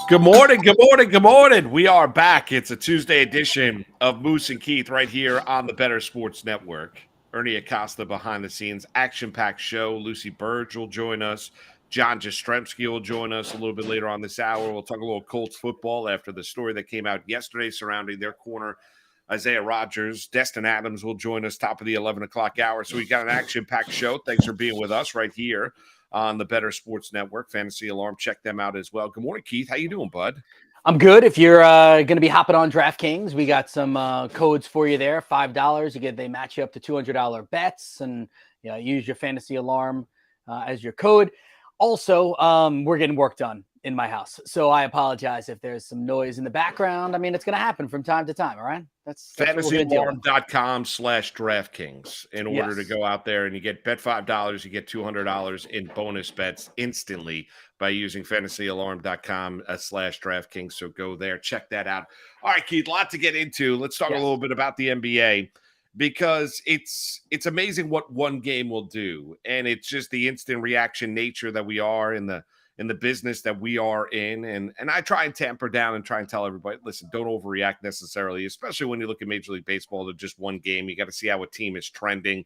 Good morning, good morning, good morning. We are back. It's a Tuesday edition of Moose and Keith right here on the Better Sports Network. Ernie Acosta behind the scenes, action-packed show. Lucy Burdge will join us. John Jastremski will join us a little bit later on this hour. We'll talk a little Colts football after the story that came out yesterday surrounding their corner, Isaiah Rodgers. Destin Adams will join us top of the 11 o'clock hour. So we got an action-packed show. Thanks for being with us right here on the Better Sports Network. Fantasy Alarm, check them out as well. Good morning, Keith. How you doing, bud? I'm good. If you're going to be hopping on DraftKings, we got some codes for you there. $5. They match you up to $200 bets, and use your Fantasy Alarm as your code. Also, we're getting work done in my house, so I apologize if there's some noise in the background. I mean, it's going to happen from time to time. All right, that's FantasyAlarm.com/DraftKings in order to go out there and you get bet $5, you get $200 in bonus bets instantly by using FantasyAlarm.com/DraftKings. So go there, check that out. All right, Keith, a lot to get into. Let's talk a little bit about the NBA. Because it's amazing what one game will do, and it's just the instant reaction nature that we are in the business that we are in, and I try and tamper down and try and tell everybody, listen, don't overreact necessarily, especially when you look at Major League Baseball to just one game. You got to see how a team is trending.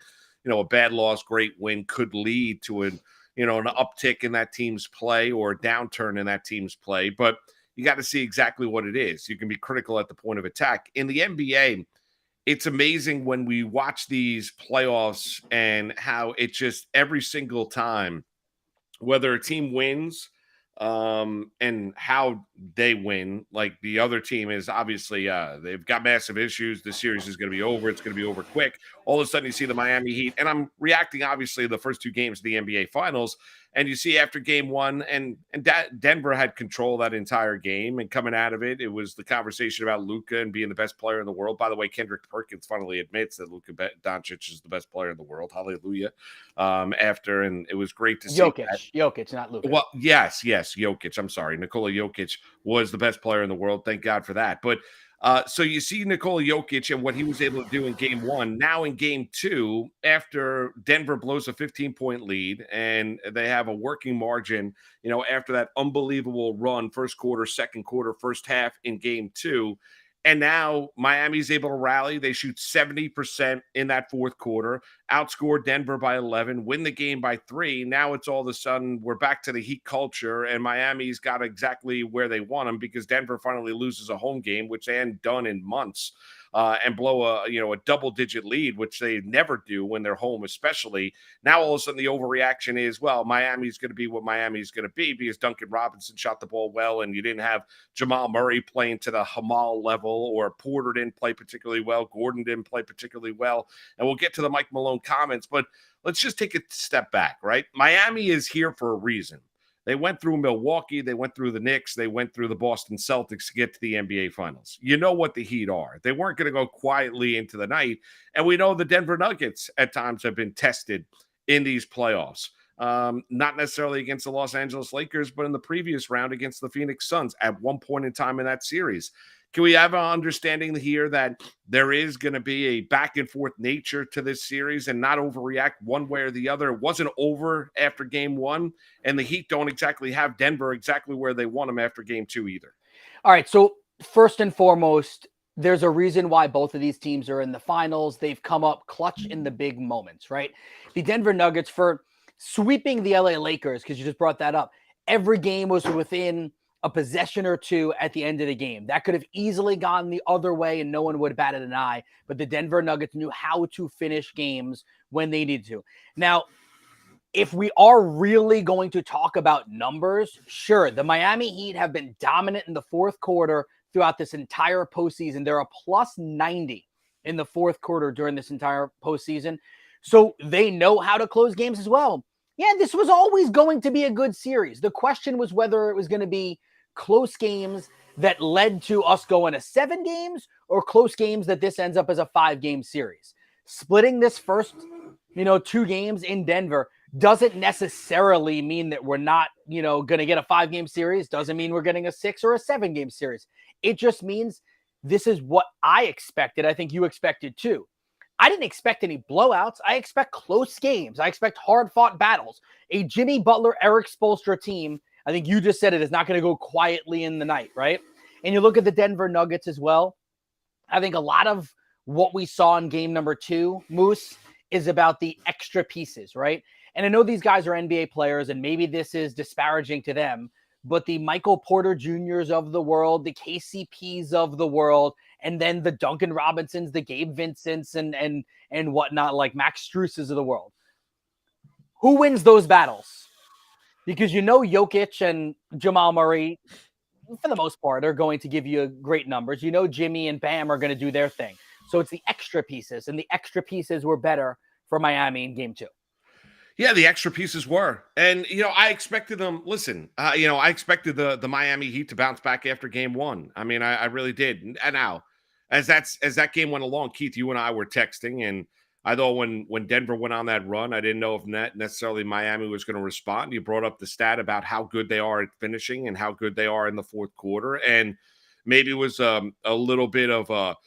A bad loss, great win could lead to an uptick in that team's play or a downturn in that team's play, but you got to see exactly what it is. You can be critical at the point of attack. In the NBA, it's amazing when we watch these playoffs and how it just every single time, whether a team wins and how they win, like the other team is obviously they've got massive issues. The series is going to be over. It's going to be over quick. All of a sudden you see the Miami Heat, and I'm reacting obviously to the first two games of the NBA Finals. And you see after game one, and Denver had control that entire game. And coming out of it, it was the conversation about Luka and being the best player in the world. By the way, Kendrick Perkins finally admits that Luka Doncic is the best player in the world. Hallelujah. And it was great to see Jokic, not Luka. Well, yes, Jokic. I'm sorry. Nikola Jokic was the best player in the world. Thank God for that. But so you see Nikola Jokic and what he was able to do in game one. Now in game two, after Denver blows a 15-point lead and they have a working margin, after that unbelievable run, first quarter, second quarter, first half in game two. And now Miami's able to rally. They shoot 70% in that fourth quarter, outscore Denver by 11, win the game by 3. Now it's all of a sudden we're back to the Heat culture, and Miami's got exactly where they want them because Denver finally loses a home game, which they hadn't done in months, and blow a double-digit lead, which they never do when they're home, especially. Now all of a sudden the overreaction is, well, Miami's going to be what Miami's going to be because Duncan Robinson shot the ball well, and you didn't have Jamal Murray playing to the Hamal level, or Porter didn't play particularly well, Gordon didn't play particularly well, and we'll get to the Mike Malone comments, but let's just take a step back, right? Miami is here for a reason. They went through Milwaukee, they went through the Knicks, they went through the Boston Celtics to get to the NBA Finals. You know what the Heat are. They weren't going to go quietly into the night, and we know the Denver Nuggets at times have been tested in these playoffs. Not necessarily against the Los Angeles Lakers, but in the previous round against the Phoenix Suns at one point in time in that series. Can we have an understanding here that there is going to be a back and forth nature to this series and not overreact one way or the other? It wasn't over after game one, and the Heat don't exactly have Denver exactly where they want them after game two either. All right, so first and foremost, there's a reason why both of these teams are in the finals. They've come up clutch in the big moments, right? The Denver Nuggets, for sweeping the LA Lakers, because you just brought that up, every game was within a possession or two at the end of the game. That could have easily gone the other way and no one would have batted an eye, but the Denver Nuggets knew how to finish games when they needed to. Now, if we are really going to talk about numbers, sure, the Miami Heat have been dominant in the fourth quarter throughout this entire postseason. They're a plus 90 in the fourth quarter during this entire postseason. So they know how to close games as well. Yeah, this was always going to be a good series. The question was whether it was going to be close games that led to us going to 7 games or close games that this ends up as a 5-game series. Splitting this first, 2 games in Denver doesn't necessarily mean that we're not, going to get a 5-game series. Doesn't mean we're getting a 6 or a 7-game series. It just means this is what I expected. I think you expected too. I didn't expect any blowouts. I expect close games. I expect hard-fought battles. A Jimmy Butler, Eric Spoelstra team I think you just said it is not going to go quietly in the night, right? And you look at the Denver Nuggets as well. I think a lot of what we saw in game number 2, Moose, is about the extra pieces, right? And I know these guys are NBA players, and maybe this is disparaging to them, but the Michael Porter Jr.'s of the world, the KCPs of the world, and then the Duncan Robinsons, the Gabe Vincents, and whatnot, like Max Struess's of the world. Who wins those battles? Because Jokic and Jamal Murray, for the most part, are going to give you great numbers. Jimmy and Bam are going to do their thing. So it's the extra pieces, and the extra pieces were better for Miami in game 2. Yeah, the extra pieces were. And, I expected them. Listen, I expected the Miami Heat to bounce back after game 1. I mean, I really did. And now, as that game went along, Keith, you and I were texting, and I thought when Denver went on that run, I didn't know if necessarily Miami was going to respond. You brought up the stat about how good they are at finishing and how good they are in the fourth quarter. And maybe it was a little bit of a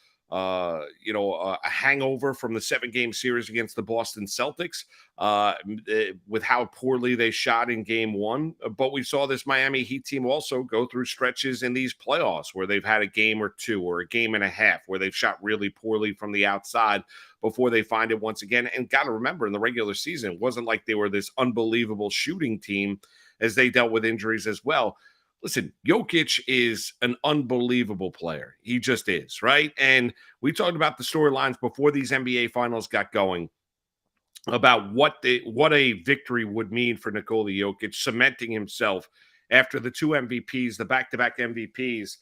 hangover from the 7-game series against the Boston Celtics with how poorly they shot in game 1. But we saw this Miami Heat team also go through stretches in these playoffs where they've had a game or 2 or a game and a half where they've shot really poorly from the outside before they find it once again. And got to remember, in the regular season, it wasn't like they were this unbelievable shooting team as they dealt with injuries as well. Listen, Jokic is an unbelievable player. He just is, right? And we talked about the storylines before these NBA finals got going about what a victory would mean for Nikola Jokic, cementing himself after the 2 MVPs, the back-to-back MVPs,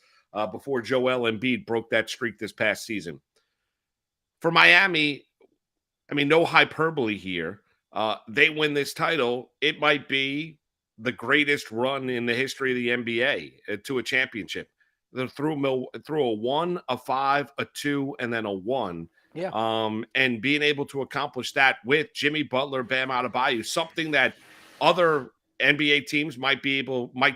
before Joel Embiid broke that streak this past season. For Miami, I mean, no hyperbole here. They win this title, it might be the greatest run in the history of the NBA to a championship. Through a 1, a 5, a 2, and then a 1. Yeah. And being able to accomplish that with Jimmy Butler, Bam Adebayo, something that other NBA teams might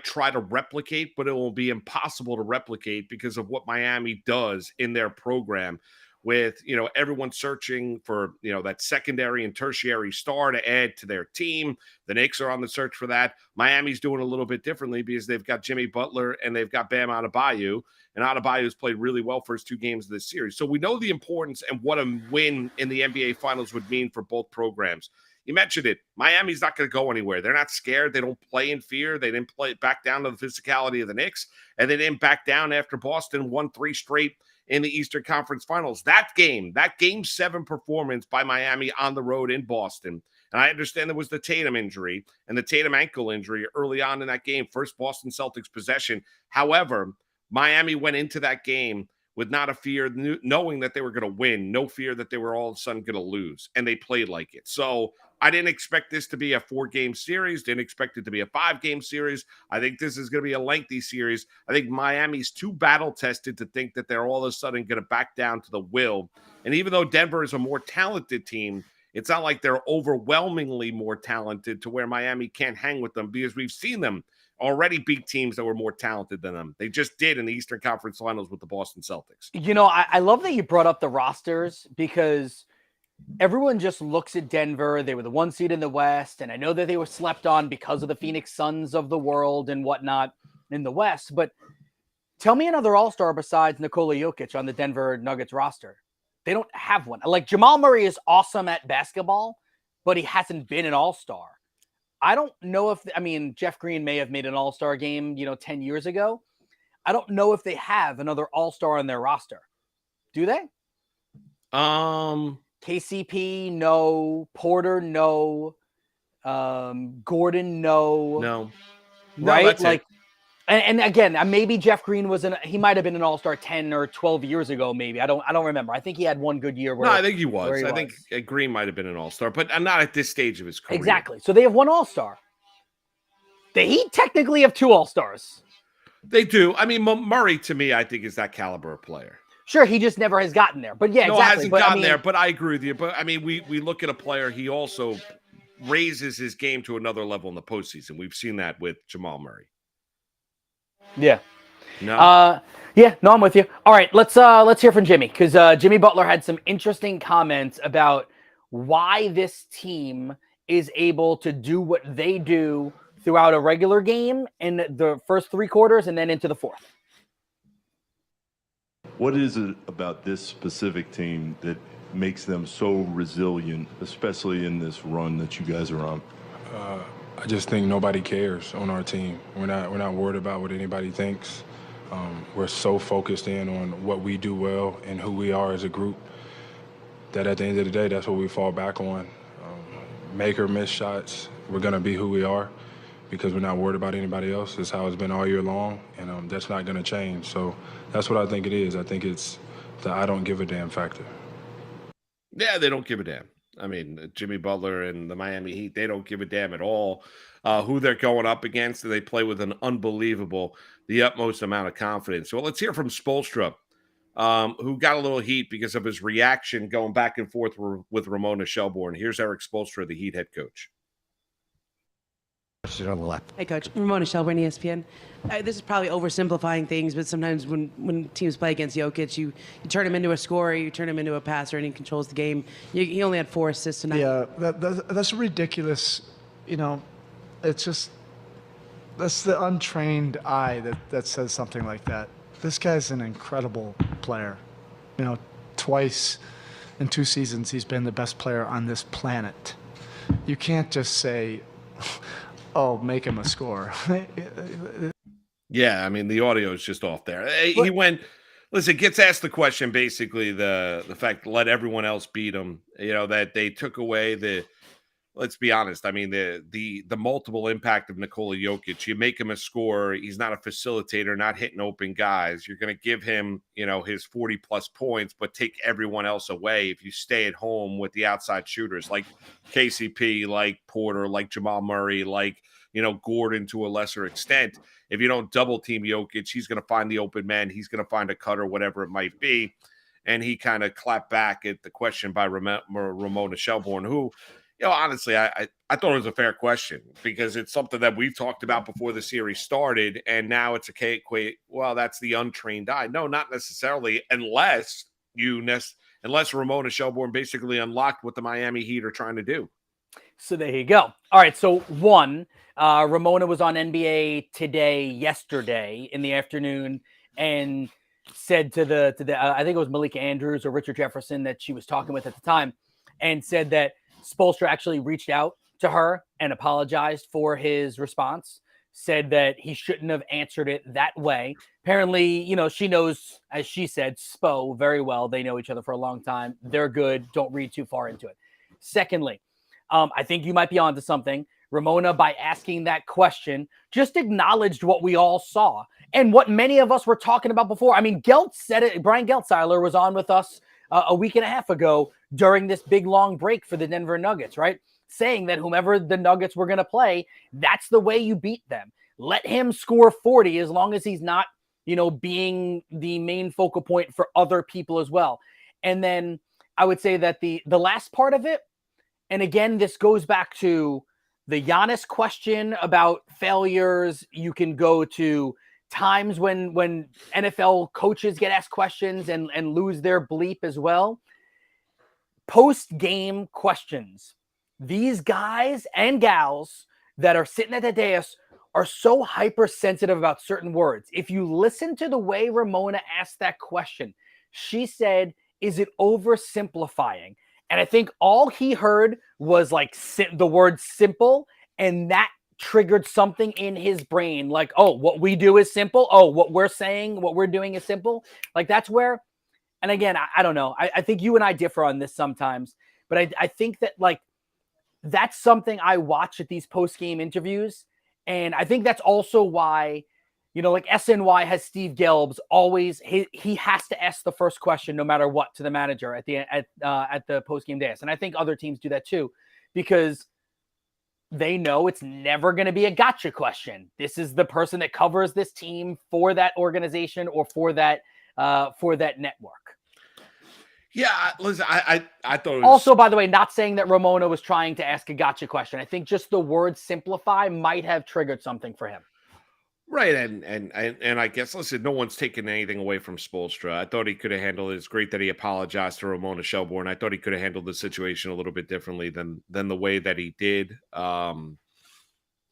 try to replicate, but it will be impossible to replicate because of what Miami does in their program. With, everyone searching for, that secondary and tertiary star to add to their team. The Knicks are on the search for that. Miami's doing a little bit differently because they've got Jimmy Butler and they've got Bam Adebayo. And Adebayo's played really well for his 2 games of this series. So we know the importance and what a win in the NBA Finals would mean for both programs. You mentioned it. Miami's not going to go anywhere. They're not scared. They don't play in fear. They didn't play back down to the physicality of the Knicks. And they didn't back down after Boston won 3 straight in the Eastern Conference Finals. That game 7 performance by Miami on the road in Boston. And I understand there was the Tatum injury and the Tatum ankle injury early on in that game, first Boston Celtics possession. However, Miami went into that game with not a fear, knowing that they were going to win, no fear that they were all of a sudden going to lose, and they played like it. So I didn't expect this to be a 4-game series, didn't expect it to be a 5-game series. I think this is going to be a lengthy series. I think Miami's too battle-tested to think that they're all of a sudden going to back down to the will. And even though Denver is a more talented team, it's not like they're overwhelmingly more talented to where Miami can't hang with them, because we've seen them already beat teams that were more talented than them. They just did in the Eastern Conference Finals with the Boston Celtics. I love that you brought up the rosters, because everyone just looks at Denver. They were the 1 seed in the West, and I know that they were slept on because of the Phoenix Suns of the world and whatnot in the West. But tell me another all-star besides Nikola Jokic on the Denver Nuggets roster. They don't have one. Like, Jamal Murray is awesome at basketball, but he hasn't been an all-star. I don't know Jeff Green may have made an all-star game, 10 years ago. I don't know if they have another all-star on their roster. Do they? KCP, no. Porter, no. Gordon, no. No. Right? No, that's like, it. And again, maybe Jeff Green he might have been an all-star 10 or 12 years ago, maybe. I don't remember. I think he had one good year. I think he was. I think Green might have been an all-star, but not at this stage of his career. Exactly. So they have one all-star. The Heat technically have 2 all-stars. They do. I mean, Murray, to me, I think is that caliber of player. Sure, he just never has gotten there. But yeah, no, exactly. hasn't gotten there, but I agree with you. But, we look at a player, he also raises his game to another level in the postseason. We've seen that with Jamal Murray. Yeah. No. No, I'm with you. All right, let's hear from Jimmy, because Jimmy Butler had some interesting comments about why this team is able to do what they do throughout a regular game in the first 3 quarters and then into the fourth. What is it about this specific team that makes them so resilient, especially in this run that you guys are on? I just think nobody cares on our team. We're not worried about what anybody thinks. We're so focused in on what we do well and who we are as a group that at the end of the day, that's what we fall back on. Make or miss shots, we're going to be who we are because we're not worried about anybody else. That's how it's been all year long, and that's not going to change. So that's what I think it is. I think it's the I don't give a damn factor. Yeah, they don't give a damn. I mean, Jimmy Butler and the Miami Heat, they don't give a damn at all who they're going up against. They play with an the utmost amount of confidence. So let's hear from Spoelstra, who got a little heat because of his reaction going back and forth with Ramona Shelburne. Here's Eric Spoelstra, the Heat head coach. On the left. Hey, Coach. Ramona Shelburne, ESPN. This is probably oversimplifying things, but sometimes when teams play against Jokic, you turn him into a scorer, you turn him into a passer, and he controls the game. He only had 4 assists tonight. Yeah, that's ridiculous. It's just that's the untrained eye that says something like that. This guy's an incredible player. Twice in 2 seasons, he's been the best player on this planet. You can't just say, oh, make him a scorer. Yeah, I mean, the audio is just off there. He went, listen, gets asked the question, basically, the fact let everyone else beat him, that they took away let's be honest, I mean, the multiple impact of Nikola Jokic. You make him a scorer. He's not a facilitator, not hitting open guys. You're going to give him, his 40-plus points, but take everyone else away if you stay at home with the outside shooters like KCP, like Porter, like Jamal Murray, like, Gordon to a lesser extent. If you don't double team Jokic, he's going to find the open man. He's going to find a cutter, whatever it might be. And he kind of clapped back at the question by Ramona Shelburne, who, honestly, I thought it was a fair question because it's something that we've talked about before the series started. And now it's well, that's the untrained eye. No, not necessarily, unless Ramona Shelburne basically unlocked what the Miami Heat are trying to do. So there you go. All right. So Ramona was on NBA yesterday in the afternoon, and said to the I think it was Malika Andrews or Richard Jefferson that she was talking with at the time, and said that Spoelstra actually reached out to her and apologized for his response, said that he shouldn't have answered it that way. Apparently, she knows, as she said, Spo very well. They know each other for a long time. They're good. Don't read too far into it. Secondly, I think you might be onto something. Ramona, by asking that question, just acknowledged what we all saw and what many of us were talking about before. I mean, Gelt said it. Brian Geltzeiler was on with us a week and a half ago during this big, long break for the Denver Nuggets, right? Saying that whomever the Nuggets were going to play, that's the way you beat them. Let him score 40 as long as he's not, being the main focal point for other people as well. And then I would say that the last part of it, and again, this goes back to the Giannis question about failures. You can go to times when NFL coaches get asked questions and lose their bleep as well. Post-game questions. These guys and gals that are sitting at the dais are so hypersensitive about certain words. If you listen to the way Ramona asked that question, she said, is it oversimplifying? And I think all he heard was like the word simple, and that triggered something in his brain. Like, oh, what we do is simple. Oh, what we're saying, what we're doing is simple. Like that's where, and again, I don't know. I think you and I differ on this sometimes, but I think that like, that's something I watch at these post-game interviews. And I think that's also why, like SNY has Steve Gelbs always, he has to ask the first question no matter what to the manager at the post-game dais. And I think other teams do that too, because they know it's never going to be a gotcha question. This is the person that covers this team for that organization or for that network. Yeah, listen, I thought it was... Also, by the way, not saying that Ramona was trying to ask a gotcha question. I think just the word simplify might have triggered something for him. Right, and I guess, listen, no one's taking anything away from Spoelstra. I thought he could have handled it. It's great that he apologized to Ramona Shelburne. I thought he could have handled the situation a little bit differently than the way that he did.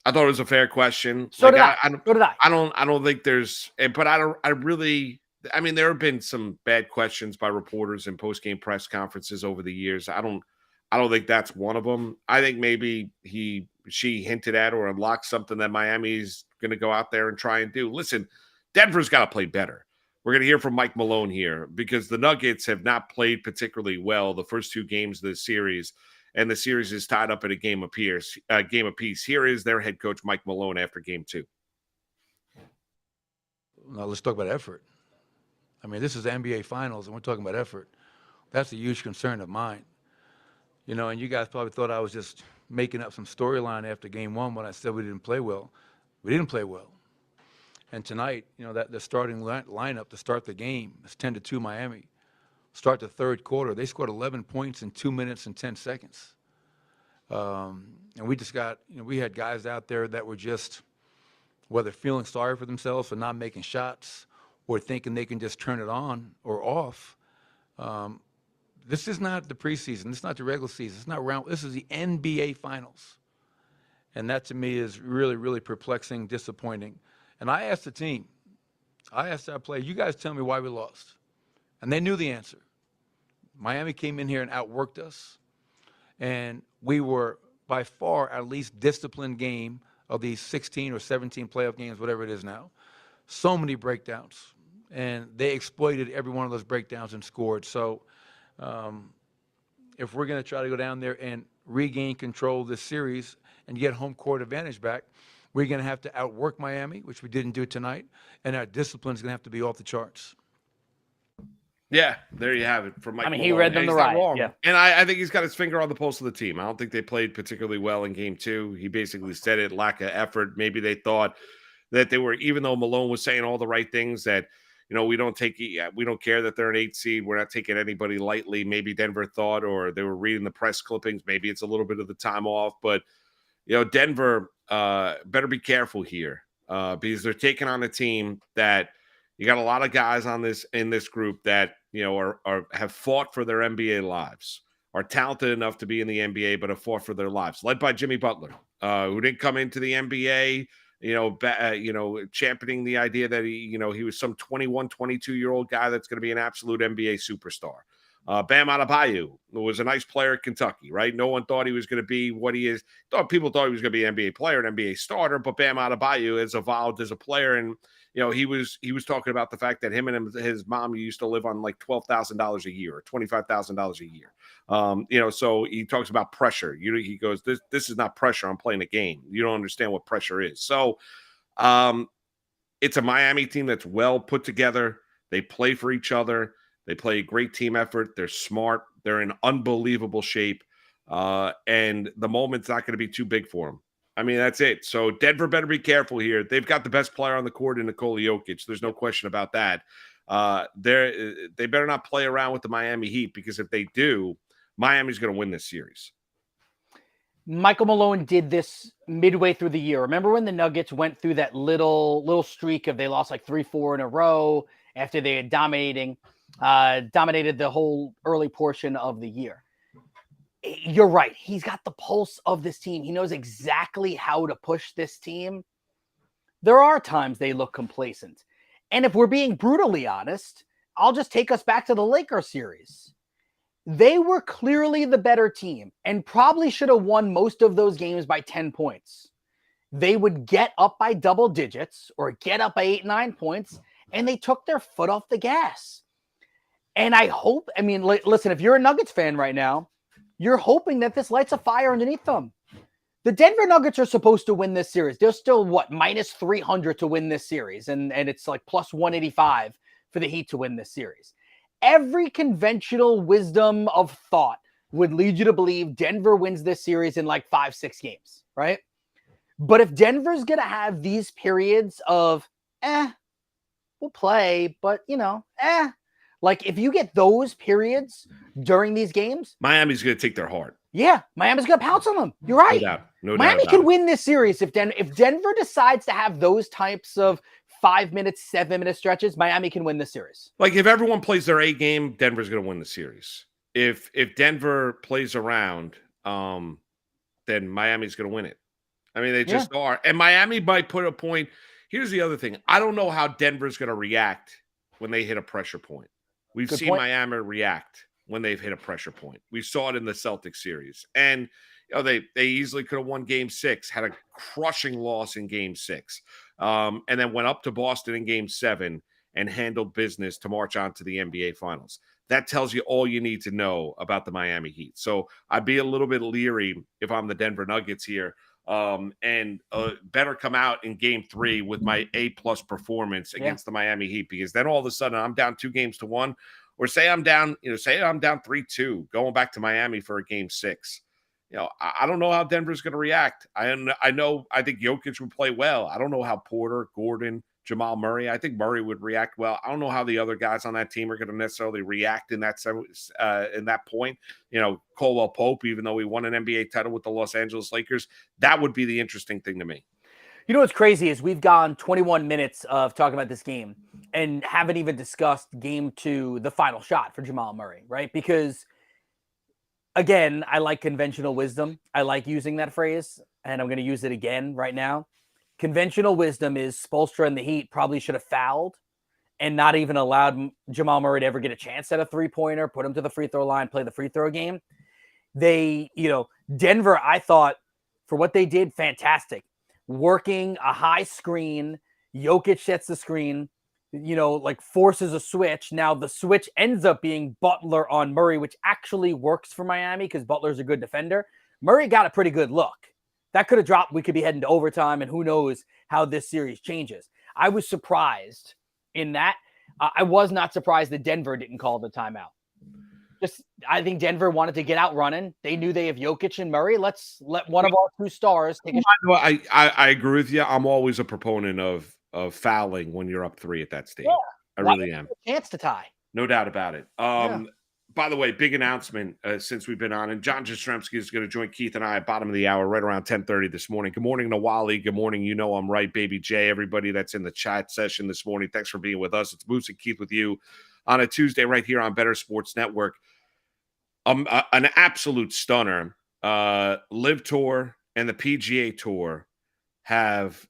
I thought it was a fair question. So did I, I. I, don't, So did I. I don't think there's, but I mean, there have been some bad questions by reporters in post-game press conferences over the years. I don't think that's one of them. I think maybe she hinted at or unlocked something that Miami's going to go out there and try and do. Listen, Denver's got to play better. We're going to hear from Mike Malone here because the Nuggets have not played particularly well the first two games of the series, and the series is tied up at a game apiece. Here is their head coach, Mike Malone, after game 2. Now let's talk about effort. I mean, this is the NBA Finals, and we're talking about effort. That's a huge concern of mine. You know, and you guys probably thought I was just making up some storyline after game 1 when I said we didn't play well. We didn't play well. And tonight, you know, that the starting lineup to start the game is 10-2 Miami. Start the third quarter, they scored 11 points in 2 minutes and 10 seconds. And we just got, you know, we had guys out there that were just, whether feeling sorry for themselves for not making shots or thinking they can just turn it on or off. This is not the preseason. This is not the regular season. It's not round. This is the NBA Finals. And that to me is really, really perplexing, disappointing. And I asked the team, I asked our players, you guys tell me why we lost. And they knew the answer. Miami came in here and outworked us. And we were by far our least disciplined game of these 16 or 17 playoff games, whatever it is now. So many breakdowns. And they exploited every one of those breakdowns and scored. So if we're going to try to go down there and regain control of this series and get home court advantage back, we're going to have to outwork Miami, which we didn't do tonight, and our discipline is going to have to be off the charts. Yeah, there you have it. From Mike I mean, Malone. he read them the right. Yeah. And I think he's got his finger on the pulse of the team. I don't think they played particularly well in game 2. He basically said it, lack of effort. Maybe they thought that they were, even though Malone was saying all the right things, that, you know, we don't care that they're an 8 seed. We're not taking anybody lightly. Maybe Denver thought, or they were reading the press clippings. Maybe it's a little bit of the time off, but you know, Denver better be careful here because they're taking on a team that you got a lot of guys in this group that, you know, have fought for their NBA lives, are talented enough to be in the NBA, but have fought for their lives, led by Jimmy Butler, who didn't come into the NBA, championing the idea that he was some 21, 22-year-old guy that's going to be an absolute NBA superstar. Bam Adebayo was a nice player at Kentucky, right? No one thought he was going to be what he is. People thought he was going to be an NBA player, an NBA starter, but Bam Adebayo has evolved as a player. And, you know, he was talking about the fact that him and his mom used to live on like $12,000 a year or $25,000 a year. So he talks about pressure. He goes, this is not pressure. I'm playing a game. You don't understand what pressure is. So it's a Miami team that's well put together. They play for each other. They play a great team effort. They're smart. They're in unbelievable shape. And the moment's not going to be too big for them. I mean, that's it. So Denver better be careful here. They've got the best player on the court in Nikola Jokic. There's no question about that. They better not play around with the Miami Heat, because if they do, Miami's going to win this series. Michael Malone did this midway through the year. Remember when the Nuggets went through that little streak of they lost like 3-4 in a row after they had dominated the whole early portion of the year? You're right. He's got the pulse of this team. He knows exactly how to push this team. There are times they look complacent. And if we're being brutally honest, I'll just take us back to the Lakers series. They were clearly the better team and probably should have won most of those games by 10 points. They would get up by double digits or get up by 8-9 points, and they took their foot off the gas. And listen, if you're a Nuggets fan right now, you're hoping that this lights a fire underneath them. The Denver Nuggets are supposed to win this series. They're still, minus 300 to win this series. And it's like plus 185 for the Heat to win this series. Every conventional wisdom of thought would lead you to believe Denver wins this series in like 5-6 games, right? But if Denver's going to have these periods of, we'll play, but, like if you get those periods during these games, Miami's going to take their heart. Yeah, Miami's going to pounce on them. You're right. No doubt. Miami can win this series if Denver decides to have those types of 5-minute, 7-minute stretches. Miami can win this series. Like if everyone plays their A game, Denver's going to win the series. If Denver plays around, then Miami's going to win it. I mean, they just are. And Miami might put a point. Here's the other thing. I don't know how Denver's going to react when they hit a pressure point. We've Good seen point. Miami react when they've hit a pressure point. We saw it in the Celtics series. And they easily could have won game 6, had a crushing loss in game 6, and then went up to Boston in game 7 and handled business to march on to the NBA Finals. That tells you all you need to know about the Miami Heat. So I'd be a little bit leery if I'm the Denver Nuggets here, and better come out in game 3 with my A-plus performance against the Miami Heat, because then all of a sudden I'm down 2-1, or say I'm down 3-2 going back to Miami for a game 6. I don't know how Denver's going to react. I think Jokic would play well. I don't know how Porter, Gordon, Jamal Murray. I think Murray would react well. I don't know how the other guys on that team are going to necessarily react in that point. Caldwell Pope, even though he won an NBA title with the Los Angeles Lakers, that would be the interesting thing to me. You know what's crazy is we've gone 21 minutes of talking about this game and haven't even discussed game 2, the final shot for Jamal Murray, right? Because, again, I like conventional wisdom. I like using that phrase, and I'm going to use it again right now. Conventional wisdom is Spoelstra and the Heat probably should have fouled and not even allowed Jamal Murray to ever get a chance at a three-pointer, put him to the free throw line, play the free throw game. Denver, I thought, for what they did, fantastic. Working a high screen, Jokic sets the screen, forces a switch. Now the switch ends up being Butler on Murray, which actually works for Miami because Butler's a good defender. Murray got a pretty good look. That could have dropped. We could be heading to overtime, and who knows how this series changes. I was surprised in that. I was not surprised that Denver didn't call the timeout. I think Denver wanted to get out running. They knew they have Jokic and Murray. Let's let one of our 2 stars take a shot. I agree with you. I'm always a proponent of fouling when you're up 3 at that stage. Yeah. I really am. A chance to tie. No doubt about it. By the way, big announcement since we've been on, and John Jastremski is going to join Keith and I at bottom of the hour right around 10:30 this morning. Good morning, Nawali. Good morning. I'm right, Baby J. Everybody that's in the chat session this morning, thanks for being with us. It's Moose and Keith with you on a Tuesday right here on Better Sports Network. An absolute stunner. Live Tour and the PGA Tour have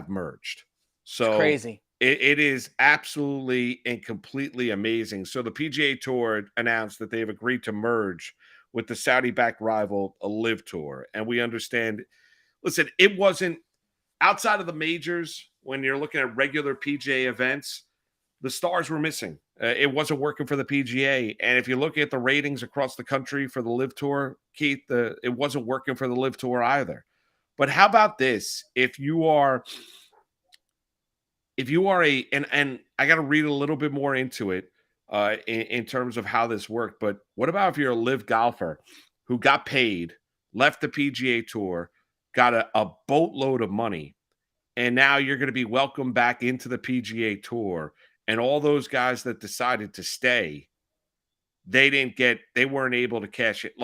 merged. So it's crazy. It is absolutely and completely amazing. So the PGA Tour announced that they've agreed to merge with the Saudi-backed rival, a Live Tour. And we understand, listen, it wasn't outside of the majors. When you're looking at regular PGA events, the stars were missing. It wasn't working for the PGA. And if you look at the ratings across the country for the Live Tour, Keith, it wasn't working for the Live Tour either. But how about this? If you are and I got to read a little bit more into it in terms of how this worked, but what about if you're a Live golfer who got paid, left the PGA Tour, got a boatload of money, and now you're going to be welcomed back into the PGA Tour, and all those guys that decided to stay, they weren't able to cash it.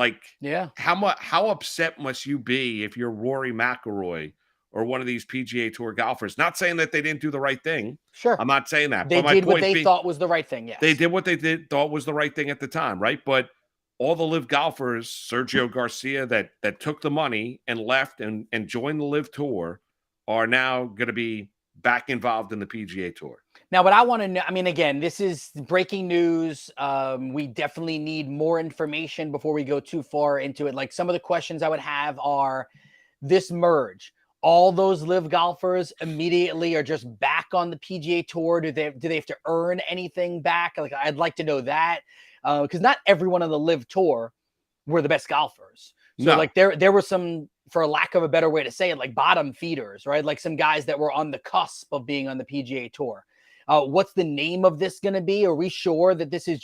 How upset must you be if you're Rory McIlroy or one of these PGA Tour golfers? Not saying that they didn't do the right thing. Sure. I'm not saying that. They did what they thought was the right thing, yes. They did what they thought was the right thing at the time, right? But all the Live golfers, Sergio Garcia, that took the money and left and joined the Live Tour, are now going to be back involved in the PGA Tour. Now, what I want to know, again, this is breaking news. We definitely need more information before we go too far into it. Like, some of the questions I would have are this merge. All those Live golfers immediately are just back on the PGA Tour. Do they have to earn anything back? Like, I'd like to know that because not everyone on the Live Tour were the best golfers. So like there were some, for lack of a better way to say it, like bottom feeders, right? Like some guys that were on the cusp of being on the PGA Tour. What's the name of this going to be? Are we sure that this is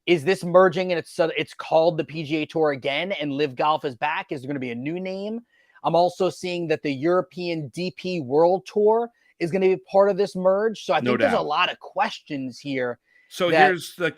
this merging and it's called the PGA Tour again and Live Golf is back? Is there going to be a new name? I'm also seeing that the European DP World Tour is going to be part of this merge. So I think there's a lot of questions here. So here's the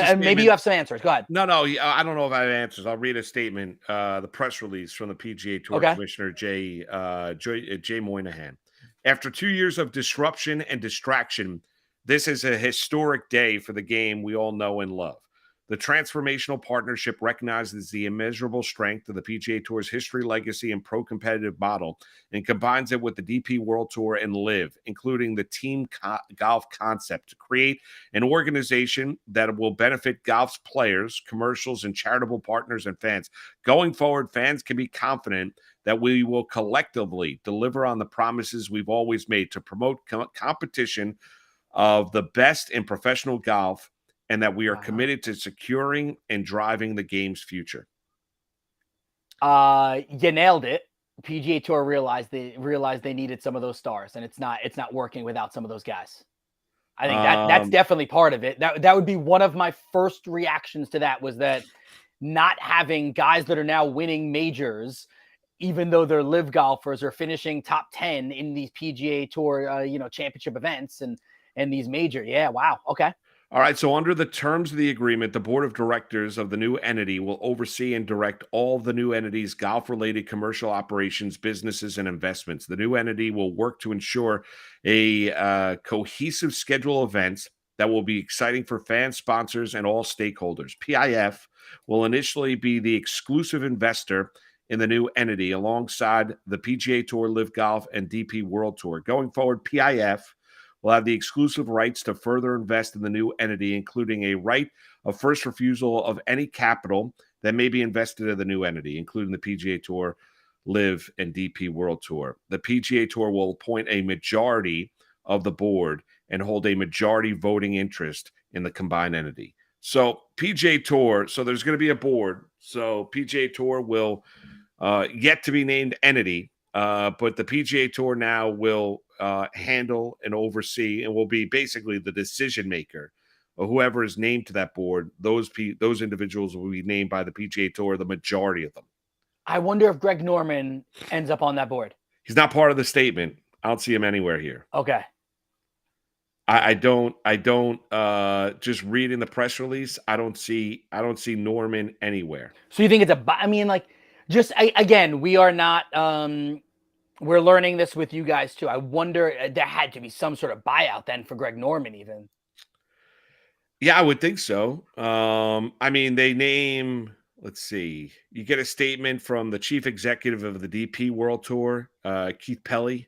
and maybe you have some answers. Go ahead. No, I don't know if I have answers. I'll read a statement, the press release from the PGA Tour Commissioner Jay Moynihan. After 2 years of disruption and distraction, this is a historic day for the game we all know and love. The transformational partnership recognizes the immeasurable strength of the PGA Tour's history, legacy, and pro-competitive model and combines it with the DP World Tour and LIV, including the team golf concept to create an organization that will benefit golf's players, commercials, and charitable partners and fans. Going forward, fans can be confident that we will collectively deliver on the promises we've always made to promote competition of the best in professional golf, and that we are committed to securing and driving the game's future. You nailed it. PGA Tour realized they needed some of those stars, and it's not working without some of those guys. I think that's definitely part of it. That would be one of my first reactions to that, was that not having guys that are now winning majors, even though they're live golfers, or finishing top 10 in these PGA Tour championship events and these major. Yeah, wow. Okay. All right, so under the terms of the agreement, the board of directors of the new entity will oversee and direct all of the new entity's golf-related commercial operations, businesses, and investments. The new entity will work to ensure a cohesive schedule of events that will be exciting for fans, sponsors, and all stakeholders. PIF will initially be the exclusive investor in the new entity alongside the PGA Tour, LIV Golf, and DP World Tour. Going forward, PIF will have the exclusive rights to further invest in the new entity, including a right of first refusal of any capital that may be invested in the new entity, including the PGA Tour, LIV, and DP World Tour. The PGA Tour will appoint a majority of the board and hold a majority voting interest in the combined entity. So PGA Tour, so there's going to be a board. So PGA Tour will yet to be named entity, but the PGA Tour now will handle and oversee and will be basically the decision maker. Or whoever is named to that board, those individuals will be named by the PGA Tour, the majority of them. I wonder if Greg Norman ends up on that board. He's not part of the statement. I don't see him anywhere here. Okay. I don't just reading the press release, I don't see Norman anywhere. So you think it's again, we are not we're learning this with you guys too. I wonder, there had to be some sort of buyout then for Greg Norman even. Yeah, I would think so. I mean, they name, let's see, you get a statement from the chief executive of the DP World Tour, Keith Pelly.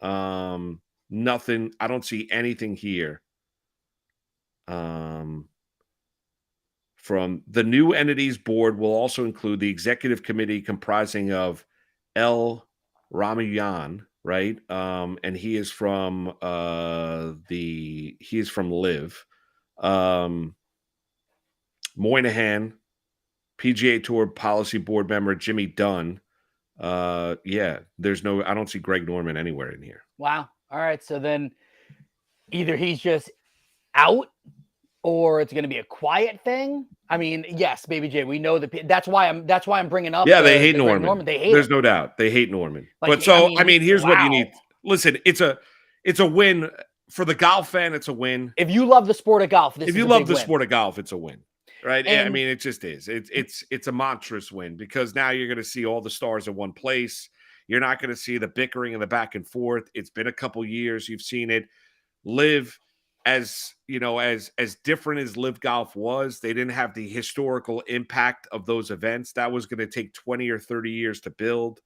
Nothing, I don't see anything here. From the new entity's board will also include the executive committee comprising of L. Ramayan, right? And he is from LIV. Moynihan, PGA Tour policy board member Jimmy Dunn. I don't see Greg Norman anywhere in here. Wow. All right. So then either he's just out, or it's going to be a quiet thing. I mean, yes, Baby J, we know that's why I'm bringing up. Yeah, they hate Norman. They hate There's him. No doubt they hate Norman. But here's what you need. Listen, it's a win for the golf fan. It's a win. If you love the sport of golf, sport of golf, it's a win, right? And, I mean, it just is. It's a monstrous win, because now you're going to see all the stars in one place. You're not going to see the bickering and the back and forth. It's been a couple years. You've seen it. LIV, as different as LIV Golf was, they didn't have the historical impact of those events. That was going to take 20 or 30 years to build.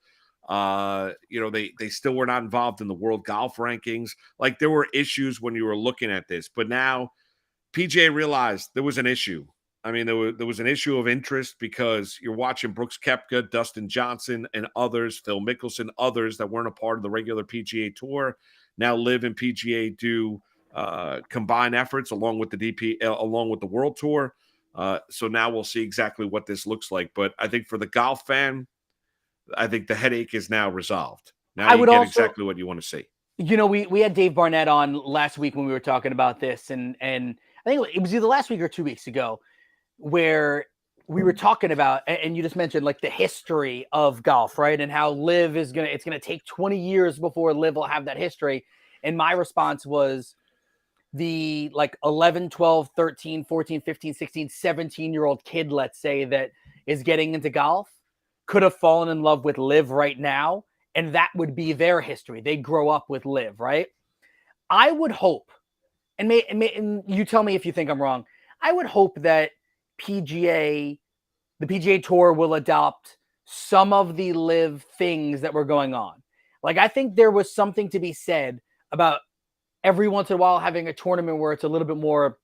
They still were not involved in the world golf rankings. Like, there were issues when you were looking at this, but now PGA realized there was an issue. I mean, there was an issue of interest, because you're watching Brooks Koepka, Dustin Johnson, and others, Phil Mickelson, others that weren't a part of the regular PGA Tour. Now LIV and PGA do combine efforts along with the DP, along with the World Tour. So now we'll see exactly what this looks like. But I think for the golf fan, I think the headache is now resolved. Now you get exactly what you want to see. We had Dave Barnett on last week when we were talking about this, and I think it was either last week or 2 weeks ago, where we were talking about, and you just mentioned like the history of golf, right? And how LIV it's going to take 20 years before LIV will have that history. And my response was, the 11, 12, 13, 14, 15, 16, 17-year-old kid, let's say, that is getting into golf could have fallen in love with LIV right now, and that would be their history. They grow up with LIV, right? I would hope, and you tell me if you think I'm wrong, I would hope that the PGA Tour will adopt some of the live things that were going on. Like, I think there was something to be said about every once in a while having a tournament where it's a little bit more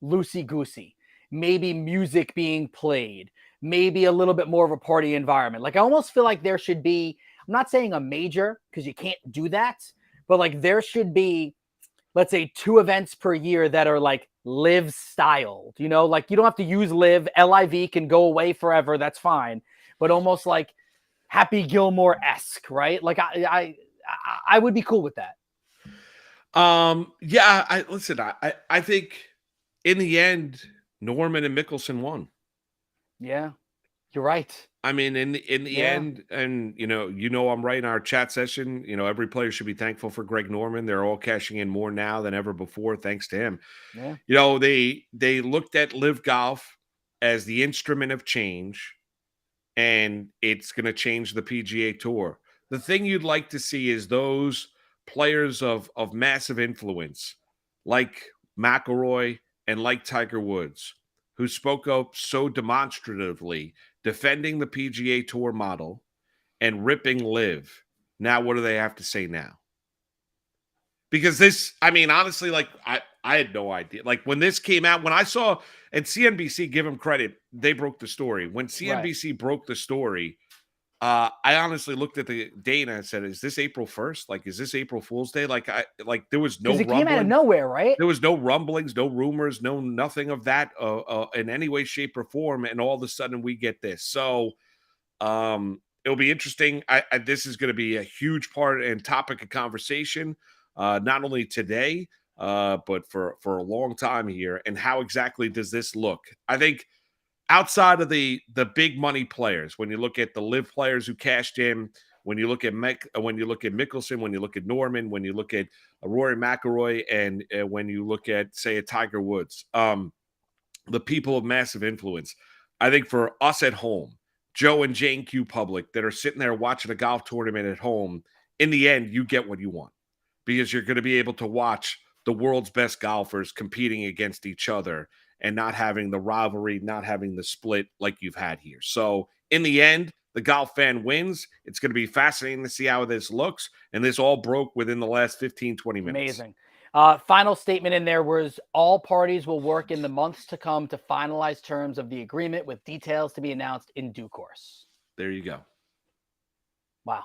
loosey-goosey, maybe music being played, maybe a little bit more of a party environment. Like, I almost feel like there should be, I'm not saying a major because you can't do that, but like there should be, let's say 2 events per year that are like live styled, you know, like you don't have to use live. LIV can go away forever. That's fine. But almost like Happy Gilmore-esque, right? Like I would be cool with that. Yeah, I think in the end, Norman and Mickelson won. Yeah, you're right. I mean, in the end, and you know, I'm right in our chat session. You know, every player should be thankful for Greg Norman. They're all cashing in more now than ever before, thanks to him. Yeah. You know, they looked at Live Golf as the instrument of change, and it's going to change the PGA Tour. The thing you'd like to see is those players of massive influence, like McIlroy and like Tiger Woods, who spoke up so demonstratively, defending the PGA Tour model and ripping Live. Now, what do they have to say now? Because this, I mean, honestly, like, I had no idea. Like, when this came out, when I saw, and CNBC, give them credit, they broke the story. When CNBC broke the story, I honestly looked at the date and I said, is this April 1st? Like, is this April Fool's Day? Like, there was no rumbling. It came out of nowhere, right? There was no rumblings, no rumors, nothing of that in any way, shape, or form. And all of a sudden we get this. So it'll be interesting. This is going to be a huge part and topic of conversation, not only today, but for a long time here. And how exactly does this look? I think outside of the big money players, when you look at the live players who cashed in, when you look at Mickelson, when you look at Norman, when you look at Rory McIlroy, and when you look at, say, a Tiger Woods, the people of massive influence, I think for us at home, Joe and Jane Q public that are sitting there watching a golf tournament at home, in the end, you get what you want because you're going to be able to watch the world's best golfers competing against each other and not having the rivalry, not having the split like you've had here. So in the end, the golf fan wins. It's going to be fascinating to see how this looks. And this all broke within the last 15, 20 minutes. Amazing. Final statement in there was all parties will work in the months to come to finalize terms of the agreement with details to be announced in due course. There you go. Wow.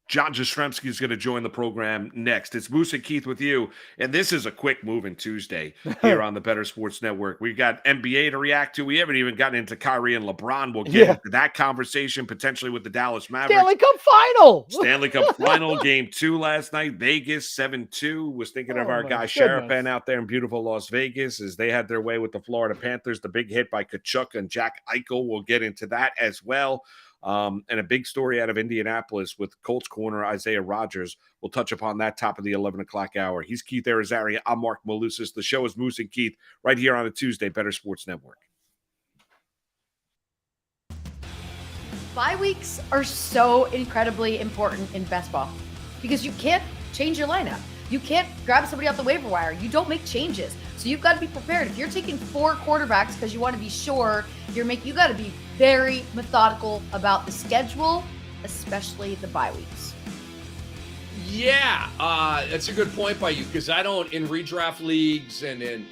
John Jastremski is going to join the program next. It's Moose and Keith with you, and this is a quick moving Tuesday here on the Better Sports Network. We've got NBA to react to. We haven't even gotten into Kyrie and LeBron. We'll get into that conversation potentially with the Dallas Mavericks. Stanley Cup final. Stanley Cup final, Game 2 last night. Vegas 7-2. Was thinking of our guy Sharapan out there in beautiful Las Vegas as they had their way with the Florida Panthers. The big hit by Kachuk and Jack Eichel. We'll get into that as well. And a big story out of Indianapolis with Colts corner Isaiah Rodgers. We'll touch upon that top of the 11 o'clock hour. He's Keith Arizari. I'm Mark Malusis. The show is Moose and Keith right here on a Tuesday, Better Sports Network. Bye weeks are so incredibly important in best ball because you can't change your lineup. You can't grab somebody off the waiver wire. You don't make changes. So you've got to be prepared. If you're taking 4 quarterbacks because you want to be sure you got to be very methodical about the schedule, especially the bye weeks. Yeah, that's a good point by you because I don't, in redraft leagues and in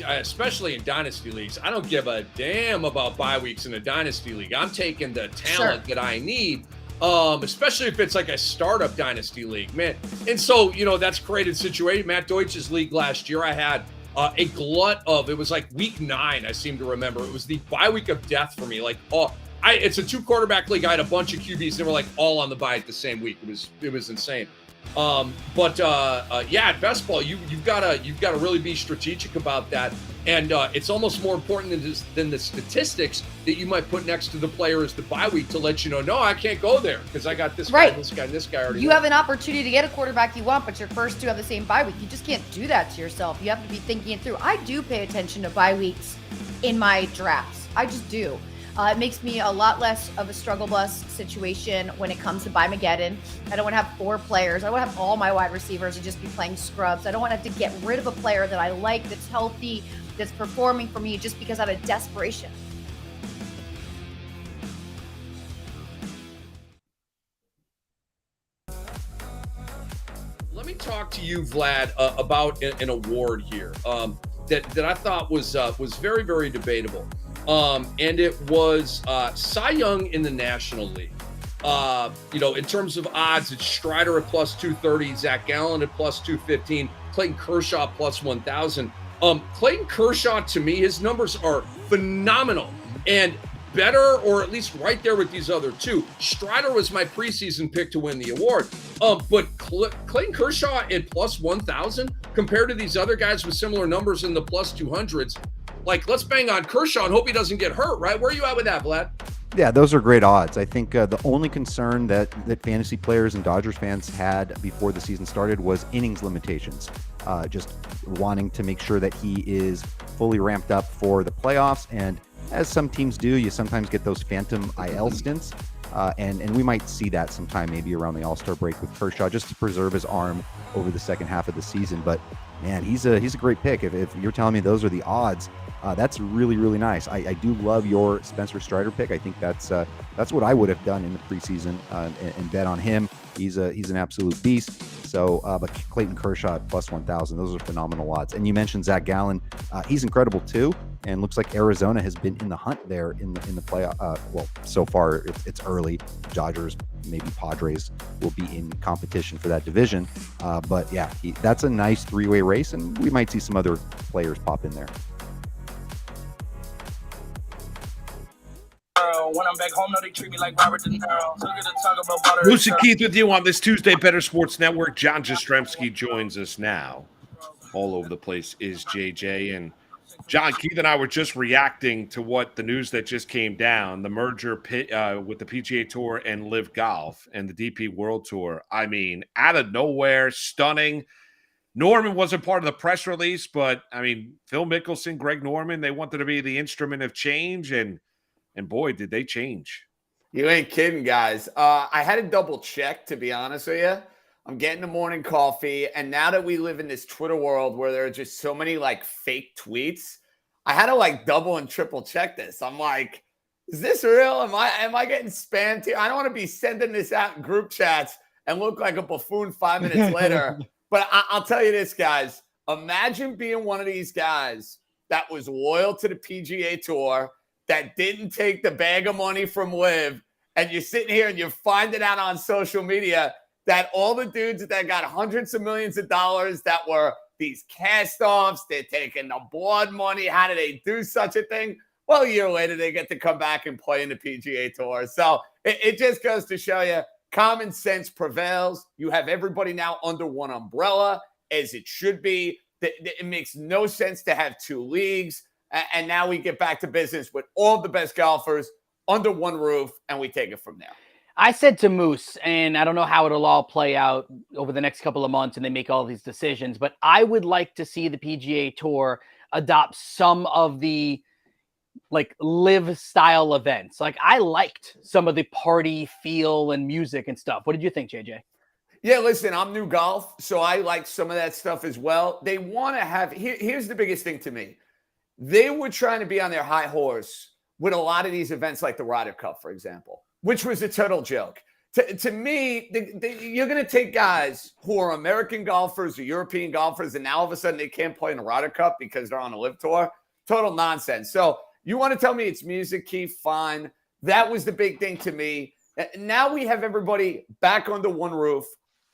especially in dynasty leagues, I don't give a damn about bye weeks in a dynasty league. I'm taking the talent that I need. Especially if it's like a startup dynasty league, man. And so, that's created situation. Matt Deutsch's league last year, I had a glut of, it was like week 9, I seem to remember. It was the bye week of death for me. Like, it's a 2 quarterback league. I had a bunch of QBs. They were like all on the bye at the same week. It was insane. At best ball, you've got to really be strategic about that. And it's almost more important than the statistics that you might put next to the player as the bye week to let you know, no, I can't go there because I got this guy, this guy, and this guy already. You have an opportunity to get a quarterback you want, but your first 2 have the same bye week. You just can't do that to yourself. You have to be thinking it through. I do pay attention to bye weeks in my drafts. I just do. It makes me a lot less of a struggle bus situation when it comes to Buymageddon. I don't want to have 4 players. I don't want to have all my wide receivers to just be playing scrubs. I don't want to have to get rid of a player that I like, that's healthy, that's performing for me just because out of desperation. Let me talk to you, Vlad, about an award here that I thought was very, very debatable. And it was Cy Young in the National League. In terms of odds, it's Strider at plus 230, Zach Gallen at plus 215, Clayton Kershaw plus 1,000. Clayton Kershaw, to me, his numbers are phenomenal and better, or at least right there with these other two. Strider was my preseason pick to win the award. But Clayton Kershaw at plus 1,000 compared to these other guys with similar numbers in the plus 200s. Like, let's bang on Kershaw and hope he doesn't get hurt, right? Where are you at with that, Vlad? Yeah, those are great odds. I think the only concern that fantasy players and Dodgers fans had before the season started was innings limitations. Just wanting to make sure that he is fully ramped up for the playoffs. And as some teams do, you sometimes get those phantom IL stints. And we might see that sometime maybe around the All-Star break with Kershaw, just to preserve his arm over the second half of the season. But man, he's a great pick. If you're telling me those are the odds, that's really, really nice. I do love your Spencer Strider pick. I think that's what I would have done in the preseason and bet on him. He's an absolute beast. So, but Clayton Kershaw at plus 1,000, those are phenomenal odds. And you mentioned Zach Gallen. He's incredible too. And looks like Arizona has been in the hunt there in the playoff. Well, so far it's early. Dodgers, maybe Padres will be in competition for that division. But yeah, that's a nice three-way race, and we might see some other players pop in there. When I'm back home, no, they treat me like Robert De Niro. So good to talk about butter. Bruce and Keith with you on this Tuesday Better Sports Network. John Jastremski joins us now. All over the place is JJ. And John, Keith and I were just reacting to what the news that just came down, the merger with the PGA Tour and Live Golf and the DP World Tour. I mean, out of nowhere, stunning. Norman wasn't part of the press release, but I mean, Phil Mickelson, Greg Norman, they wanted to be the instrument of change, and boy, did they change. You ain't kidding, guys. I had to double check, to be honest with you. I'm getting the morning coffee, and now that we live in this Twitter world where there are just so many like fake tweets, I had to like double and triple check this. I'm like, is this real? Am I getting spammed here? I don't want to be sending this out in group chats and look like a buffoon 5 minutes later. But I'll tell you this, guys. Imagine being one of these guys that was loyal to the PGA Tour, that didn't take the bag of money from Liv, and you're sitting here and you're finding out on social media that all the dudes that got hundreds of millions of dollars that were these cast-offs, they're taking the blood money. How do they do such a thing? Well, a year later, they get to come back and play in the PGA Tour. So it just goes to show you common sense prevails. You have everybody now under one umbrella, as it should be. It makes no sense to have two leagues. And now we get back to business with all the best golfers under one roof, and we take it from there. I said to Moose, and I don't know how it'll all play out over the next couple of months and they make all these decisions, but I would like to see the PGA Tour adopt some of the like live style events. Like I liked some of the party feel and music and stuff. What did you think, JJ? Yeah, listen, I'm new golf, so I like some of that stuff as well. They want to have, here's the biggest thing to me. They were trying to be on their high horse with a lot of these events like the Ryder Cup, for example, which was a total joke. To me, you're going to take guys who are American golfers or European golfers, and now all of a sudden they can't play in the Ryder Cup because they're on a live tour. Total nonsense. So you want to tell me it's music, Keith? Fine. That was the big thing to me. Now we have everybody back under one roof,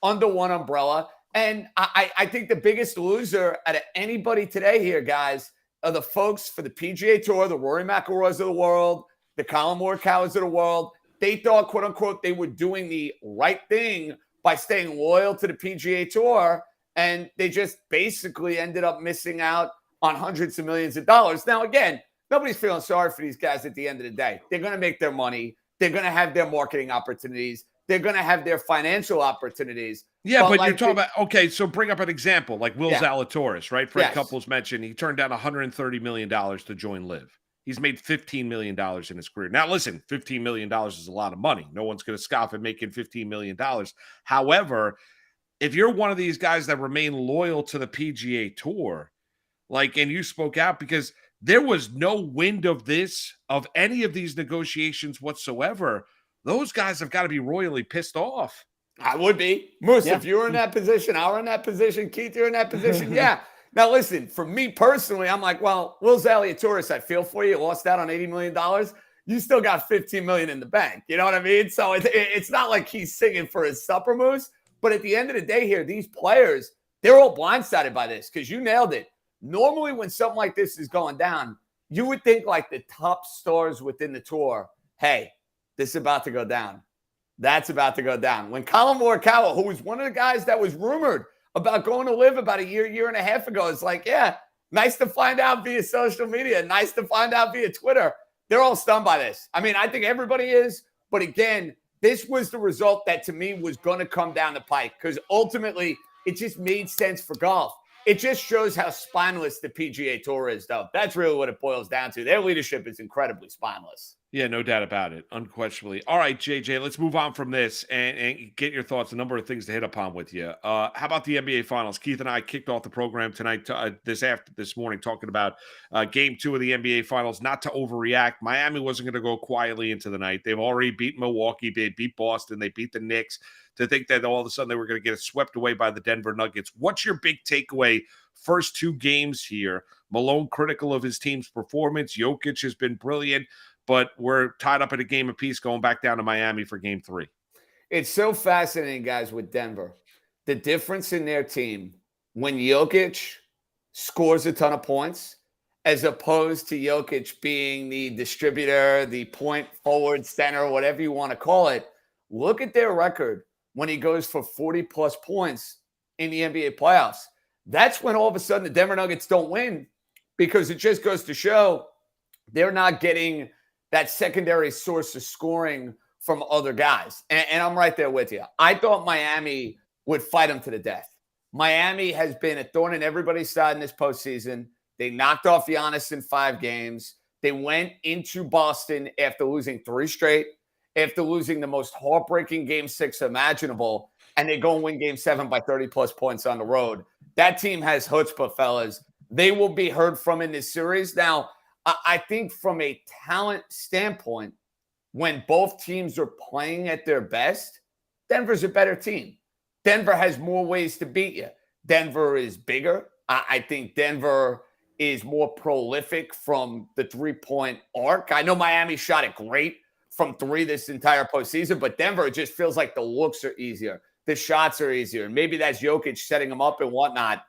under one umbrella. And I think the biggest loser out of anybody today here, guys, are the folks for the PGA Tour, the Rory McIlroys of the world, the Colin Morikawas of the world. They thought, quote unquote, they were doing the right thing by staying loyal to the PGA Tour, and they just basically ended up missing out on hundreds of millions of dollars. Now, again, nobody's feeling sorry for these guys at the end of the day. They're going to make their money. They're going to have their marketing opportunities. They're going to have their financial opportunities. Yeah, but like you're talking about, okay, so bring up an example like Will Zalatoris, right? Fred Yes. Couples mentioned he turned down $130 million to join Live. He's made $15 million in his career. Now, listen, $15 million is a lot of money. No one's going to scoff at making $15 million. However, if you're one of these guys that remain loyal to the PGA Tour, Like, and you spoke out because there was no wind of any of these negotiations whatsoever. Those guys have got to be royally pissed off. I would be. Moose, Yeah. if you were in that position, I were in that position, Keith, you're in that position. Yeah. Now, listen, for me personally, I'm like, well, Will Zalatoris, I feel for you. Lost out on $80 million. You still got $15 million in the bank. You know what I mean? So it's not like he's singing for his supper, Moose. But at the end of the day here, these players, they're all blindsided by this because you nailed it. Normally, when something like this is going down, you would think like the top stars within the tour, hey, this is about to go down. That's about to go down. When Colin Morikawa, who was one of the guys that was rumored about going to live about a year and a half ago, it's like, yeah, nice to find out via social media. Nice to find out via Twitter. They're all stunned by this. I mean, I think everybody is. But again, this was the result that to me was going to come down the pike because ultimately it just made sense for golf. It just shows how spineless the PGA Tour is, though. That's really what it boils down to. Their leadership is incredibly spineless. Yeah, no doubt about it, unquestionably. All right, JJ, let's move on from this and get your thoughts. A number of things to hit upon with you. How about the NBA Finals? Keith and I kicked off the program tonight, this morning, talking about Game 2 of the NBA Finals. Not to overreact, Miami wasn't going to go quietly into the night. They've already beat Milwaukee, they beat Boston, they beat the Knicks. To think that all of a sudden they were going to get swept away by the Denver Nuggets. What's your big takeaway? First two games here. Malone critical of his team's performance. Jokic has been brilliant. But we're tied up at a game apiece going back down to Miami for Game 3. It's so fascinating, guys, with Denver. The difference in their team when Jokic scores a ton of points as opposed to Jokic being the distributor, the point forward center, whatever you want to call it. Look at their record when he goes for 40-plus points in the NBA playoffs. That's when all of a sudden the Denver Nuggets don't win because it just goes to show they're not getting that secondary source of scoring from other guys. And I'm right there with you. I thought Miami would fight them to the death. Miami has been a thorn in everybody's side in this postseason. They knocked off Giannis in 5 games. They went into Boston after losing 3 straight, after losing the most heartbreaking Game 6 imaginable, and they go and win Game 7 by 30-plus points on the road. That team has chutzpah, fellas. They will be heard from in this series. Now, I think from a talent standpoint, when both teams are playing at their best, Denver's a better team. Denver has more ways to beat you. Denver is bigger. I think Denver is more prolific from the three-point arc. I know Miami shot it great from 3 this entire postseason, but Denver, it just feels like the looks are easier. The shots are easier. Maybe that's Jokic setting them up and whatnot.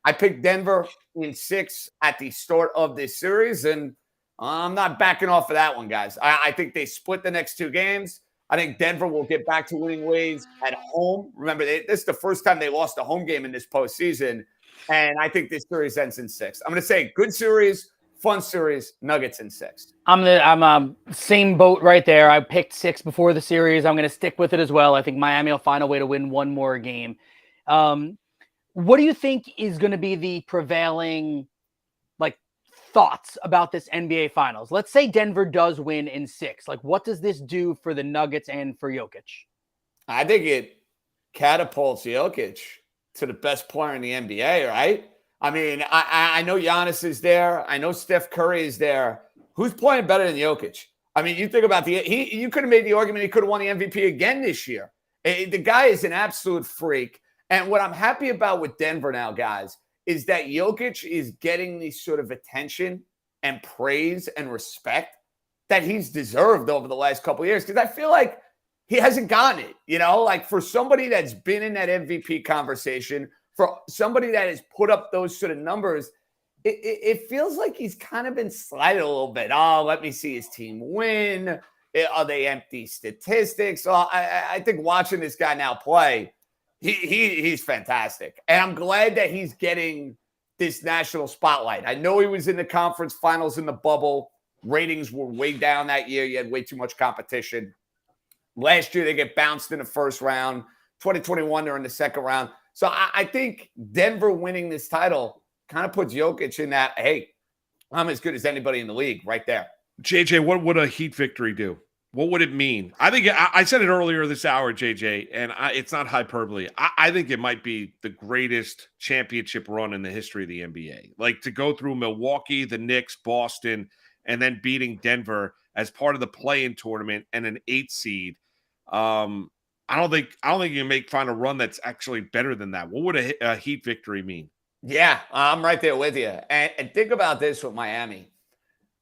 I picked Denver in 6 at the start of this series, and I'm not backing off of that one, guys. I think they split the next 2 games. I think Denver will get back to winning ways at home. Remember, this is the first time they lost a home game in this postseason, and I think this series ends in 6. I'm going to say good series, fun series, Nuggets in 6. I'm same boat right there. I picked 6 before the series. I'm going to stick with it as well. I think Miami will find a way to win one more game. What do you think is going to be the prevailing thoughts about this NBA Finals? Let's say Denver does win in 6. What does this do for the Nuggets and for Jokic? I think it catapults Jokic to the best player in the NBA, right? I mean, I know Giannis is there. I know Steph Curry is there. Who's playing better than Jokic? I mean, you think about you could have made the argument he could have won the MVP again this year. The guy is an absolute freak. And what I'm happy about with Denver now, guys, is that Jokic is getting the sort of attention and praise and respect that he's deserved over the last couple of years. Because I feel like he hasn't gotten it, for somebody that's been in that MVP conversation, for somebody that has put up those sort of numbers, it feels like he's kind of been slighted a little bit. Oh, let me see his team win. Are they empty statistics? Well, I think watching this guy now play, he's fantastic. And I'm glad that he's getting this national spotlight. I know he was in the conference finals in the bubble. Ratings were way down that year. You had way too much competition. Last year, they get bounced in the first round. 2021, they're in the second round. So I think Denver winning this title kind of puts Jokic in that, hey, I'm as good as anybody in the league right there. JJ, what would a Heat victory do? What would it mean? I think I said it earlier this hour, JJ, and it's not hyperbole. I think it might be the greatest championship run in the history of the NBA. Like to go through Milwaukee, the Knicks, Boston, and then beating Denver as part of the play-in tournament and an 8 seed. I don't think you can find a run that's actually better than that. What would a Heat victory mean? Yeah, I'm right there with you. And think about this with Miami.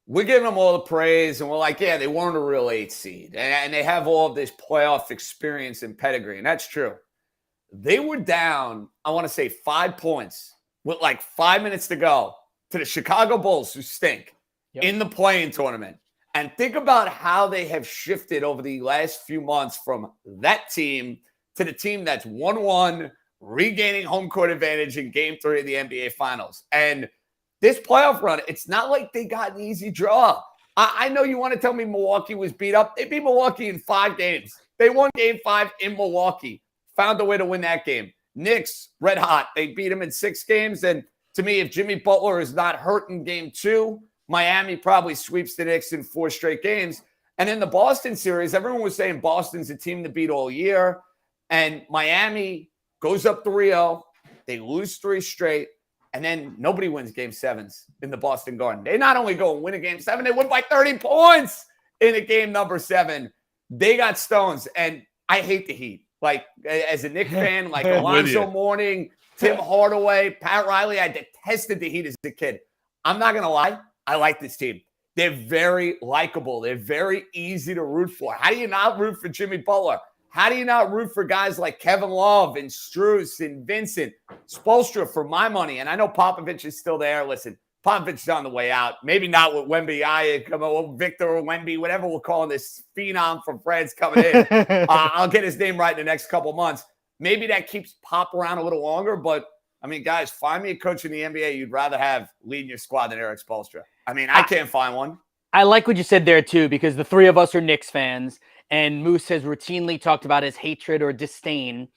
We're giving them all the praise, and we're like, yeah, they weren't a real 8 seed. And they have all of this playoff experience and pedigree, and that's true. They were down, I want to say 5 points with like 5 minutes to go to the Chicago Bulls, who stink, in the play-in tournament. And think about how they have shifted over the last few months from that team to the team that's 1-1, regaining home court advantage in Game 3 of the NBA Finals. And this playoff run, it's not like they got an easy draw. I know you want to tell me Milwaukee was beat up. They beat Milwaukee in 5 games. They won Game 5 in Milwaukee. Found a way to win that game. Knicks, red hot. They beat them in 6 games. And to me, if Jimmy Butler is not hurt in Game 2, Miami probably sweeps the Knicks in 4 straight games. And in the Boston series, everyone was saying Boston's a team to beat all year. And Miami goes up 3-0. They lose 3 straight. And then nobody wins Game 7s in the Boston Garden. They not only go and win a Game 7, they win by 30 points in a game number 7. They got stones. And I hate the Heat. Like, as a Knicks fan, like Alonzo Mourning, Tim Hardaway, Pat Riley, I detested the Heat as a kid. I'm not going to lie. I like this team. They're very likable. They're very easy to root for. How do you not root for Jimmy Butler? How do you not root for guys like Kevin Love and Strus and Vincent? Spoelstra, for my money, and I know Popovich is still there. Listen, Popovich's on the way out. Maybe not with Wemby, Victor or Wemby, whatever we're calling this phenom from Fred's coming in. I'll get his name right in the next couple months. Maybe that keeps Pop around a little longer, but I mean, guys, find me a coach in the NBA you'd rather have leading your squad than Eric Spoelstra. I mean, I can't find one. I like what you said there, too, because the 3 of us are Knicks fans, and Moose has routinely talked about his hatred or disdain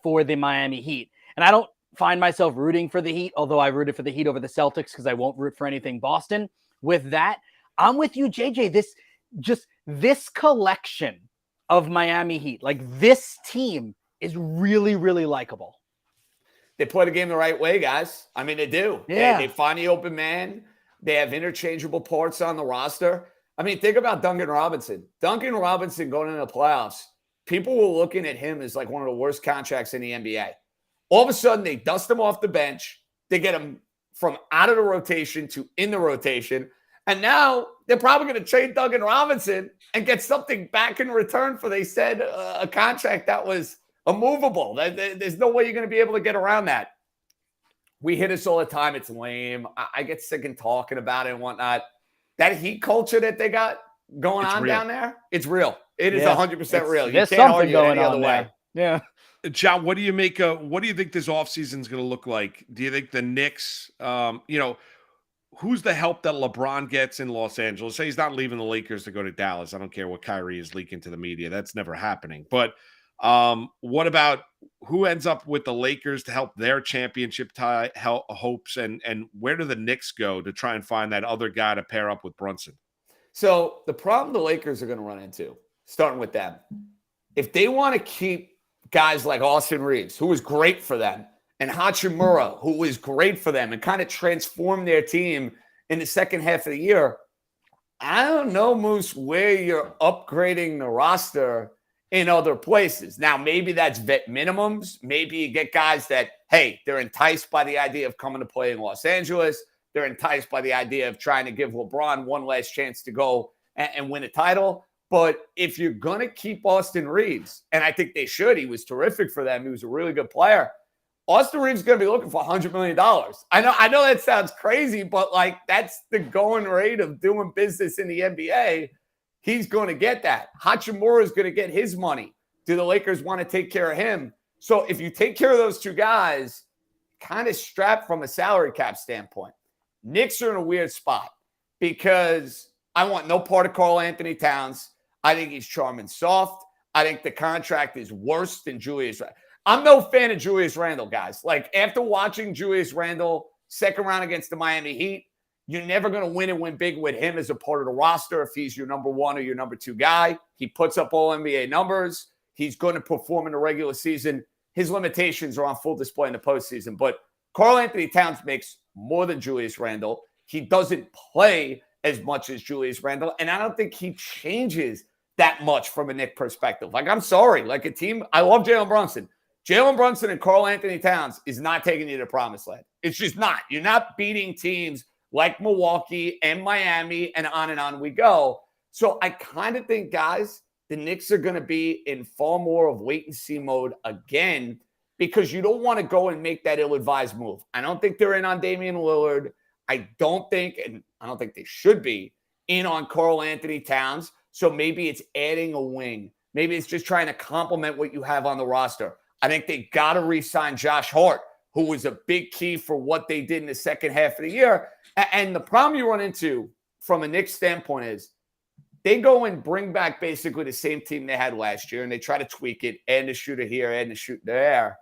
for the Miami Heat. And I don't find myself rooting for the Heat, although I rooted for the Heat over the Celtics because I won't root for anything Boston. With that, I'm with you, JJ. This collection of Miami Heat, like this team is really, really likable. They play the game the right way, guys. I mean, they do. Yeah. They find the open man. They have interchangeable parts on the roster. I mean, think about Duncan Robinson. Duncan Robinson going into the playoffs, people were looking at him as like one of the worst contracts in the NBA. All of a sudden, they dust him off the bench. They get him from out of the rotation to in the rotation. And now they're probably going to trade Duncan Robinson and get something back in return for, they said, a contract that was immovable. There's no way you're going to be able to get around that. We hear this all the time. It's lame. I get sick of talking about it and whatnot. That Heat culture that they got going on down there, it's real. It is 100% real. You can't argue it any other way. Yeah. John, what do you make what do you think this offseason is going to look like? Do you think the Knicks, who's the help that LeBron gets in Los Angeles? Say he's not leaving the Lakers to go to Dallas. I don't care what Kyrie is leaking to the media. That's never happening. But what about who ends up with the Lakers to help their championship hopes, and where do the Knicks go to try and find that other guy to pair up with Brunson? So the problem the Lakers are going to run into, starting with them, if they want to keep guys like Austin Reeves, who was great for them, and Hachimura, who was great for them, and kind of transform their team in the second half of the year, I don't know, Moose, where you're upgrading the roster in other places. Now, maybe that's vet minimums. Maybe you get guys that, hey, they're enticed by the idea of coming to play in Los Angeles. They're enticed by the idea of trying to give LeBron one last chance to go and win a title. But if you're going to keep Austin Reeves, and I think they should, he was terrific for them. He was a really good player. Austin Reeves is going to be looking for $100 million. I know that sounds crazy, but like that's the going rate of doing business in the NBA. He's going to get that. Hachimura is going to get his money. Do the Lakers want to take care of him? So if you take care of those two guys, kind of strapped from a salary cap standpoint, Knicks are in a weird spot because I want no part of Karl Anthony Towns. I think he's charming soft. I think the contract is worse than Julius Randle. I'm no fan of Julius Randle, guys. Like after watching Julius Randle second round against the Miami Heat, You're never going to win and win big with him as a part of the roster if he's your number 1 or your number 2 guy. He puts up all NBA numbers. He's going to perform in the regular season. His limitations are on full display in the postseason. But Karl Anthony Towns makes more than Julius Randle. He doesn't play as much as Julius Randle. And I don't think he changes that much from a Knick perspective. Like, I'm sorry. Like, a team, I love Jalen Brunson. Jalen Brunson and Karl Anthony Towns is not taking you to the promised land. It's just not. You're not beating teams like Milwaukee and Miami, and on we go. So I kind of think, guys, the Knicks are going to be in far more of wait-and-see mode again, because you don't want to go and make that ill-advised move. I don't think they're in on Damian Lillard. I don't think, and I don't think they should be, in on Karl Anthony Towns. So maybe it's adding a wing. Maybe it's just trying to complement what you have on the roster. I think they got to re-sign Josh Hart, who was a big key for what they did in the second half of the year. And the problem you run into from a Knicks standpoint is they go and bring back basically the same team they had last year, and they try to tweak it, add the shooter here, add the shooter there.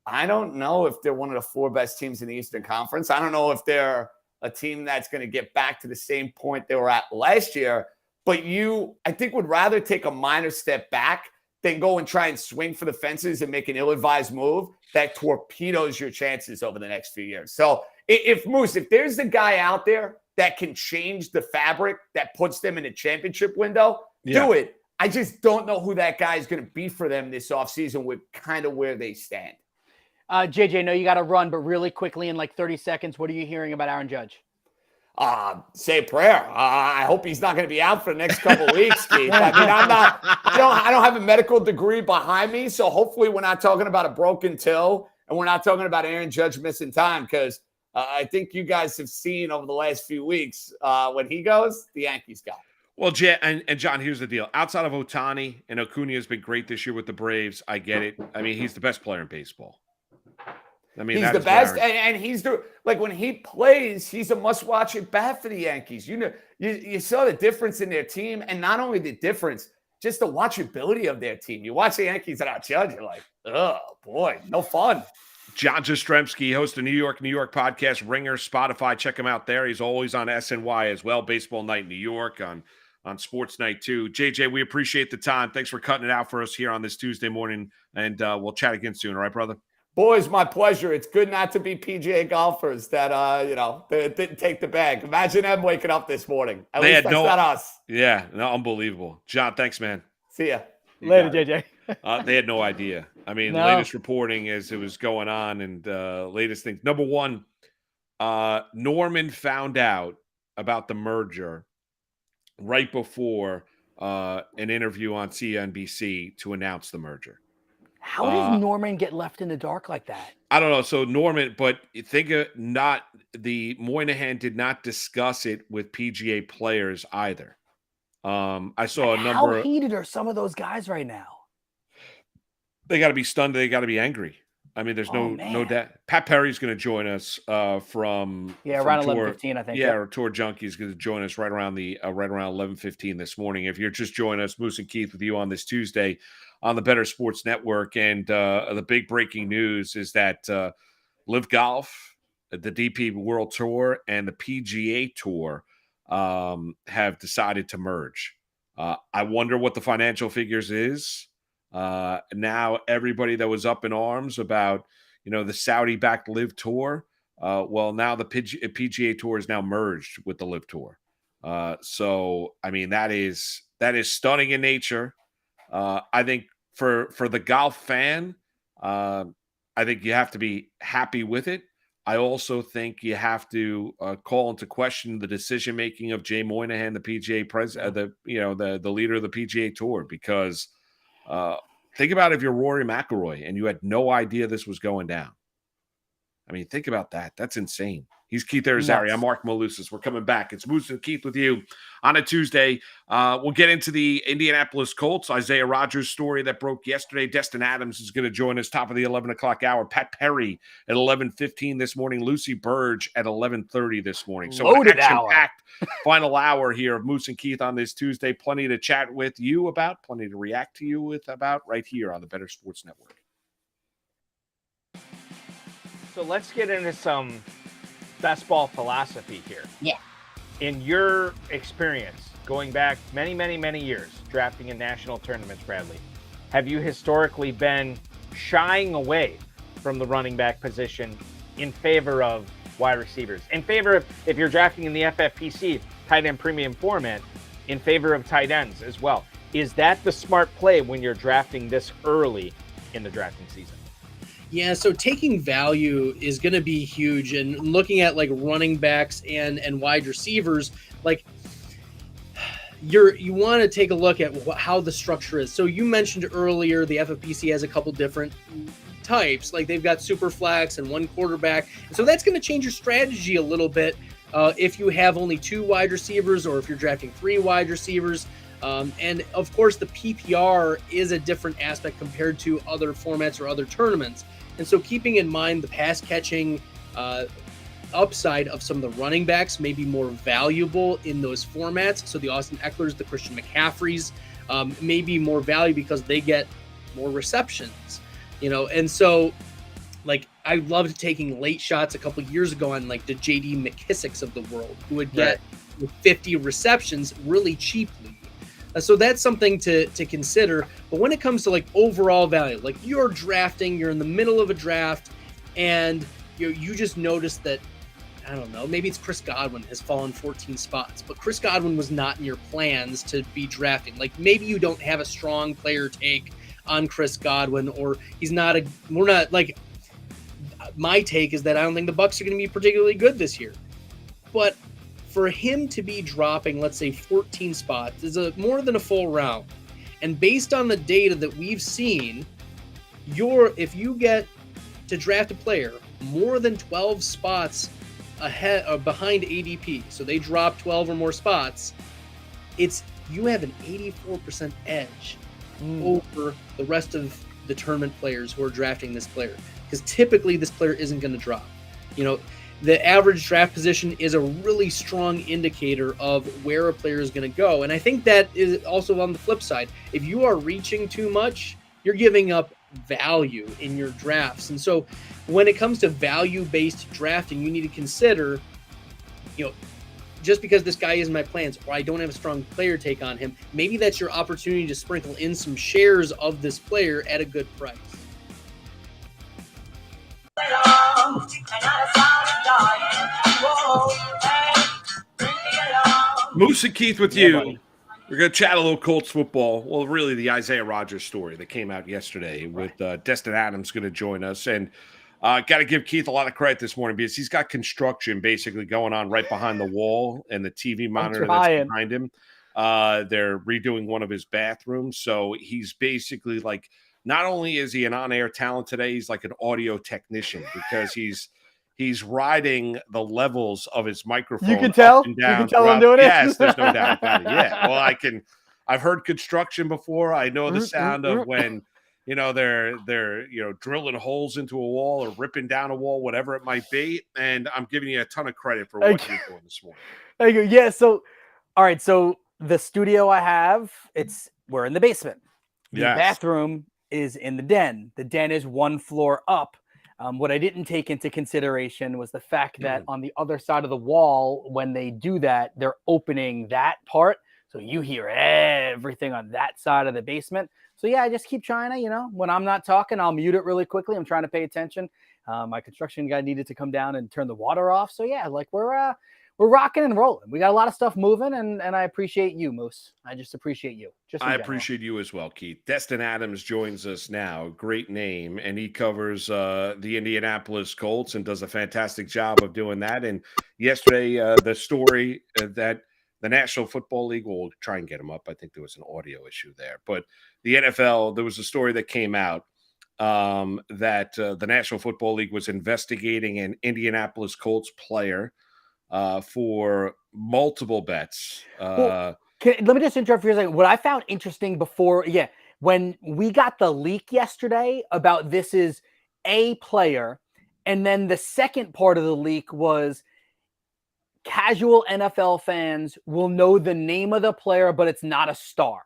I don't know if they're one of the 4 best teams in the Eastern Conference. I don't know if they're a team that's going to get back to the same point they were at last year. But you, I think, would rather take a minor step back than go and try and swing for the fences and make an ill-advised move that torpedoes your chances over the next few years. So if there's a guy out there that can change the fabric that puts them in a championship window, do it. I just don't know who that guy is going to be for them this offseason with kind of where they stand. JJ, no, you got to run, but really quickly in like 30 seconds, what are you hearing about Aaron Judge? Say a prayer. I hope he's not going to be out for the next couple of weeks, Keith. I mean, I don't have a medical degree behind me, so hopefully we're not talking about a broken toe and we're not talking about Aaron Judge missing time, because I think you guys have seen over the last few weeks when he goes, the Yankees go. Well, and John, here's the deal. Outside of Ohtani, and Acuna has been great this year with the Braves, I get it. I mean, he's the best player in baseball. I mean, he's the best, and he's when he plays, he's a must-watch at bat for the Yankees. You know, you saw the difference in their team, and not only the difference, just the watchability of their team. You watch the Yankees without Judge, you're like, oh boy, no fun. John Jastremski hosts the New York podcast, Ringer, Spotify. Check him out there. He's always on SNY as well. Baseball Night in New York on Sports Night too. JJ, we appreciate the time. Thanks for cutting it out for us here on this Tuesday morning, and we'll chat again soon. All right, brother? Boys, my pleasure. It's good not to be PGA golfers that, they didn't take the bag. Imagine them waking up this morning. At least that's not us. Yeah, no, unbelievable. John, thanks, man. See ya. Later, JJ. They had no idea. I mean, the latest reporting as it was going on, and latest things. Number one, Norman found out about the merger right before an interview on CNBC to announce the merger. How does Norman get left in the dark like that? I don't know. So Norman, but Moynihan did not discuss it with PGA players either. I saw a number. How heated are some of those guys right now? They got to be stunned. They got to be angry. I mean, there's no doubt. Pat Perry's going to join us from around 11:15, I think. Yeah, or Tour Junkie is going to join us right around 11:15 this morning. If you're just joining us, Moose and Keith with you on this Tuesday on the Better Sports Network, and the big breaking news is that Live Golf, the DP World Tour, and the PGA Tour have decided to merge. I wonder what the financial figures is. Now everybody that was up in arms about, the Saudi-backed Live Tour, now the PGA Tour is now merged with the Live Tour. So, I mean, that is stunning in nature. I think for the golf fan, I think you have to be happy with it. I also think you have to call into question the decision making of Jay Moynihan, the PGA president, the leader of the PGA Tour, because think about if you're Rory McIlroy and you had no idea this was going down. I mean, think about that. That's insane. He's Keith Arizari. I'm Mark Malusis. We're coming back. It's Moose and Keith with you on a Tuesday. We'll get into the Indianapolis Colts, Isaiah Rodgers story that broke yesterday. Destin Adams is going to join us top of the 11 o'clock hour. Pat Perry at 11:15 this morning. Lucy Burdge at 11:30 this morning. So an action-packed final hour here of Moose and Keith on this Tuesday. Plenty to chat with you about, plenty to react to you about right here on the Better Sports Network. So let's get into some best ball philosophy here. Yeah. In your experience, going back many, many, many years, drafting in national tournaments, Bradley, have you historically been shying away from the running back position in favor of wide receivers? In favor of, if you're drafting in the FFPC tight end premium format, in favor of tight ends as well. Is that the smart play when you're drafting this early in the drafting season? Yeah, so taking value is going to be huge, and looking at like running backs and wide receivers, like you want to take a look at how the structure is. So you mentioned earlier the FFPC has a couple different types, like they've got super flex and one quarterback, and so that's going to change your strategy a little bit if you have only 2 wide receivers or if you're drafting 3 wide receivers. And of course, the PPR is a different aspect compared to other formats or other tournaments. And so keeping in mind the pass catching upside of some of the running backs may be more valuable in those formats. So the Austin Ecklers, the Christian McCaffreys may be more value because they get more receptions, and so like I loved taking late shots a couple years ago on like the JD McKissicks of the world, who would get 50 receptions really cheaply. So that's something to consider. But when it comes to like overall value, like you're drafting, you're in the middle of a draft, and you just noticed that, I don't know, maybe it's Chris Godwin has fallen 14 spots, but Chris Godwin was not in your plans to be drafting. Like maybe you don't have a strong player take on Chris Godwin, or we're not like, my take is that I don't think the Bucs are going to be particularly good this year. But for him to be dropping, let's say 14 spots, is more than a full round. And based on the data that we've seen, if you get to draft a player more than 12 spots ahead or behind ADP, so they drop 12 or more spots, you have an 84% edge over the rest of the tournament players who are drafting this player. Because typically this player isn't going to drop. The average draft position is a really strong indicator of where a player is going to go. And I think that is also on the flip side. If you are reaching too much, you're giving up value in your drafts. And so when it comes to value-based drafting, you need to consider, just because this guy isn't my plans or I don't have a strong player take on him, maybe that's your opportunity to sprinkle in some shares of this player at a good price. Moose and Keith with you. We're going to chat a little Colts football. Well, really the Isaiah Rodgers story that came out yesterday with Destin Adams going to join us. And got to give Keith a lot of credit this morning because he's got construction basically going on right behind the wall and the TV monitor that's behind him. They're redoing one of his bathrooms. So he's basically like, not only is he an on-air talent today, he's like an audio technician because he's riding the levels of his microphone. You can tell? You can tell I'm doing it? Yes, there's no doubt about it. Yeah. Well, I've heard construction before. I know the sound of when, they're drilling holes into a wall or ripping down a wall, whatever it might be. And I'm giving you a ton of credit for what you're doing this morning. Thank you. Yeah. So, all right. So the studio I have, we're in the basement. The bathroom is in the den. The den is 1 floor up. What I didn't take into consideration was the fact that on the other side of the wall, when they do that, they're opening that part. So you hear everything on that side of the basement. So yeah, I just keep trying to, when I'm not talking, I'll mute it really quickly. I'm trying to pay attention. My construction guy needed to come down and turn the water off. So yeah, like we're rocking and rolling. We got a lot of stuff moving, and I appreciate you, Moose. I just appreciate you. I appreciate you as well, Keith. Destin Adams joins us now. Great name, and he covers the Indianapolis Colts and does a fantastic job of doing that. And yesterday, the story that the National Football League, we'll try and get him up. I think there was an audio issue there. But the NFL, there was a story that came out that the National Football League was investigating an Indianapolis Colts player for multiple bets. Let me just interrupt for a second. What I found interesting before, when we got the leak yesterday about this is a player, and then the second part of the leak was casual NFL fans will know the name of the player, but it's not a star.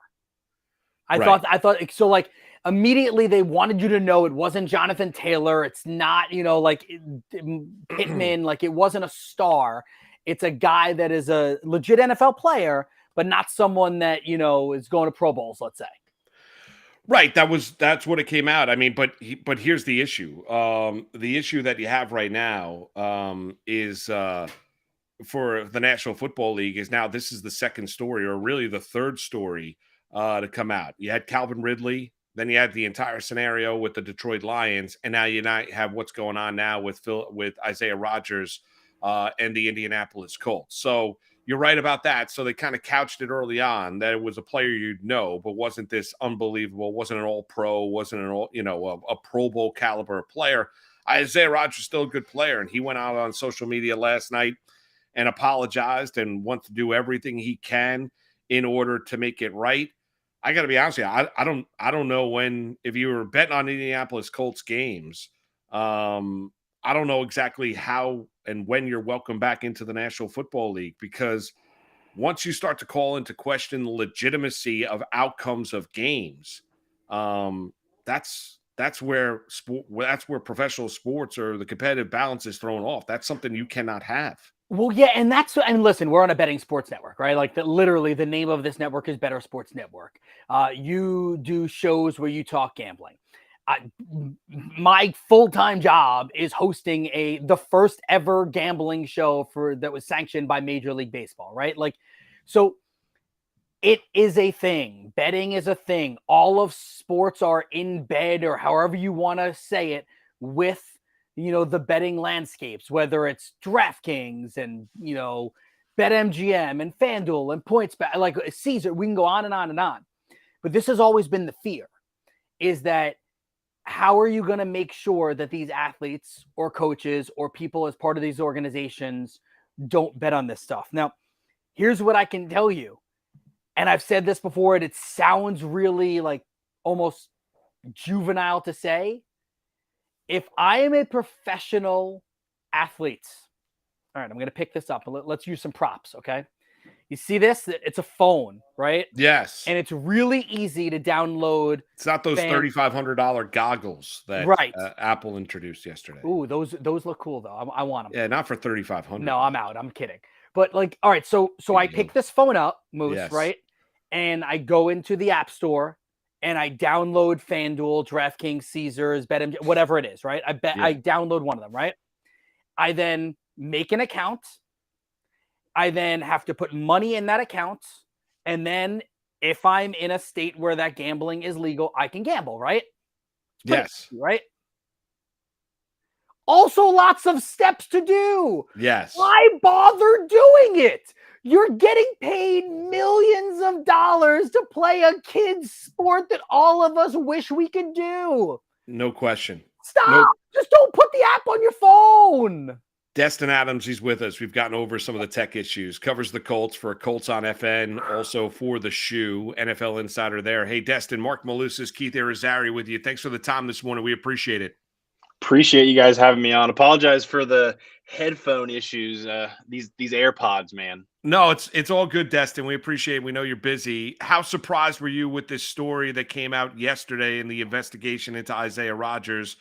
I thought so. Like immediately they wanted you to know it wasn't Jonathan Taylor. It's not, like Pittman, like it wasn't a star. It's a guy that is a legit NFL player, but not someone that, is going to Pro Bowls, let's say. Right. That's what it came out. I mean, but here's the issue. The issue that you have right now is for the National Football League is now this is the second story, or really the third story to come out. You had Calvin Ridley, then you had the entire scenario with the Detroit Lions, and now you have what's going on now with Isaiah Rodgers and the Indianapolis Colts. So you're right about that. So they kind of couched it early on that it was a player you'd know, but wasn't this unbelievable, wasn't an all-pro, wasn't an all, a Pro Bowl caliber player. Isaiah Rodgers is still a good player, and he went out on social media last night and apologized and wants to do everything he can in order to make it right. I got to be honest with you, I don't know if you were betting on Indianapolis Colts games, I don't know exactly how and when you're welcome back into the National Football League, because once you start to call into question the legitimacy of outcomes of games, that's where professional sports or the competitive balance is thrown off. That's something you cannot have. Well, yeah, and listen, we're on a betting sports network, right? Like literally the name of this network is Better Sports Network. You do shows where you talk gambling. My full-time job is hosting the first ever gambling show that was sanctioned by Major League Baseball, right? Like, so it is a thing. Betting is a thing. All of sports are in bed, or however you want to say it, with, the betting landscapes, whether it's DraftKings and, BetMGM and FanDuel and PointsBet, like Caesar, we can go on and on and on. But this has always been the fear, is that how are you going to make sure that these athletes or coaches or people as part of these organizations don't bet on this stuff? Now, here's what I can tell you. And I've said this before, and it sounds really like almost juvenile to say. If I am a professional athlete, all right, I'm going to pick this up. Let's use some props, okay? You see this? It's a phone, right? Yes. And it's really easy to download. It's not those $3,500 goggles that Apple introduced yesterday. Ooh, those look cool, though. I want them. Yeah, not for $3,500. No, I'm out. I'm kidding. But like, all right, so I pick this phone up, Moose, right? And I go into the App Store and I download FanDuel, DraftKings, Caesars, BetMGM, whatever it is, right? I download one of them, right? I then make an account. I then have to put money in that account. And then if I'm in a state where that gambling is legal, I can gamble, right? Yes. Right? Also lots of steps to do. Yes. Why bother doing it? You're getting paid millions of dollars to play a kid's sport that all of us wish we could do. No question. Stop. Just don't put the app on your phone. Destin Adams, he's with us. We've gotten over some of the tech issues. Covers the Colts for Colts on FN, also for the Shoe, NFL Insider there. Hey, Destin, Mark Malusis, Keith Irizarry with you. Thanks for the time this morning. We appreciate it. Appreciate you guys having me on. Apologize for the headphone issues. These AirPods, man. No, it's all good, Destin. We appreciate it. We know you're busy. How surprised were you with this story that came out yesterday in the investigation into Isaiah Rodgers?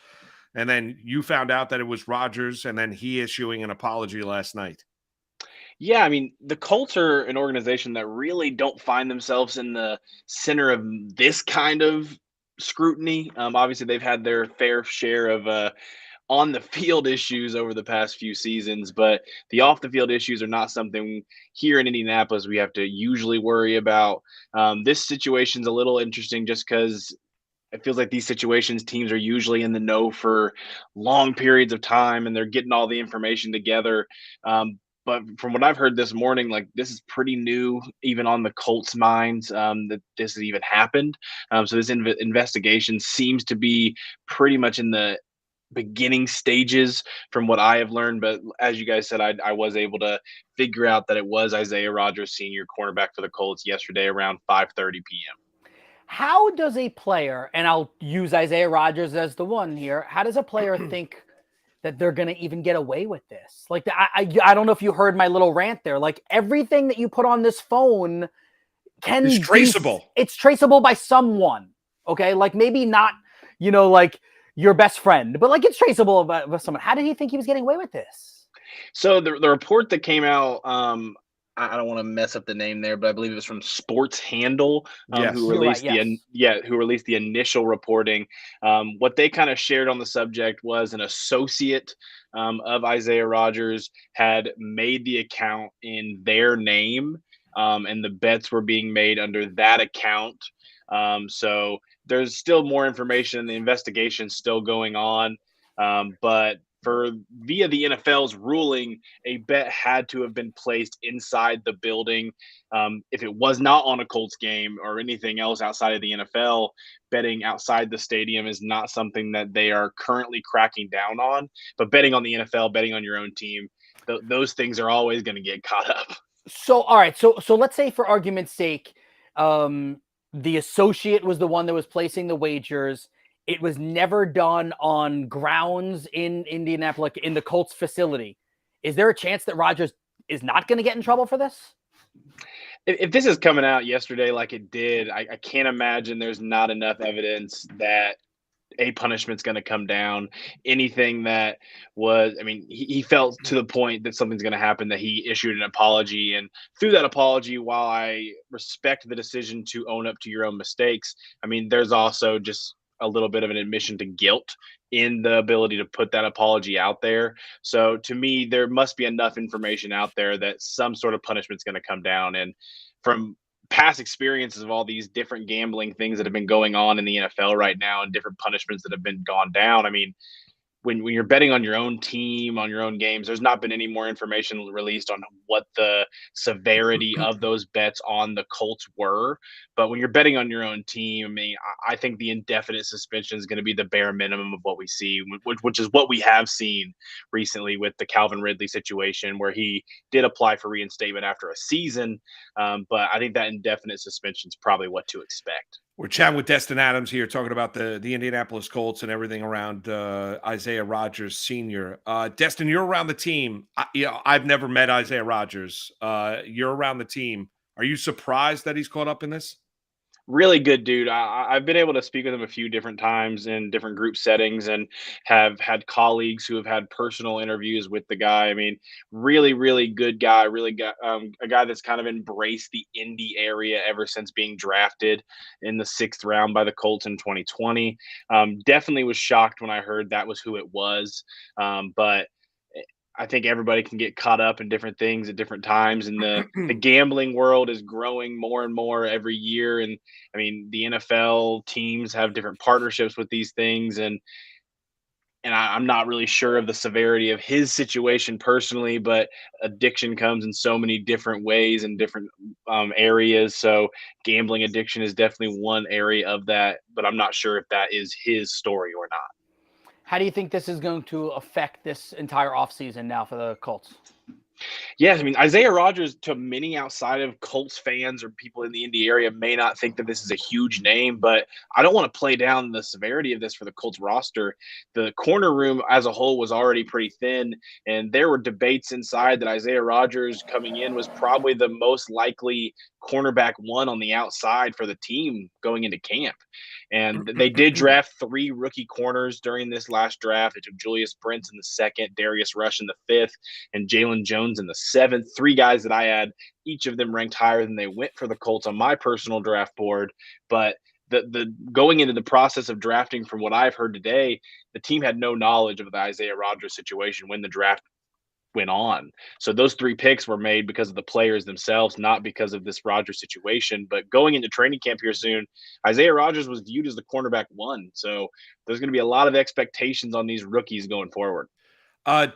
And then you found out that it was Rodgers, and then he issuing an apology last night. Yeah, I mean, the Colts are an organization that really don't find themselves in the center of this kind of scrutiny. Obviously, they've had their fair share of on the field issues over the past few seasons, but the off the field issues are not something here in Indianapolis we have to usually worry about. This situation's a little interesting just because it feels like these situations, teams are usually in the know for long periods of time and they're getting all the information together. But from what I've heard this morning, like this is pretty new, even on the Colts' minds, that this has even happened. So this investigation seems to be pretty much in the beginning stages from what I have learned. But as you guys said, I was able to figure out that it was Isaiah Rodgers, senior cornerback for the Colts, yesterday around 5:30 p.m. How does a player, and I'll use Isaiah Rodgers as the one here, how does a player think that they're going to even get away with this? Like, I don't know if you heard my little rant there. Like, everything that you put on this phone it's traceable. It's traceable by someone. Okay, like maybe not, like your best friend, but like it's traceable with someone. How did he think he was getting away with this? So the report that came out, I don't want to mess up the name there, but I believe it was from Sports Handle, who Yes. You're right. released Yes. who released the initial reporting. What they kind of shared on the subject was an associate of Isaiah Rogers had made the account in their name, and the bets were being made under that account. So there's still more information. The investigation's still going on, but for via the NFL's ruling, a bet had to have been placed inside the building. If it was not on a Colts game or anything else outside of the NFL, betting outside the stadium is not something that they are currently cracking down on. But betting on the NFL, betting on your own team, those things are always going to get caught up. So, all right. So let's say for argument's sake, the associate was the one that was placing the wagers. It was never done on grounds in Indianapolis, in the Colts facility. Is there a chance that Rodgers is not going to get in trouble for this? If this is coming out yesterday like it did, I can't imagine there's not enough evidence that a punishment's going to come down. Anything that was, I mean, he felt to the point that something's going to happen, that he issued an apology. And through that apology, while I respect the decision to own up to your own mistakes, I mean, there's also just a little bit of an admission to guilt in the ability to put that apology out there. So to me, there must be enough information out there that some sort of punishment's going to come down. And from past experiences of all these different gambling things that have been going on in the NFL right now and different punishments that have been gone down, I mean, when you're betting on your own team, on your own games, there's not been any more information released on what the severity of those bets on the Colts were. But when you're betting on your own team, I mean, I think the indefinite suspension is going to be the bare minimum of what we see, which is what we have seen recently with the Calvin Ridley situation, where he did apply for reinstatement after a season. But I think that indefinite suspension is probably what to expect. We're chatting with Destin Adams here, talking about the Indianapolis Colts and everything around Isaiah Rogers Sr. Destin, you're around the team. I've never met Isaiah Rogers. You're around the team. Are you surprised that he's caught up in this? Really good dude. I've been able to speak with him a few different times in different group settings, and have had colleagues who have had personal interviews with the guy. I mean, really, really good guy. Really got a guy that's kind of embraced the Indy area ever since being drafted in the 6th round by the Colts in 2020. Definitely was shocked when I heard that was who it was. But I think everybody can get caught up in different things at different times, and the gambling world is growing more and more every year. And I mean, the NFL teams have different partnerships with these things, and I'm not really sure of the severity of his situation personally, but addiction comes in so many different ways and different areas. So gambling addiction is definitely one area of that, but I'm not sure if that is his story or not. How do you think this is going to affect this entire offseason now for the Colts? Yes, I mean, Isaiah Rogers, to many outside of Colts fans or people in the Indy area, may not think that this is a huge name, but I don't want to play down the severity of this for the Colts roster. The corner room as a whole was already pretty thin, and there were debates inside that Isaiah Rogers coming in was probably the most likely cornerback one on the outside for the team going into camp. And they did draft 3 rookie corners during this last draft. They took Julius Brents in the 2nd, Darius Rush in the 5th, and Jalen Jones in the 7th. 3 guys that I had, each of them ranked higher than they went for the Colts on my personal draft board. But the going into the process of drafting, from what I've heard today, the team had no knowledge of the Isaiah Rogers situation when the draft went on. So those 3 picks were made because of the players themselves, not because of this Rodgers situation. But going into training camp here soon, Isaiah Rogers was viewed as the cornerback 1. So there's going to be a lot of expectations on these rookies going forward.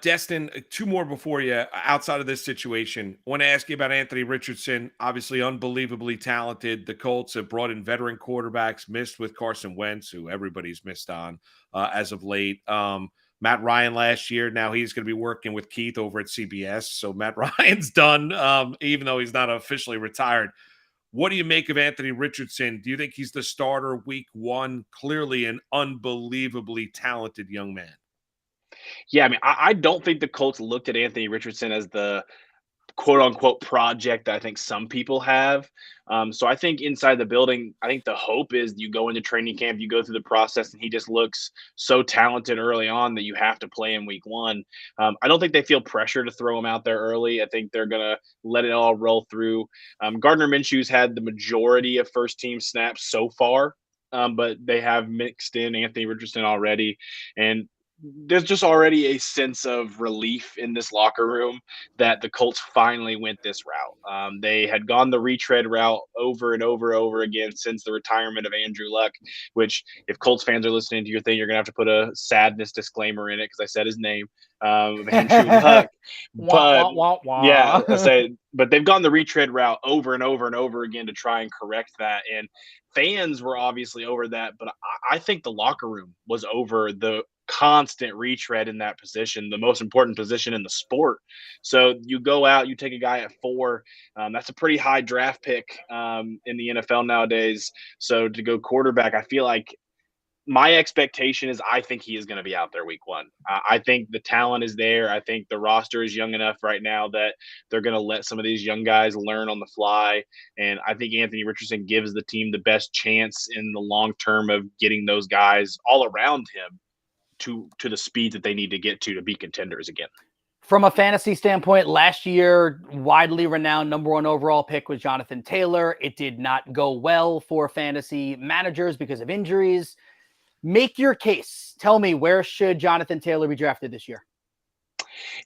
Destin, 2 more before you outside of this situation. I want to ask you about Anthony Richardson. Obviously, unbelievably talented. The Colts have brought in veteran quarterbacks, missed with Carson Wentz, who everybody's missed on as of late. Matt Ryan last year. Now he's going to be working with Keith over at CBS. So Matt Ryan's done, even though he's not officially retired. What do you make of Anthony Richardson? Do you think he's the starter week 1? Clearly an unbelievably talented young man. Yeah, I mean, I don't think the Colts looked at Anthony Richardson as the quote unquote project that I think some people have. So I think inside the building, I think the hope is you go into training camp, you go through the process, and he just looks so talented early on that you have to play in week one. I don't think they feel pressure to throw him out there early. I think they're going to let it all roll through. Gardner Minshew's had the majority of first team snaps so far, but they have mixed in Anthony Richardson already. And there's just already a sense of relief in this locker room that the Colts finally went this route. They had gone the retread route over and over again since the retirement of Andrew Luck, which if Colts fans are listening to your thing, you're going to have to put a sadness disclaimer in it because I said his name, Andrew Luck. But yeah, but they've gone the retread route over and over again to try and correct that. And fans were obviously over that, but I think the locker room was over the constant retread in that position, the most important position in the sport. So you go out, you take a guy at 4. That's a pretty high draft pick in the NFL nowadays. So to go quarterback, I feel like my expectation is I think he is going to be out there week one. I think the talent is there. I think the roster is young enough right now that they're going to let some of these young guys learn on the fly. And I think Anthony Richardson gives the team the best chance in the long term of getting those guys all around him to the speed that they need to get to be contenders again. From a fantasy standpoint, last year, widely renowned number 1 overall pick was Jonathan Taylor. It did not go well for fantasy managers because of injuries. Make your case. Tell me, where should Jonathan Taylor be drafted this year?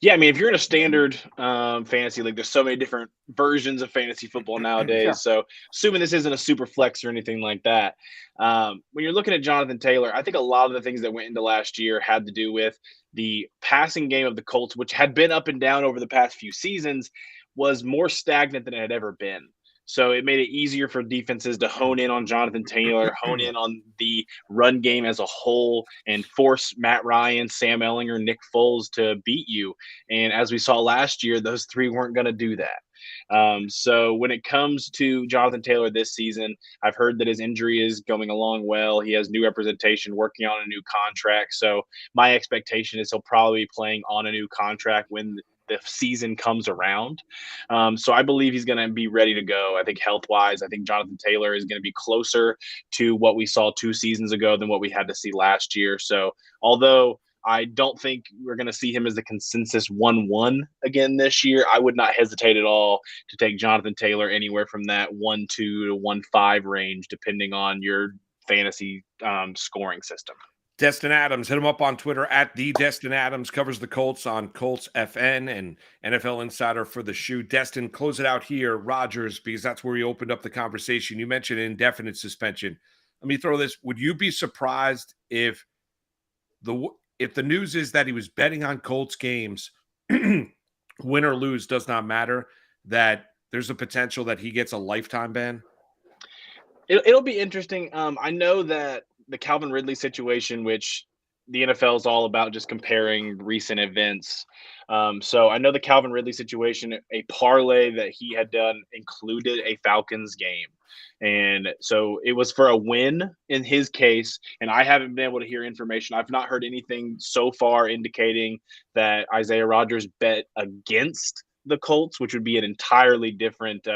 Yeah, I mean, if you're in a standard fantasy league, there's so many different versions of fantasy football nowadays. Sure. So assuming this isn't a super flex or anything like that, when you're looking at Jonathan Taylor, I think a lot of the things that went into last year had to do with the passing game of the Colts, which had been up and down over the past few seasons, was more stagnant than it had ever been. So it made it easier for defenses to hone in on Jonathan Taylor, hone in on the run game as a whole, and force Matt Ryan, Sam Ellinger, Nick Foles to beat you. And as we saw last year, those 3 weren't going to do that. So when it comes to Jonathan Taylor this season, I've heard that his injury is going along well. He has new representation, working on a new contract. So my expectation is he'll probably be playing on a new contract when the season comes around. So I believe he's going to be ready to go. I think health-wise, I think Jonathan Taylor is going to be closer to what we saw 2 seasons ago than what we had to see last year. So although I don't think we're going to see him as the consensus 1-1 again this year, I would not hesitate at all to take Jonathan Taylor anywhere from that 1-2 to 1-5 range, depending on your fantasy scoring system. Destin Adams, hit him up on Twitter at the Destin Adams, covers the Colts on Colts FN and NFL Insider for the Shoe. Destin, close it out here, Rodgers, because that's where you opened up the conversation. You mentioned indefinite suspension. Let me throw this. Would you be surprised if the news is that he was betting on Colts games, win or lose does not matter, that there's a potential that he gets a lifetime ban? It'll be interesting. I know that the Calvin Ridley situation, which the NFL is all about just comparing recent events. So I know the Calvin Ridley situation, a parlay that he had done included a Falcons game. And so it was for a win in his case. And I haven't been able to hear information. I've not heard anything so far indicating that Isaiah Rodgers bet against the Colts, which would be an entirely different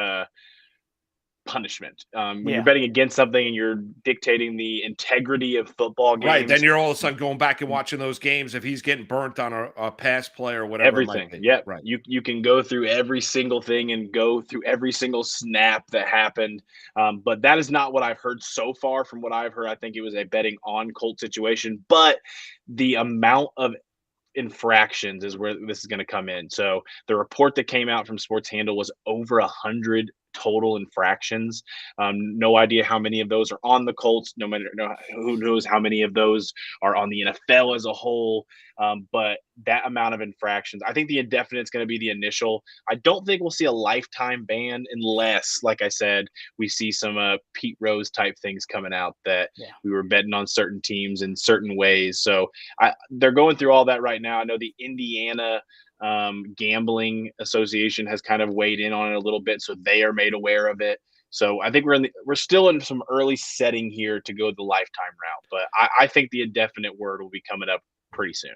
punishment. When you're betting against something and you're dictating the integrity of football games. Right. Then you're all of a sudden going back and watching those games if he's getting burnt on a pass play or whatever. Everything. Yeah. Right. You can go through every single thing and go through every single snap that happened. But that is not what I've heard so far. From what I've heard, I think it was a betting on Colt situation. But the amount of infractions is where this is going to come in. So the report that came out from Sports Handle was over 100 total infractions. No idea how many of those are on the Colts. Who knows how many of those are on the NFL as a whole. But that amount of infractions, I think the indefinite is going to be the initial. I don't think we'll see a lifetime ban unless, like I said, we see some Pete Rose type things coming out that we were betting on certain teams in certain ways. So they're going through all that right now. I know the Indiana Gambling Association has kind of weighed in on it a little bit, so they are made aware of it. So I think we're still in some early setting here to go the lifetime route, but I think the indefinite word will be coming up pretty soon.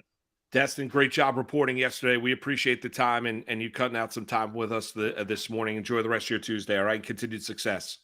Destin, great job reporting yesterday. We appreciate the time and you cutting out some time with us this morning. Enjoy the rest of your Tuesday. All right. Continued success.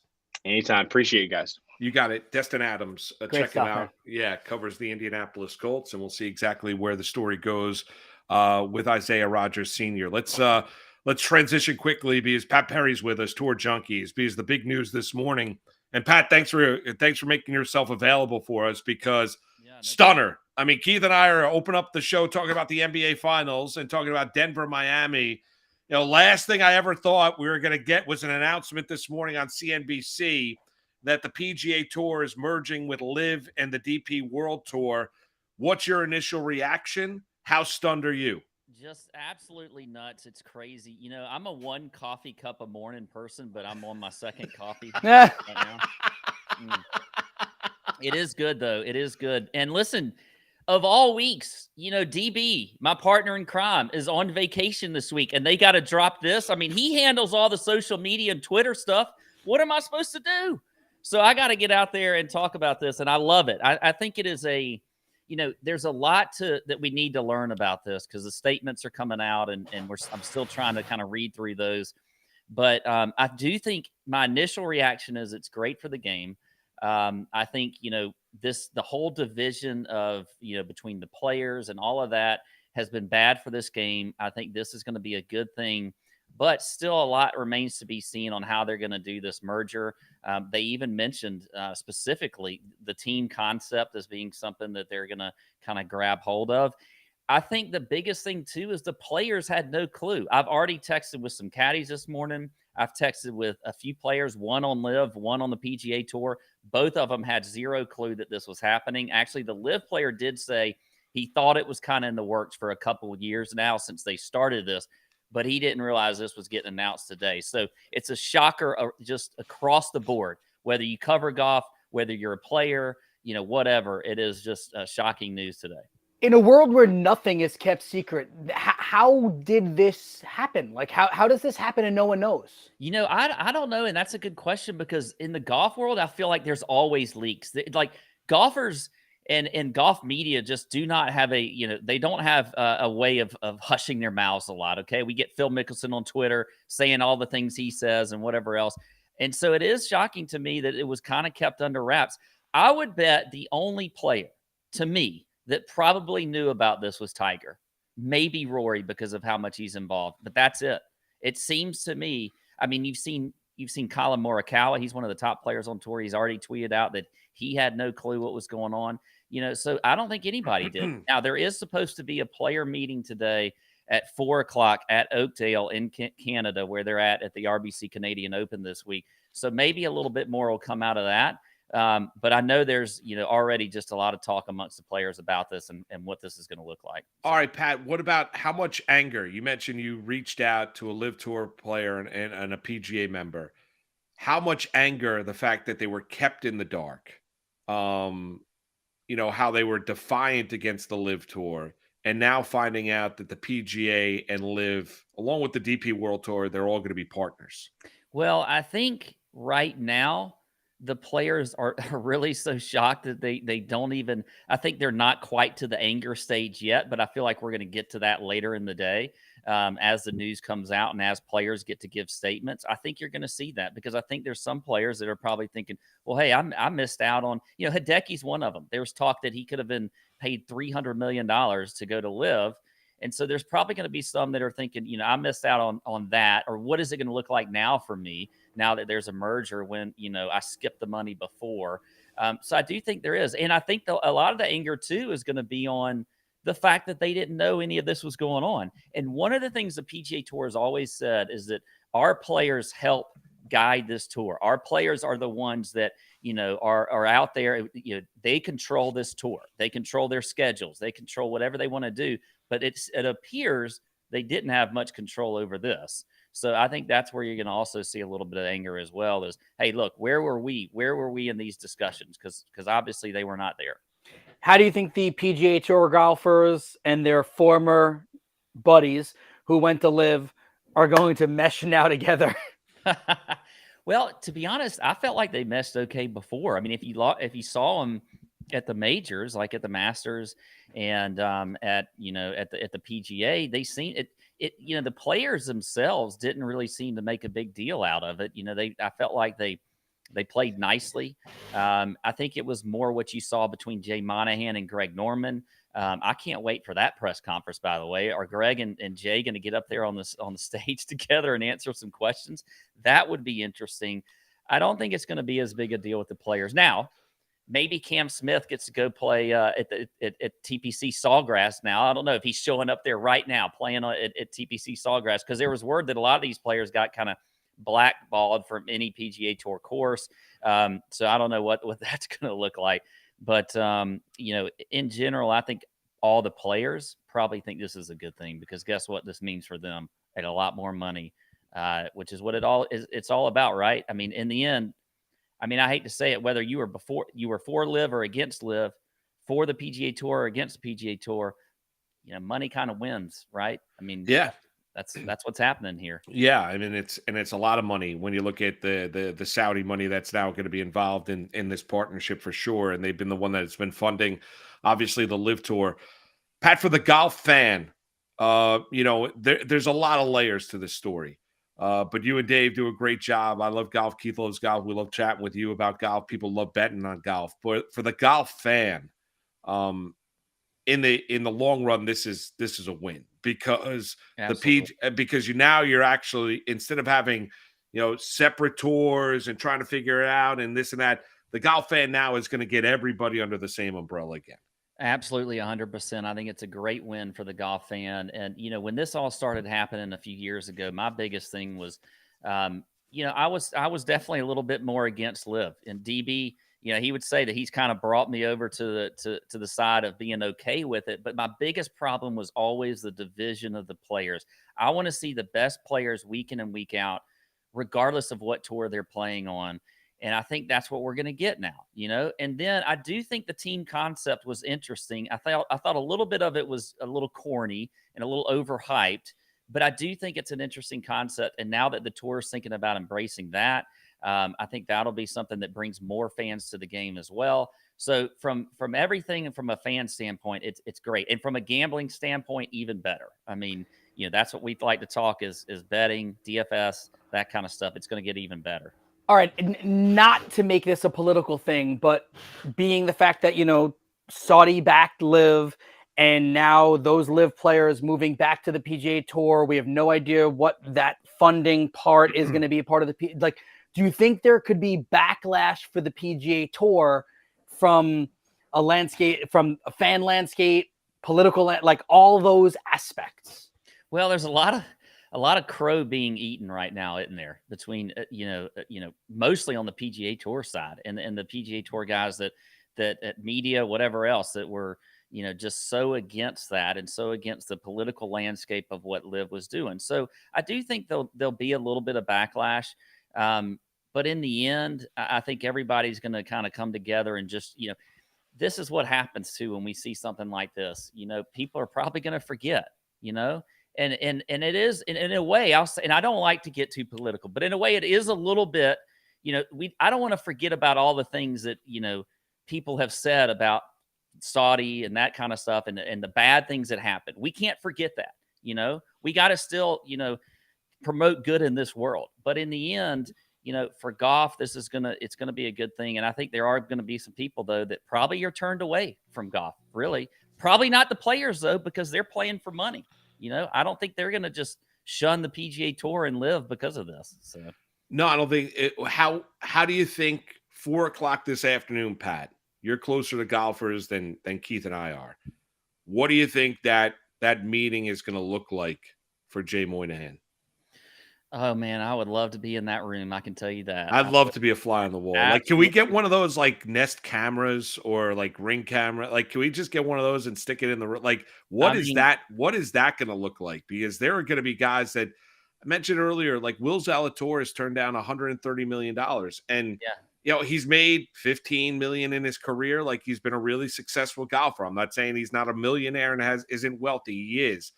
Anytime. Appreciate you guys. You got it. Destin Adams. Great Check him stuff, out. man. Yeah. Covers the Indianapolis Colts, and we'll see exactly where the story goes with Isaiah Rodgers Sr. Let's transition quickly because Pat Perry's with us, Tour Junkies, because the big news this morning. And Pat, thanks for making yourself available for us because stunner. I mean, Keith and I are open up the show talking about the NBA Finals and talking about Denver, Miami. Last thing I ever thought we were going to get was an announcement this morning on CNBC that the PGA Tour is merging with LIV and the DP World Tour. What's your initial reaction? How stunned are you? Just absolutely nuts. It's crazy. I'm a 1 coffee cup a morning person, but I'm on my second coffee right now. It is good, though. It is good. And listen, of all weeks, DB, my partner in crime, is on vacation this week, and they got to drop this. I mean, he handles all the social media and Twitter stuff. What am I supposed to do? So I got to get out there and talk about this, and I love it. I think it is there's a lot that we need to learn about this because the statements are coming out, and I'm still trying to kind of read through those. But I do think my initial reaction is it's great for the game. I think, the whole division of, between the players and all of that has been bad for this game. I think this is going to be a good thing, but still a lot remains to be seen on how they're going to do this merger. They even mentioned specifically the team concept as being something that they're going to kind of grab hold of. I think the biggest thing, too, is the players had no clue. I've already texted with some caddies this morning. I've texted with a few players, one on LIV, one on the PGA Tour. Both of them had zero clue that this was happening. Actually, the LIV player did say he thought it was kind of in the works for a couple of years now since they started this, but he didn't realize this was getting announced today. So it's a shocker just across the board, whether you cover golf, whether you're a player, whatever. It is just shocking news today. In a world where nothing is kept secret, how did this happen? Like, how does this happen and no one knows? I don't know. And that's a good question because in the golf world, I feel like there's always leaks. Like golfers and golf media just do not have they don't have a way of hushing their mouths a lot. Okay. We get Phil Mickelson on Twitter saying all the things he says and whatever else. And so it is shocking to me that it was kind of kept under wraps. I would bet the only player to me that probably knew about this was Tiger, maybe Rory because of how much he's involved, but that's it. It seems to me, I mean, you've seen Colin Morikawa. He's one of the top players on tour. He's already tweeted out that he had no clue what was going on, so I don't think anybody did. Now there is supposed to be a player meeting today at 4:00 at Oakdale in Canada, where they're at the RBC Canadian Open this week. So maybe a little bit more will come out of that. But I know there's, already just a lot of talk amongst the players about this and what this is going to look like. All right, Pat, what about how much anger? You mentioned you reached out to a LIV Tour player and a PGA member. How much anger, the fact that they were kept in the dark, how they were defiant against the LIV Tour, and now finding out that the PGA and LIV, along with the DP World Tour, they're all going to be partners. Well, I think right now, the players are really so shocked that they don't even, I think they're not quite to the anger stage yet, but I feel like we're going to get to that later in the day as the news comes out and as players get to give statements. I think you're going to see that because I think there's some players that are probably thinking, well, hey, I missed out on, Hideki's one of them. There was talk that he could have been paid $300 million to go to LIV. And so there's probably going to be some that are thinking, I missed out on that, or what is it going to look like now for me now that there's a merger when, I skipped the money before. So I do think there is. And I think a lot of the anger too is going to be on the fact that they didn't know any of this was going on. And one of the things the PGA Tour has always said is that our players help guide this tour. Our players are the ones that, are out there. They control this tour. They control their schedules. They control whatever they want to do. But it appears they didn't have much control over this. So I think that's where you're going to also see a little bit of anger as well is, hey, look, where were we? Where were we in these discussions? Because obviously they were not there. How do you think the PGA Tour golfers and their former buddies who went to LIV are going to mesh now together? Well, to be honest, I felt like they meshed okay before. I mean, if you saw them at the majors, like at the Masters and at the PGA, they seem the players themselves didn't really seem to make a big deal out of it. I felt like they played nicely. I think it was more what you saw between Jay Monahan and Greg Norman. I can't wait for that press conference, by the way. Are Greg and Jay going to get up there on the stage together and answer some questions? That would be interesting. I don't think it's going to be as big a deal with the players. Now, maybe Cam Smith gets to go play at TPC Sawgrass now. I don't know if he's showing up there right now playing at TPC Sawgrass, because there was word that a lot of these players got kind of blackballed from any PGA Tour course. So I don't know what that's going to look like. But, in general, I think all the players probably think this is a good thing, because guess what this means for them? At a lot more money, which is what it's all about, right? I mean, in the end, I hate to say it, whether you were for LIV or against LIV, for the PGA Tour or against the PGA Tour, money kind of wins, right? Yeah. That's what's happening here. Yeah, it's a lot of money when you look at the Saudi money that's now going to be involved in this partnership for sure, and they've been the one that's been funding, obviously, the LIV Tour. Pat, for the golf fan, there's a lot of layers to this story, but you and Dave do a great job. I love golf. Keith loves golf. We love chatting with you about golf. People love betting on golf, but for the golf fan, in the long run, this is a win, because you're actually, instead of having separate tours and trying to figure it out and this and that, the golf fan now is going to get everybody under the same umbrella again. Absolutely, 100%. I think it's a great win for the golf fan. And when this all started happening a few years ago, my biggest thing was, I was definitely a little bit more against LIV, and DB. He would say that he's kind of brought me over to the side of being okay with it. But my biggest problem was always the division of the players. I want to see the best players week in and week out, regardless of what tour they're playing on. And I think that's what we're going to get now, And then I do think the team concept was interesting. I thought a little bit of it was a little corny and a little overhyped, but I do think it's an interesting concept. And now that the tour is thinking about embracing that, I think that'll be something that brings more fans to the game as well. So from everything and from a fan standpoint, it's great. And from a gambling standpoint, even better. That's what we like to talk is betting, DFS, that kind of stuff. It's going to get even better. All right, not to make this a political thing, but being the fact that, Saudi-backed LIV, and now those LIV players moving back to the PGA Tour, we have no idea what that funding part is going to be a part of the do you think there could be backlash for the PGA Tour from a fan landscape, political, all those aspects? Well, there's a lot of crow being eaten right now, isn't there? Between mostly on the PGA Tour side and the PGA Tour guys that media, whatever else, that were just so against that and so against the political landscape of what LIV was doing. So I do think there'll be a little bit of backlash. But in the end, I think everybody's going to kind of come together and just, this is what happens too when we see something like this. People are probably going to forget, and it is in a way, I'll say, and I don't like to get too political, but in a way it is a little bit, I don't want to forget about all the things that, people have said about Saudi and that kind of stuff and the bad things that happened. We can't forget that, we got to still, promote good in this world. But in the end, for golf, it's going to be a good thing. And I think there are going to be some people, though, that probably are turned away from golf. Really, probably not the players, though, because they're playing for money. I don't think they're going to just shun the PGA Tour and LIV because of this. So no, I don't think it. How do you think 4:00 this afternoon, Pat? You're closer to golfers than Keith and I are. What do you think that meeting is going to look like for Jay Monahan? Oh man, I would love to be in that room. I can tell you that. I'd love to be a fly on the wall. Absolutely. Like, can we get one of those Nest cameras or Ring camera? Can we just get one of those and stick it in the room? What is that going to look like? Because there are going to be guys that I mentioned earlier, like Will Zalatoris has turned down $130 million, and he's made $15 million in his career. He's been a really successful golfer. I'm not saying he's not a millionaire and isn't wealthy. He is.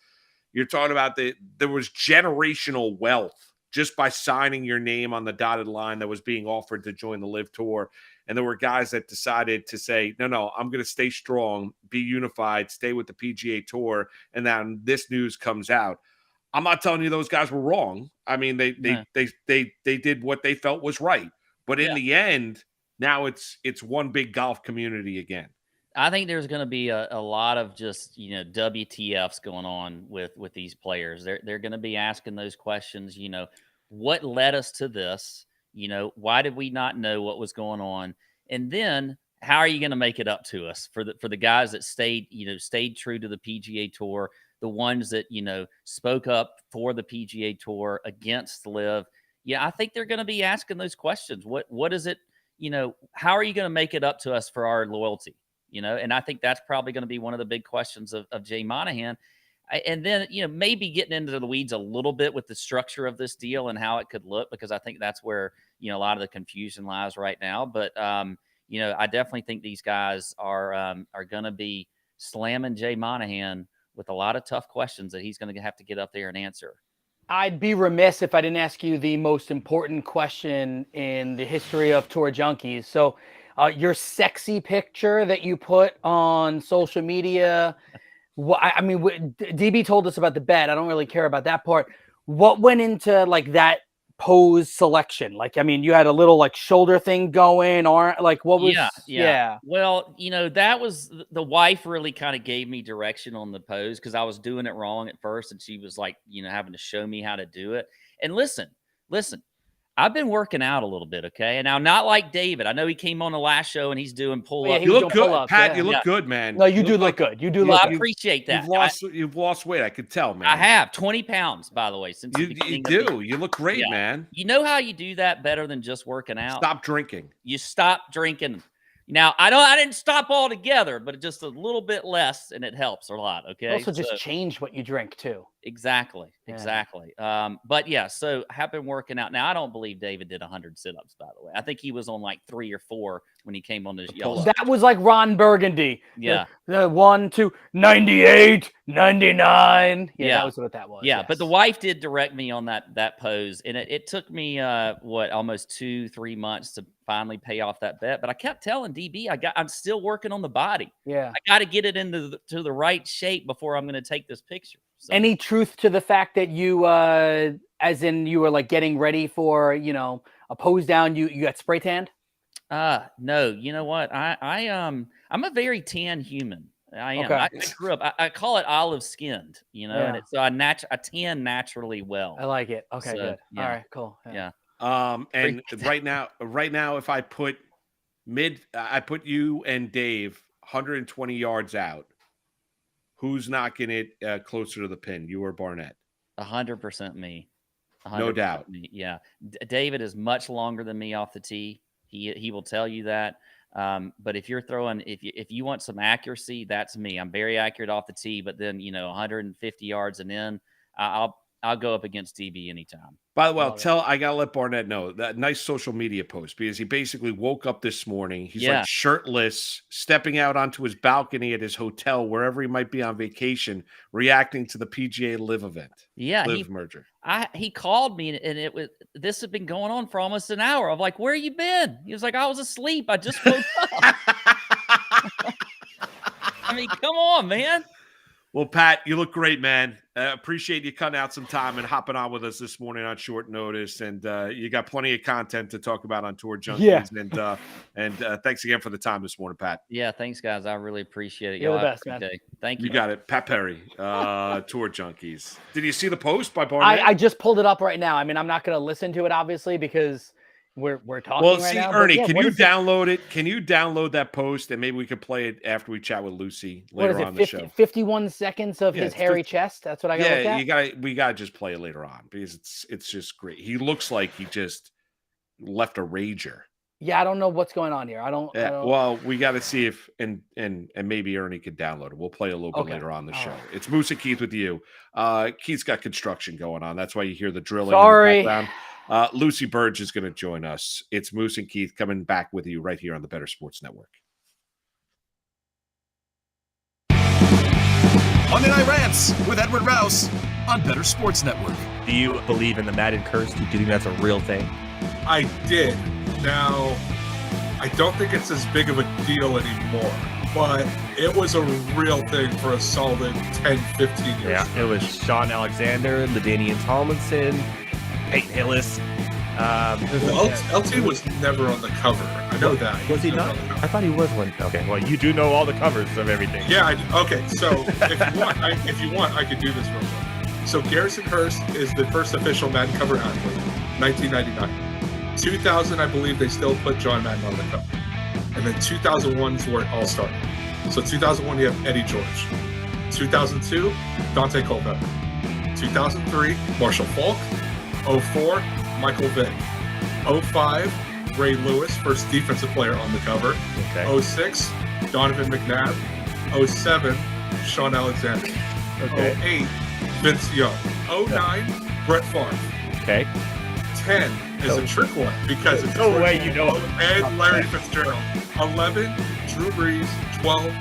You're talking about there was generational wealth just by signing your name on the dotted line that was being offered to join the LIV Tour. And there were guys that decided to say, no, I'm going to stay strong, be unified, stay with the PGA Tour. And then this news comes out. I'm not telling you those guys were wrong. I mean, they did what they felt was right. But in the end, now it's one big golf community again. I think there's going to be a lot of just, WTFs going on with these players. They're going to be asking those questions, what led us to this? Why did we not know what was going on? And then how are you going to make it up to us for the guys that stayed true to the PGA Tour, the ones that, spoke up for the PGA Tour against LIV? Yeah, I think they're going to be asking those questions. What is it? How are you going to make it up to us for our loyalty? And I think that's probably going to be one of the big questions of Jay Monahan. And then, maybe getting into the weeds a little bit with the structure of this deal and how it could look, because I think that's where, a lot of the confusion lies right now. But, I definitely think these guys are going to be slamming Jay Monahan with a lot of tough questions that he's going to have to get up there and answer. I'd be remiss if I didn't ask you the most important question in the history of Tour Junkies. So, your sexy picture that you put on social media, DB told us about the bet. I don't really care about that part. What went into that pose selection? You had a little shoulder thing going, or what was? Yeah. Well, that was the wife really kind of gave me direction on the pose because I was doing it wrong at first, and she was having to show me how to do it. And listen. I've been working out a little bit, okay? And now, not like David. I know he came on the last show and he's doing pull-ups. You look good, Pat. You look good, man. No, you do look good. You do look good. I appreciate that. You've lost weight. I could tell, man. I have 20 pounds, by the way, since you do. You look great, man. You know how you do that better than just working out? Stop drinking. You stop drinking. Now, I didn't stop altogether, but just a little bit less, and it helps a lot, okay? Also, just change what you drink, too. Exactly. But yeah, so I have been working out. Now, I don't believe David did 100 sit-ups, by the way. I think he was on 3 or 4 when he came on this yellow. That was like Ron Burgundy. Yeah. The 1, 2, 98, 99. Yeah, that was what that was. Yeah, yes. But the wife did direct me on that pose, and it took me, almost 2-3 months to finally pay off that bet. But I kept telling DB, I'm still working on the body. Yeah. I got to get it into the right shape before I'm going to take this picture. So. Any truth to the fact that you, as in you were getting ready for, a pose down, you got spray tanned? No, you know what? I'm a very tan human. I am. Okay. I grew up. I call it olive skinned, and it's I tan naturally well. I like it. Okay, So, good. yeah. All right, cool. Yeah. And right now, if I put you and Dave 120 yards out, who's knocking it closer to the pin, you or Barnett? 100% me. 100% No doubt. Me. Yeah. David is much longer than me off the tee. He will tell you that. But if you're throwing, if you want some accuracy, that's me. I'm very accurate off the tee, but then 150 yards and in, I'll go up against DB anytime. By the way, I gotta let Barnett know that nice social media post, because he basically woke up this morning. He's shirtless, stepping out onto his balcony at his hotel, wherever he might be on vacation, reacting to the PGA LIV event. Yeah, LIV merger. He called me and this had been going on for almost an hour. I'm like, where you been? He was like, I was asleep. I just woke up. I mean, come on, man. Well, Pat, you look great, man. Appreciate you cutting out some time and hopping on with us this morning on short notice. And you got plenty of content to talk about on Tour Junkies. Yeah. And thanks again for the time this morning, Pat. Yeah, thanks, guys. I really appreciate it. You're the best, man. Day. Thank you. You got it. Pat Perry, Tour Junkies. Did you see the post by Barnett? I just pulled it up right now. I mean, I'm not going to listen to it, obviously, because we're talking right now. Ernie, can you download it? Can you download that post and maybe we could play it after we chat with Lucy later on the show? 51 seconds of his hairy chest. That's what I got to look at? We gotta just play it later on because it's just great. He looks like he just left a rager. Yeah, I don't know what's going on here. I don't. Well, we got to see if and maybe Ernie could download it. We'll play a little bit later on the show. Right. It's Moose and Keith with you. Keith's got construction going on. That's why you hear the drilling. Sorry. In the background. Lucy Burdge is going to join us. It's Moose and Keith coming back with you right here on the Better Sports Network. Monday Night Rants with Edward Rouse on Better Sports Network. Do you believe in the Madden curse? Do you think that's a real thing? I did. Now, I don't think it's as big of a deal anymore, but it was a real thing for a solid 10, 15 years. Yeah, it was Sean Alexander, LaDainian Tomlinson, Peyton Hillis. LT was never on the cover. I know that. Was he not? I thought he was one. Okay, well, you do know all the covers of everything. Yeah, okay. So if you want, I could do this real quick. So Garrison Hurst is the first official Madden cover athlete, 1999. 2000, I believe they still put John Madden on the cover. And then 2001 is where it all started. So 2001, you have Eddie George. 2002, Dante Culpepper. 2003, Marshall Falk. 04, Michael Vick. 05, Ray Lewis, first defensive player on the cover. Okay. 06, Donovan McNabb. 07, Sean Alexander. Okay. 08, Vince Young. 09, Brett Favre. Okay. 10 is a trick one because it's no way you know. And Larry Fitzgerald. 11, Drew Brees. 12,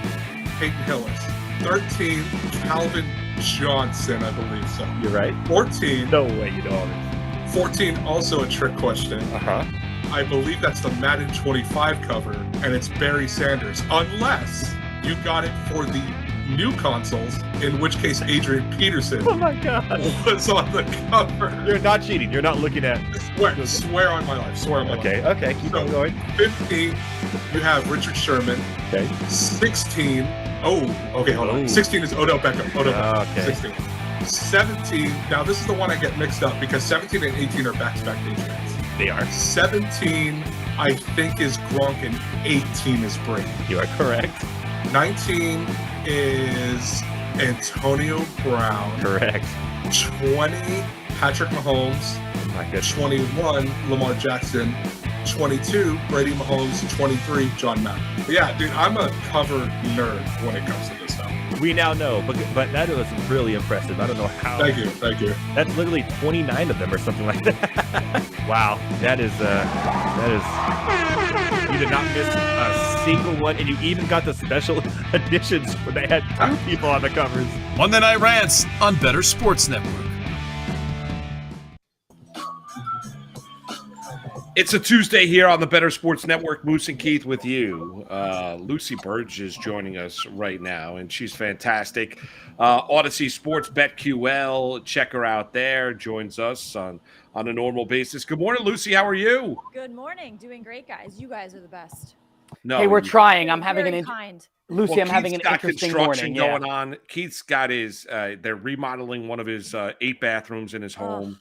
Peyton Hillis. 13, Calvin Johnson, I believe so. You're right. 14. No way you know all this. 14, also a trick question. I believe that's the Madden 25 cover, and it's Barry Sanders. Unless you got it for the new consoles, in which case Adrian Peterson oh my God. was on the cover. You're not cheating. You're not looking at. Swear on my life. Swear on my life. Okay, keep on going. 15, you have Richard Sherman. Okay. 16, hold on. 16 is Odell Beckham. Okay. 16. 17, now this is the one I get mixed up because 17 and 18 are back-to-back Patriots. They are. 17, I think, is Gronk, and 18 is Brady. You are correct. 19 is Antonio Brown. Correct. 20, Patrick Mahomes. Oh my goodness. 21, Lamar Jackson. 22, Brady Mahomes. 23, John Madden. But yeah, dude, I'm a cover nerd when it comes to this stuff. We now know, but that was really impressive. I don't know how. Thank you. That's literally 29 of them or something like that. Wow, that is. You did not miss a single one, and you even got the special editions where they had 2 people on the covers. Monday Night Rants on Better Sports Network. It's a Tuesday here on the Better Sports Network. Moose and Keith with you. Lucy Burdge is joining us right now, and she's fantastic. Odyssey Sports BetQL, check her out there. Joins us on a normal basis. Good morning, Lucy. How are you? Good morning. Doing great, guys. You guys are the best. No, hey, we're trying. I'm having Very an kind. Lucy. Well, I'm having Keith's an got interesting construction morning. going on. Keith's got his. They're remodeling one of his 8 bathrooms in his home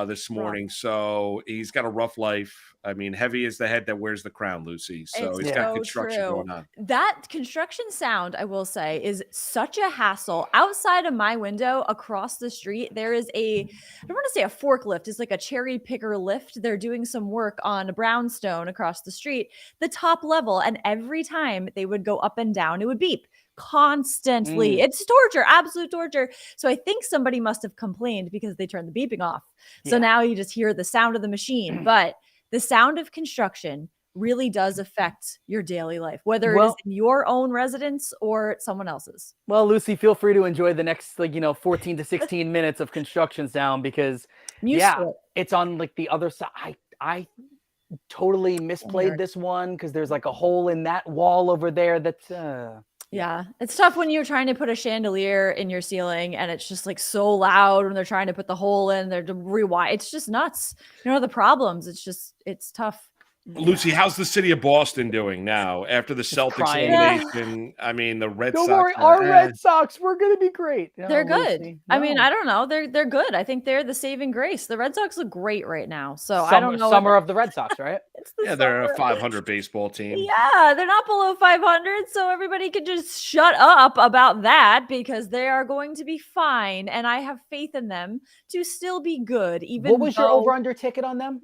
this morning, so he's got a rough life. I mean, heavy is the head that wears the crown, Lucy. So he's got construction going on. That construction sound, I will say, is such a hassle. Outside of my window, across the street, there is I don't want to say a forklift. It's like a cherry picker lift. They're doing some work on a brownstone across the street, the top level. And every time they would go up and down, it would beep constantly. It's torture, absolute torture. So I think somebody must have complained because they turned the beeping off. So now you just hear the sound of the machine. But the sound of construction really does affect your daily life, whether it is in your own residence or someone else's. Well, Lucy, feel free to enjoy the next 14 to 16 minutes of construction sound because it's on the other side. I totally misplayed this one because there's a hole in that wall over there that's Yeah, it's tough when you're trying to put a chandelier in your ceiling and it's just so loud when they're trying to put the hole in, they're to rewind. It's just nuts. The problems. It's tough. Lucy, how's the city of Boston doing now after the Celtics elimination? I mean, the Red Sox. Don't worry, our Red Sox, we're going to be great. They're good. No. I mean, I don't know. They're good. I think they're the saving grace. The Red Sox look great right now. So I don't know. Summer of the Red Sox, right? They're a 500 baseball team. Yeah, they're not below 500, so everybody can just shut up about that because they are going to be fine, and I have faith in them to still be good. Even what was your over/under ticket on them?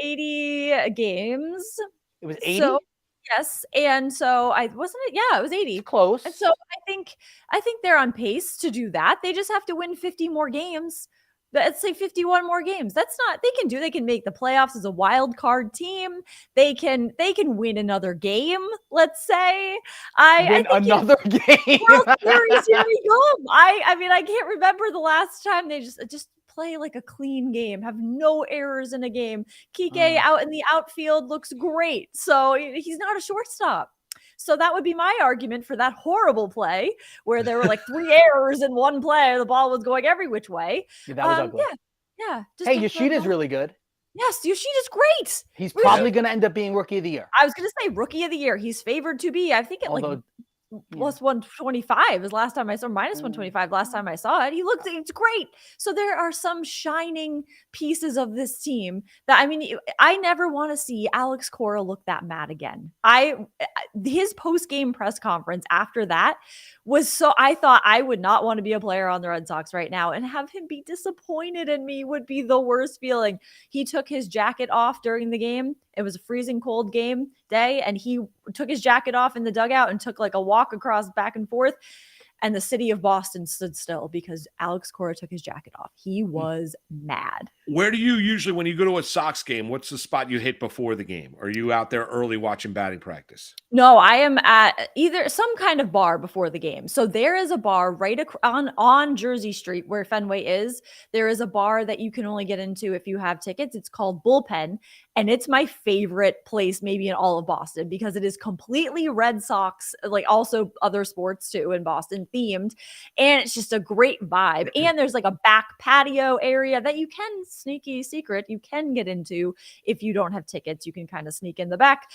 80 games. It was 80. So, yes, and so it was 80. It's close. And so I think they're on pace to do that. They just have to win 50 more games. Let's say 51 more games. They can make the playoffs as a wild card team. They can win another game, let's say. Another game. World Series, here we go. I mean, I can't remember the last time they just play like a clean game, have no errors in a game. Kike out in the outfield looks great. So he's not a shortstop. So that would be my argument for that horrible play where there were like 3 errors in one play. The ball was going every which way. Yeah, that was ugly. Yeah. Hey, Yoshida's really good. Yes, Yoshida's great. He's probably going to end up being Rookie of the Year. I was going to say Rookie of the Year. He's favored to be, I think, like plus 125 is last time I saw, minus 125 last time I saw it. It's great. So there are some shining pieces of this team that, I mean, I never want to see Alex Cora look that mad again. His post-game press conference after that was so, I thought I would not want to be a player on the Red Sox right now, and have him be disappointed in me would be the worst feeling. He took his jacket off during the game. It was a freezing cold day, and he took his jacket off in the dugout and took like a walk across back and forth. And the city of Boston stood still because Alex Cora took his jacket off. He was mad. Where do you usually, when you go to a Sox game, what's the spot you hit before the game? Are you out there early watching batting practice? No, I am at either some kind of bar before the game. So there is a bar right on Jersey Street where Fenway is. There is a bar that you can only get into if you have tickets. It's called Bullpen. And it's my favorite place maybe in all of Boston because it is completely Red Sox, like also other sports too in Boston themed. And it's just a great vibe. And there's like a back patio area that you can sneaky secret you can get into if you don't have tickets. You can kind of sneak in the back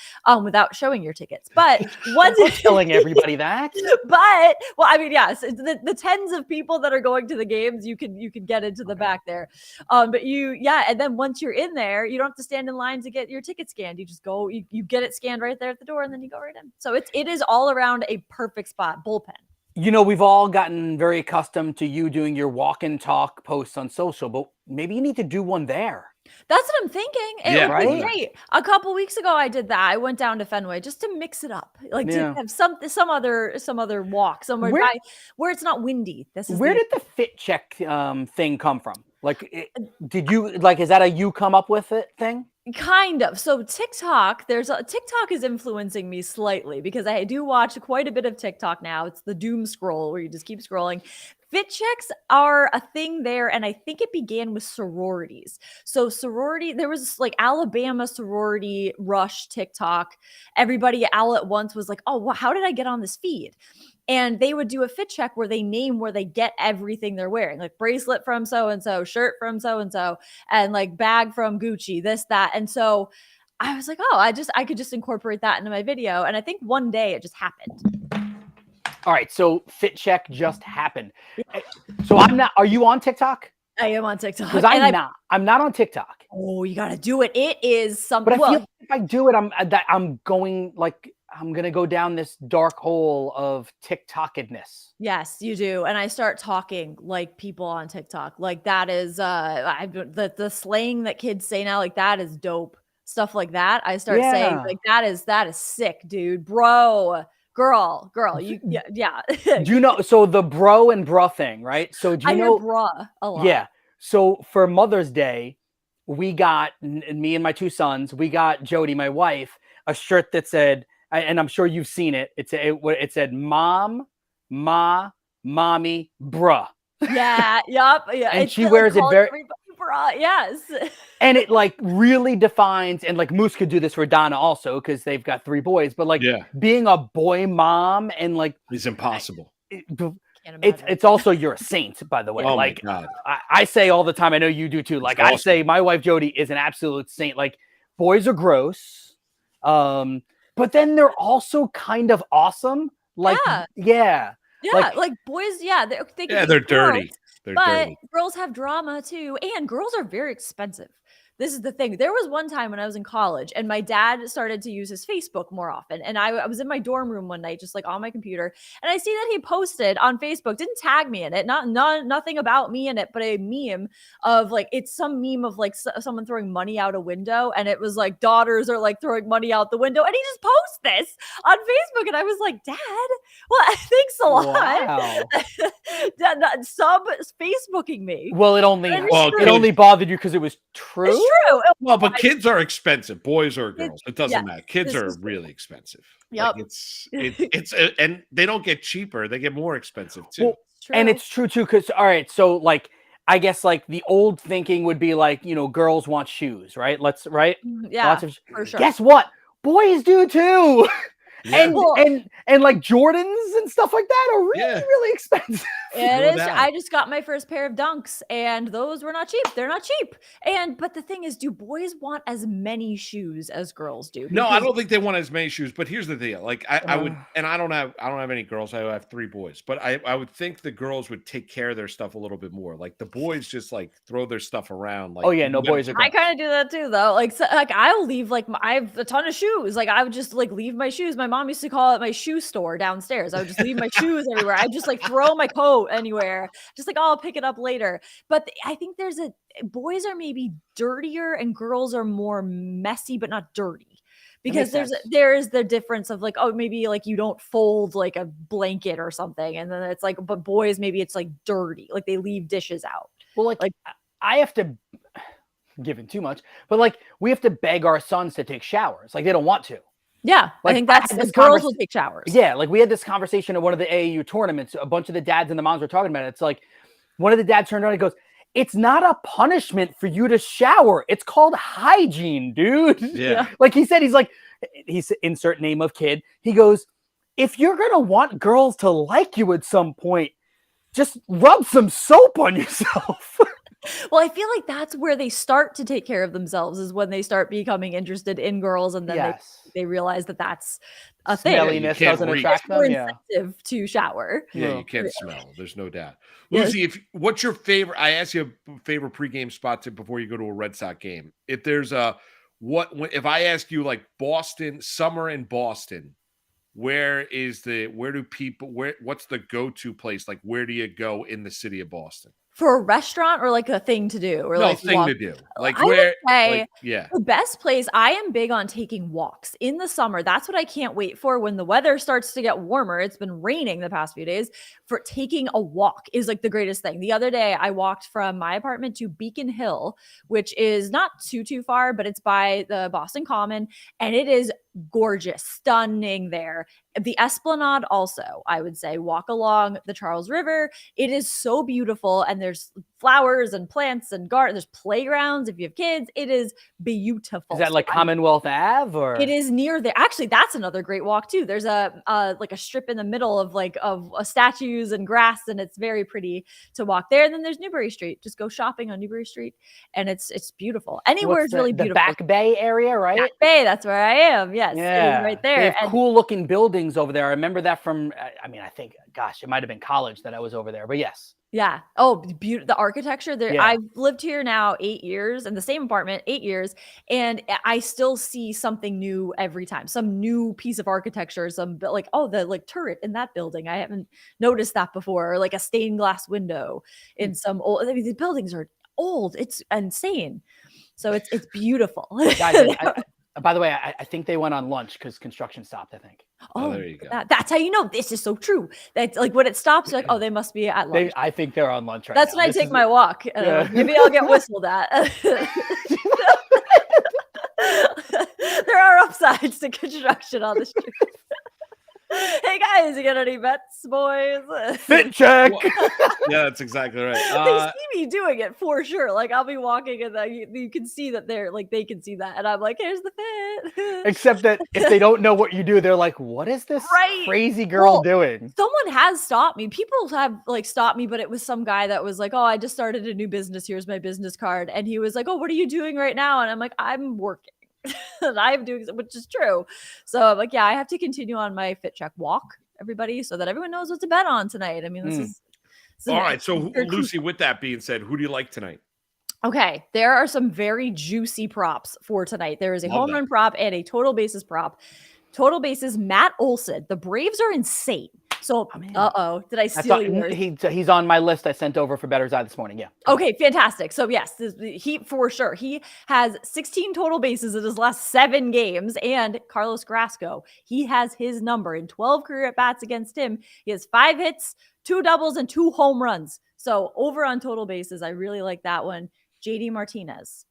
without showing your tickets. But once telling everybody that. But well, I mean, yes, the tens of people that are going to the games, you can get into the back there. But and then once you're in there, you don't have to stand in line to get your ticket scanned. You just go, you get it scanned right there at the door, and then you go right in. So it is all around a perfect spot. Bullpen. You know, we've all gotten very accustomed to you doing your walk and talk posts on social, but maybe you need to do one there. That's what I'm thinking. It would be great. A couple weeks ago, I did that. I went down to Fenway just to mix it up, like to have some other walk somewhere where it's not windy. Where did the fit check thing come from? Like, did you is that a you come up with it thing? Kind of. So TikTok is influencing me slightly because I do watch quite a bit of TikTok now. It's the doom scroll where you just keep scrolling. Fit checks are a thing there, and I think it began with sororities. So there was like Alabama sorority rush TikTok. Everybody all at once was like, oh, well, how did I get on this feed? And they would do a fit check where they name where they get everything they're wearing, like bracelet from so-and-so, shirt from so-and-so, and like bag from Gucci, this, that. And so I was like, oh, I could just incorporate that into my video. And I think one day it just happened. All right. So fit check just happened. So are you on TikTok? I am on TikTok. Because I'm not on TikTok. Oh, you got to do it. It is something. But I feel like if I do it, I'm going to go down this dark hole of TikTokedness. Yes, you do. And I start talking like people on TikTok. Like that is the slang that kids say now, like that is dope. Stuff like that. I start saying like that is sick, dude. Bro, girl, yeah. Do you know, so the bro and bruh thing, right? So do you know hear bruh a lot. Yeah. So for Mother's Day, we got, me and my 2 sons, we got Jody, my wife, a shirt that said, and I'm sure you've seen it. It said mom, ma, mommy, bruh. Yeah. Yup. Yeah. And she wears it very, bruh. Yes. and it like really defines, and like Moose could do this for Donna also, because they've got 3 boys, but like being a boy mom and like it's impossible. It's also, you're a saint, by the way. Oh like my God. I say all the time, I know you do too. Like I say, my wife Jody is an absolute saint. Like boys are gross. But then they're also kind of awesome. Like, yeah, like boys, they're dirty. But girls have drama too, and girls are very expensive. This is the thing. There was one time when I was in college and my dad started to use his Facebook more often. And I was in my dorm room one night, just like on my computer. And I see that he posted on Facebook, didn't tag me in it, nothing about me in it, but a meme of like, it's some meme of like someone throwing money out a window. And it was like daughters are like throwing money out the window. And he just posts this on Facebook. And I was like, Dad, well, thanks a lot. Wow. Sub Facebooking me. Well, it only bothered you because it was true. It's true. Well, but kids are expensive, boys or girls. It doesn't matter. Kids are really expensive. Yep. Like it's and they don't get cheaper; they get more expensive too. Well, and it's true too, because all right, so like I guess like the old thinking would be like, girls want shoes, right? Right? Yeah, Lots of for sure. Guess what? Boys do too. Yeah. And like Jordans and stuff like that are really expensive. It is. I just got my first pair of Dunks, and those were not cheap. They're not cheap. But the thing is, do boys want as many shoes as girls do? No, I don't think they want as many shoes. But here's the deal: like I would, and I don't have any girls. I have 3 boys, but I would think the girls would take care of their stuff a little bit more. Like the boys just like throw their stuff around. Like, oh yeah, no boys are. I kind of do that too, though. Like I'll leave I have a ton of shoes. Like I would just like leave my shoes. My mom used to call it my shoe store downstairs. I would just leave my shoes everywhere. I just like throw my coat anywhere. Just like, oh, I'll pick it up later. But I think boys are maybe dirtier and girls are more messy, but not dirty. Because there is the difference of like, oh, maybe like you don't fold like a blanket or something. And then it's like, but boys, maybe it's like dirty. Like they leave dishes out. Well, like I have to giving too much, but like we have to beg our sons to take showers. Like they don't want to. Yeah, like, I think that's the girls will take showers. Yeah, like we had this conversation at one of the AAU tournaments. A bunch of the dads and the moms were talking about it. It's like one of the dads turned around and goes, "It's not a punishment for you to shower. It's called hygiene, dude." Yeah. Like he said, he's insert name of kid. He goes, "If you're gonna want girls to like you at some point, just rub some soap on yourself." Well, I feel like that's where they start to take care of themselves is when they start becoming interested in girls, and then they realize that that's a thing. Smelliness doesn't attract them. More incentive to shower. Yeah, you can't smell. There's no doubt. Lucy, what's your favorite? I asked you a favorite pregame spot before you go to a Red Sox game. If there's if I ask you like Boston, summer in Boston, what's the go-to place? Like, where do you go in the city of Boston? For a restaurant or like a thing to do? Or To do. Like the best place, I am big on taking walks in the summer. That's what I can't wait for when the weather starts to get warmer. It's been raining the past few days. For taking a walk is like the greatest thing. The other day I walked from my apartment to Beacon Hill, which is not too far, but it's by the Boston Common, and it is gorgeous, stunning there. The Esplanade also, I would say, walk along the Charles River. It is so beautiful, and there's flowers and plants and gardens. There's playgrounds if you have kids. It is beautiful. Is that like Commonwealth Ave or? It is near there. Actually, that's another great walk too. There's a strip in the middle of statues and grass, and it's very pretty to walk there. And then there's Newbury Street. Just go shopping on Newbury Street, and it's beautiful. Anywhere is really beautiful. The Back Bay area, right? Back Bay, that's where I am. Yes, yeah, right there. They have cool looking buildings over there. I remember that from. I think, gosh, it might have been college that I was over there, but yes. Yeah. Oh, the architecture there. Yeah. I've lived here now 8 years in the same apartment, 8 years, and I still see something new every time. Some new piece of architecture, the turret in that building. I haven't noticed that before, or like a stained glass window in some old. I mean, the buildings are old. It's insane. So it's beautiful. Guys, by the way, I think they went on lunch because construction stopped, I think. Oh, there you go. That's how you know this is so true. That's like when it stops, you're like, oh, they must be at lunch. I think they're on lunch right That's now. When I take my walk. Maybe I'll get whistled at. There are upsides to construction on the street. Hey guys, you got any bets, boys? Fit check. Yeah, that's exactly right. They see me doing it for sure. Like I'll be walking and you can see that they can see that, and I'm like, here's the fit. Except that if they don't know what you do, they're like, what is this crazy girl doing? Someone has stopped me. People have stopped me, but it was some guy that was like, oh, I just started a new business. Here's my business card. And he was like, oh, what are you doing right now? And I'm like, I'm working. And I'm doing, which is true. So I'm like, yeah, I have to continue on my fit check walk, everybody, so that everyone knows what to bet on tonight. I mean, this is all right. So Lucy, with that being said, who do you like tonight? Okay, there are some very juicy props for tonight. There is a home run prop and a total bases prop. Total bases, Matt Olson. The Braves are insane. So, did I steal yours? He's on my list I sent over for Better's Eye this morning. Yeah. Okay, fantastic. So, yes, he for sure. He has 16 total bases in his last 7 games. And Carlos Carrasco, he has his number in 12 career at-bats against him. He has 5 hits, 2 doubles, and 2 home runs. So, over on total bases, I really like that one. JD Martinez,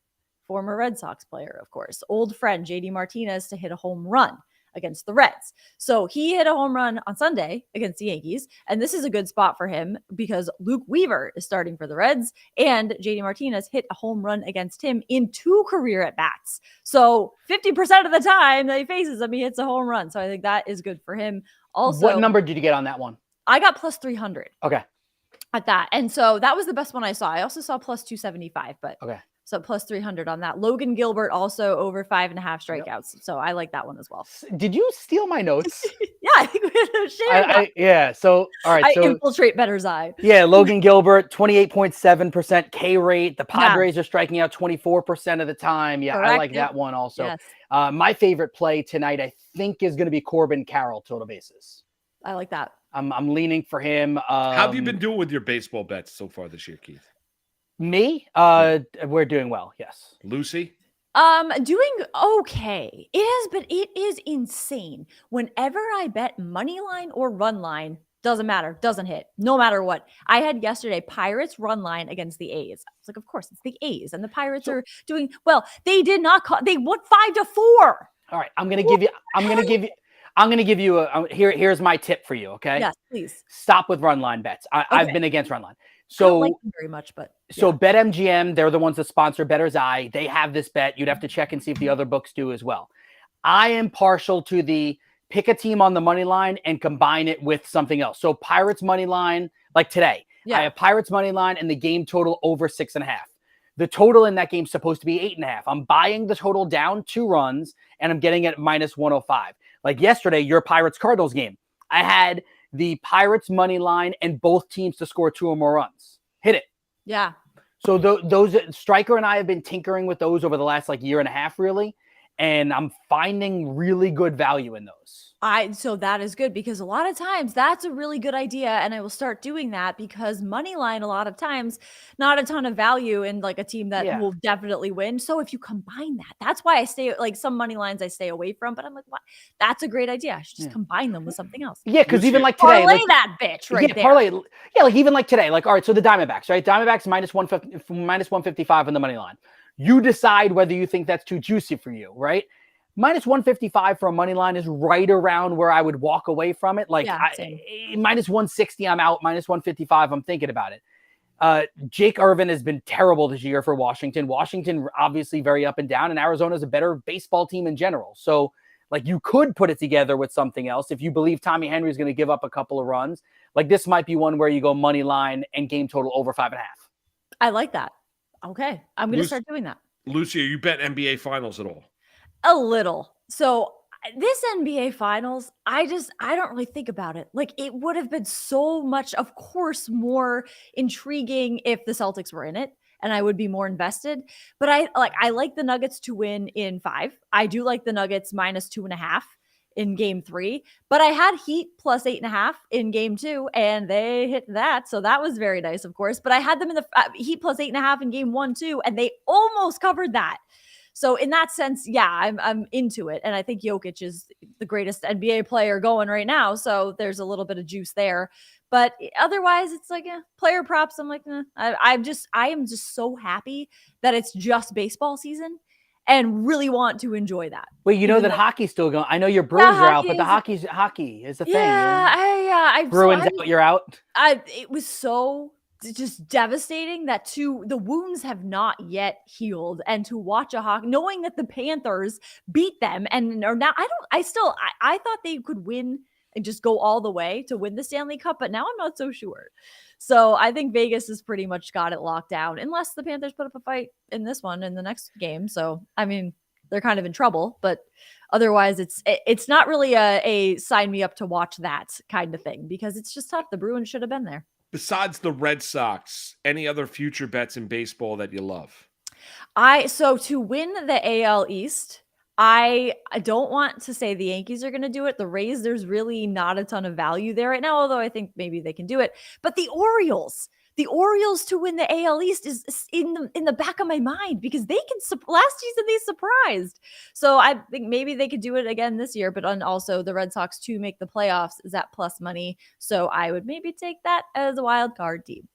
former Red Sox player, of course. Old friend JD Martinez to hit a home run against the Reds. So he hit a home run on Sunday against the Yankees. And this is a good spot for him because Luke Weaver is starting for the Reds and JD Martinez hit a home run against him in 2 career at bats. So 50% of the time that he faces him, he hits a home run. So I think that is good for him. Also, what number did you get on that one? I got plus 300. Okay. At that. And so that was the best one I saw. I also saw plus 275, but okay. So plus 300 on that. Logan Gilbert also over 5.5 strikeouts. Yep. So I like that one as well. Did you steal my notes? Yeah, I think we shared yeah. So, all right. I infiltrate Better's eye. Yeah. Logan Gilbert, 28.7% K rate. The Padres are striking out 24% of the time. Yeah. Correct. I like that one also. Yes. My favorite play tonight, I think, is going to be Corbin Carroll, total bases. I like that. I'm leaning for him. How have you been doing with your baseball bets so far this year, Keith? Me? We're doing well. Yes. Lucy? Doing okay. It is insane. Whenever I bet money line or run line, doesn't matter, doesn't hit, no matter what. I had yesterday Pirates run line against the A's. I was like, of course, it's the A's, and the Pirates are doing well. They did not call. They won 5-4. All right, I'm gonna give you. Here's my tip for you. Okay. Yes, please. Stop with run line bets. I've been against run line. So I don't like them very much, but so BetMGM, they're the ones that sponsor Better's Eye. They have this bet. You'd have to check and see if the other books do as well. I am partial to the pick a team on the money line and combine it with something else. So Pirates money line, like today, I have Pirates money line and the game total over 6.5. The total in that game is supposed to be 8.5. I'm buying the total down 2 runs and I'm getting it at minus 105. Like yesterday, your Pirates Cardinals game, I had the Pirates money line and both teams to score 2 or more runs. Hit it. Yeah. So those Stryker and I have been tinkering with those over the last year and a half, really. And I'm finding really good value in those. So that is good because a lot of times that's a really good idea. And I will start doing that because money line, a lot of times, not a ton of value in a team that will definitely win. So if you combine that, that's why I stay some money lines I stay away from, but I'm like, what? That's a great idea. I should just combine them with something else. Yeah. Cause even like today, parlay that bitch right there. Parlay. Yeah. Even like today, all right. So the Diamondbacks, right? Diamondbacks minus 155 on the money line. You decide whether you think that's too juicy for you, right? Minus 155 for a money line is right around where I would walk away from it. Minus 160, I'm out. Minus 155, I'm thinking about it. Jake Irvin has been terrible this year for Washington. Washington, obviously, very up and down, and Arizona's a better baseball team in general. So, you could put it together with something else. If you believe Tommy Henry is going to give up a couple of runs, this might be one where you go money line and game total over 5.5. I like that. Okay. I'm going to start doing that. Lucy, you bet NBA Finals at all? A little. So this NBA Finals, I don't really think about it. It would have been so much, of course, more intriguing if the Celtics were in it, and I would be more invested. But I like the Nuggets to win in 5. I do like the Nuggets minus 2.5 in game 3, but I had Heat plus 8.5 in game 2, and they hit that. So that was very nice, of course. But I had them in the Heat plus 8.5 in game 1 too, and they almost covered that. So in that sense, yeah, I'm into it. And I think Jokic is the greatest NBA player going right now. So there's a little bit of juice there. But otherwise, it's player props. I'm I am just so happy that it's just baseball season and really want to enjoy that. Wait, you know that hockey's still going. I know your Bruins are out, but the hockey is a thing. Yeah, Bruins out, you're out. It was so just devastating that the wounds have not yet healed, and to watch a hockey, knowing that the Panthers beat them and are now, I thought they could win and just go all the way to win the Stanley Cup, but now I'm not so sure. So I think Vegas has pretty much got it locked down, unless the Panthers put up a fight in this one in the next game. So I mean, they're kind of in trouble, but otherwise it's not really a sign me up to watch that kind of thing, because it's just tough. The Bruins should have been there. Besides the Red Sox, any other future bets in baseball that you love? So to win the AL East, I don't want to say the Yankees are going to do it. The Rays, there's really not a ton of value there right now, although I think maybe they can do it. But the Orioles to win the AL East is in the back of my mind, because they can. Last season they surprised, so I think maybe they could do it again this year. But also the Red Sox to make the playoffs is at plus money, so I would maybe take that as a wild card team.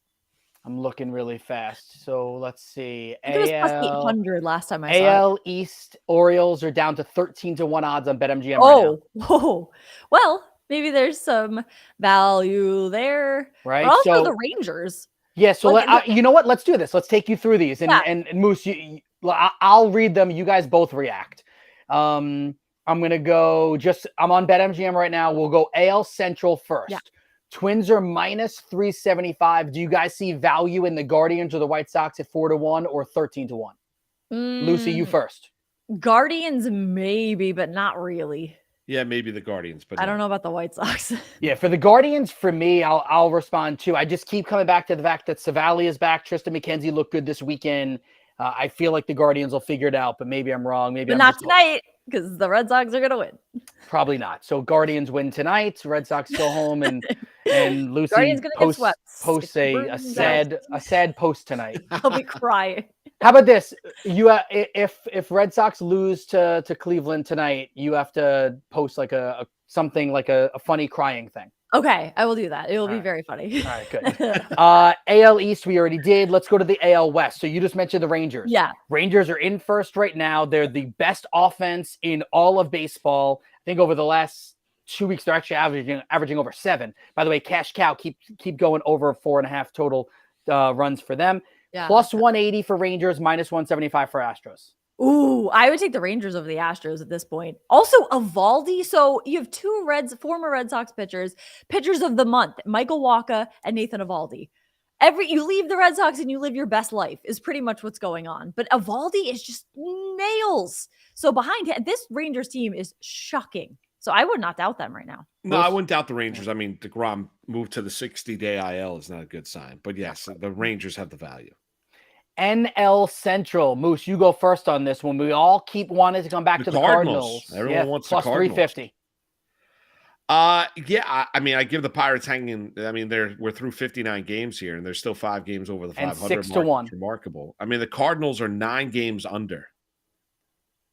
I'm looking really fast. So let's see. I think it was plus AL 800 last time I saw it. AL East Orioles are down to 13-1 odds on BetMGM right now. Oh, whoa. Well, maybe there's some value there. Right, But also so- the Rangers. Yeah, so Like, you know what? Let's do this. Let's take you through these, and Yeah. and Moose, I'll read them. You guys both react. I'm gonna go. I'm on BetMGM right now. We'll go AL Central first. Yeah. Twins are minus 375. Do you guys see value in the Guardians or the White Sox at 4-1 or 13-1? Lucy, you first. Guardians, maybe, but not really. Yeah, maybe the Guardians, but I don't know about the White Sox. Yeah, for the Guardians, for me, I'll respond too. I just keep coming back to the fact that Savali is back. Tristan McKenzie looked good this weekend. I feel like the Guardians will figure it out, but maybe I'm wrong. Maybe But I'm not just tonight, because the Red Sox are going to win. probably not. So Guardians win tonight. Red Sox go home, and Lucy Guardians gonna get swept. posts a sad post tonight. I'll be crying. How about this? If Red Sox lose to Cleveland tonight, you have to post like something like a funny crying thing. Okay, I will do that. It will be very funny. All right, good. AL East, we already did. Let's go to the AL West. So you just mentioned the Rangers. Yeah. Rangers are in first right now. They're the best offense in all of baseball. I think over the last 2 weeks, they're actually averaging over 7. By the way, cash cow, keep going over 4.5 total runs for them. Yeah. Plus 180 for Rangers, minus 175 for Astros. Ooh, I would take the Rangers over the Astros at this point. Also, Evaldi. So you have two former Red Sox pitchers of the month, Michael Wacha and Nathan Evaldi. You leave the Red Sox and you live your best life is pretty much what's going on. But Evaldi is just nails. So behind him, this Rangers team is shocking. So I would not doubt them right now. No, I wouldn't doubt the Rangers. I mean, DeGrom moved to the 60-day IL is not a good sign. But yes, the Rangers have the value. NL Central. Moose, you go first on this one. We all keep wanting to come back to the Cardinals. Everyone wants the plus Cardinals. 350. Yeah, I mean, I give the Pirates hanging. I mean, we're through 59 games here, and there's still 5 games over the 500 And 6-1. mark. It's remarkable. I mean, the Cardinals are 9 games under.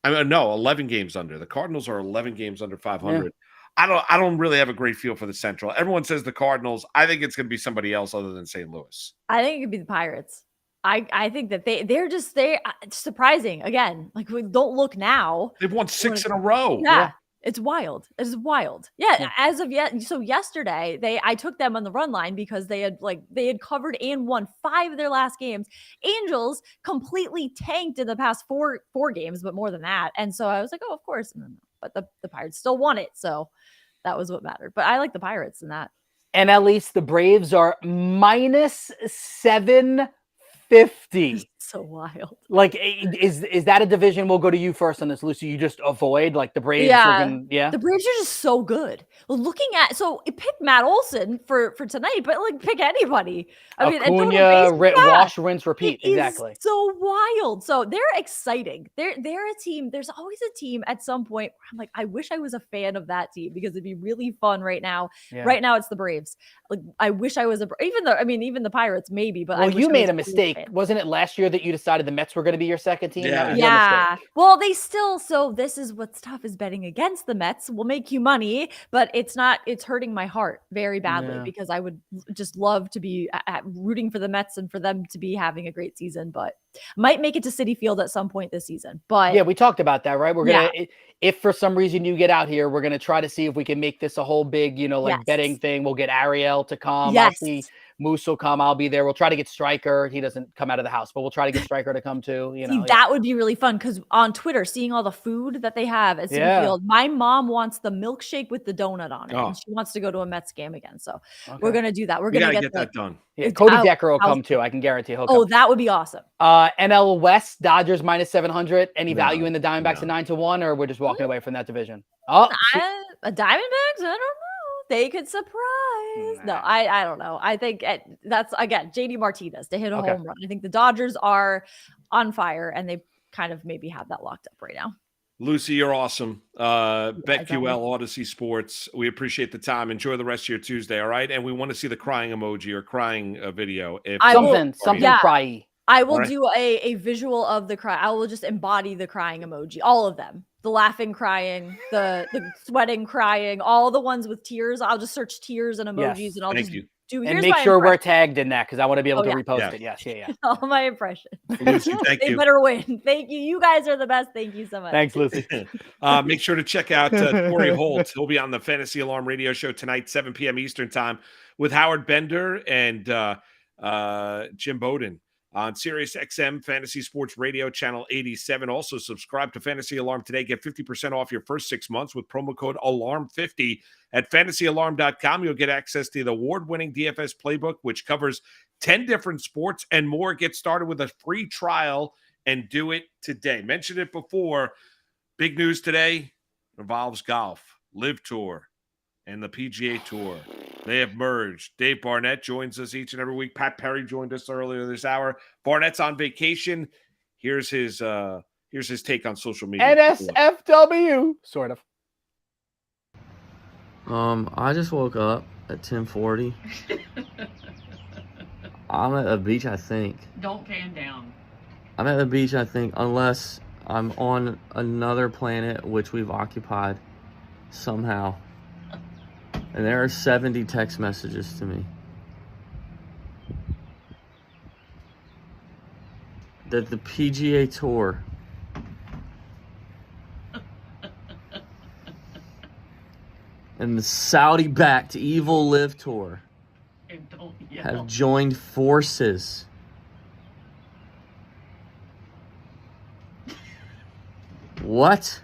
I mean, no, 11 games under. The Cardinals are 11 games under 500. Yeah. I don't really have a great feel for the Central. Everyone says the Cardinals. I think it's going to be somebody else other than St. Louis. I think it could be the Pirates. I think that they're surprising again. Like, we don't look now. They've won 6 in a row. Yeah. It's wild. It's wild. Yeah. As of yet. So yesterday I took them on the run line because they had covered and won 5 of their last games. Angels completely tanked in the past four games, but more than that. And so I was like, oh, of course. But the Pirates still won it. So that was what mattered. But I like the Pirates in that. And at least the Braves are minus 750. So wild. Like, is that a division? We'll go to you first on this, Lucy. You just avoid like the Braves. Yeah. The Braves are just so good. Looking at pick Matt Olson for tonight, but like pick anybody. I mean, Acuna, wash, rinse, repeat. Exactly. So wild. So they're exciting. They're a team. There's always a team at some point where I'm like, I wish I was a fan of that team because it'd be really fun right now. Yeah. Right now it's the Braves. Like, I wish I was even the Pirates maybe, but you made a mistake. Wasn't it last year that you decided the Mets were going to be your second team? Yeah. Well, so this is what's tough is betting against the Mets will make you money, but it's hurting my heart very badly because I would just love to be rooting for the Mets and for them to be having a great season, but might make it to Citi Field at some point this season. But yeah, we talked about that, right? We're going to, if for some reason you get out here, we're going to try to see if we can make this a whole big, betting thing. We'll get Ariel to come. Yes. I'll see Moose will come. I'll be there. We'll try to get Stryker. He doesn't come out of the house, but we'll try to get Stryker to come too. That would be really fun because on Twitter, seeing all the food that they have at Citi Field, my mom wants the milkshake with the donut on it. And she wants to go to a Mets game again. So we're going to do that. We're going to get that done. Yeah, Cody Decker will come too. I can guarantee he'll come. Oh, that would be awesome. NL West, Dodgers minus 700. Any value in the Diamondbacks at 9-1, or we're just walking away from that division? A Diamondbacks? I don't know. They could surprise. No, I don't know. I think that's, again, JD Martinez to hit a home run. I think the Dodgers are on fire, and they kind of maybe have that locked up right now. Lucy, you're awesome. BetQL, Odyssey Sports. We appreciate the time. Enjoy the rest of your Tuesday, all right? And we want to see the crying emoji or crying video. Something cryy. I will do a visual of the cry. I will just embody the crying emoji, all of them. The laughing crying, the sweating crying, all the ones with tears. I'll just search tears and emojis and I'll do. And Here's make my sure we're impression. tagged in that because I want to be able to Yeah. repost it. Yes, yeah. All my impression. Lucy, thank They you. better win. Thank you. You guys are the best. Thank you so much. Thanks, Lucy. Make sure to check out Torrey Holt. He'll be on the Fantasy Alarm radio show tonight, 7 p.m. Eastern time, with Howard Bender and Jim Bowden on Sirius XM Fantasy Sports Radio Channel 87. Also, subscribe to Fantasy Alarm today. Get 50% off your first 6 months with promo code ALARM50 at fantasyalarm.com. You'll get access to the award-winning DFS playbook, which covers 10 different sports and more. Get started with a free trial and do it today. Mentioned it before. Big news today involves golf, Live Tour, and the PGA Tour. They have merged. Dave Barnett joins us each and every week. Pat Perry joined us earlier this hour. Barnett's on vacation. Here's his take on social media. NSFW, sort of. I just woke up at 10:40. I'm at a beach, I think. Don't pan down. I'm at the beach, I think, unless I'm on another planet which we've occupied somehow. And there are 70 text messages to me that the PGA Tour and the Saudi-backed evil Live Tour And don't yell. have joined forces. What?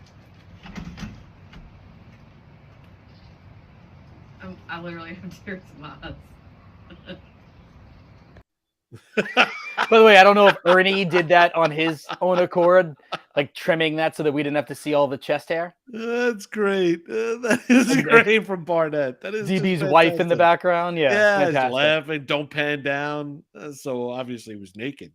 I literally have tears in my eyes. By the way, I don't know if Ernie did that on his own accord, like trimming that so that we didn't have to see all the chest hair. That's great. That is great from Barnett. That is DB's wife in the background. Yeah, he's laughing. Don't pan down. So obviously he was naked.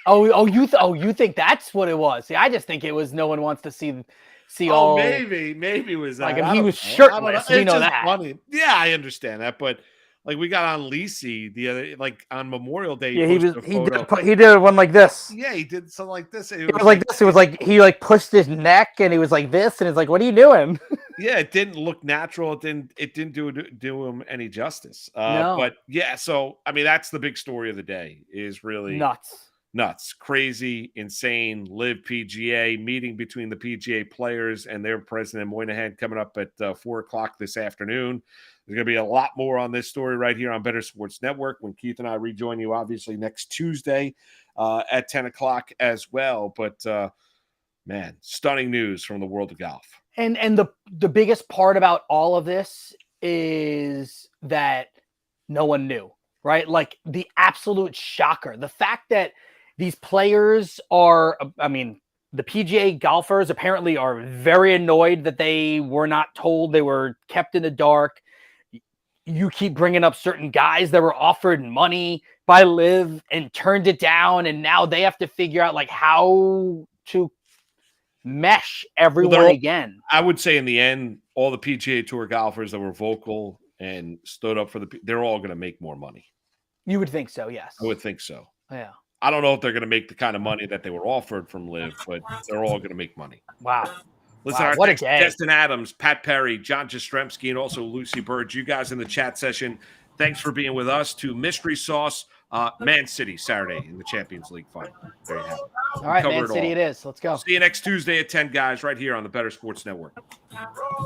You think that's what it was? See, I just think it was no one wants to see all. Maybe it was that. Like if he was shirtless, we know just that. funny. Yeah, I understand that, but like we got on Lisi the other, like on Memorial Day. Yeah, posted he did one like this. Yeah, he did something like this. It was like this. It was like he like pushed his neck and he was like this, and it's like, what are you doing? Yeah, it didn't look natural. It didn't do him any justice. No. But yeah, so I mean that's the big story of the day is really nuts, crazy, insane. Live PGA meeting between the PGA players and their president Moynihan coming up at 4:00 this afternoon. There's going to be a lot more on this story right here on Better Sports Network when Keith and I rejoin you, obviously, next Tuesday at 10 o'clock as well. But, man, stunning news from the world of golf. And the biggest part about all of this is that no one knew, right? Like the absolute shocker. The fact that these players are, I mean, the PGA golfers apparently are very annoyed that they were not told, they were kept in the dark. You keep bringing up certain guys that were offered money by Liv and turned it down, and now they have to figure out like how to mesh everyone again. I would say in the end, all the PGA Tour golfers that were vocal and stood up for they're all going to make more money. You would think so, yes. I would think so. Yeah. I don't know if they're going to make the kind of money that they were offered from Liv, but they're all going to make money. Wow. Listen, Wow, our what a next, day. Destin Adams, Pat Perry, John Jastremski, and also Lucy Burdge. You guys in the chat session, thanks for being with us. To Mystery Sauce, Man City, Saturday in the Champions League final. There you have it. All right, Man City it is. Let's go. See you next Tuesday at 10, guys, right here on the Better Sports Network.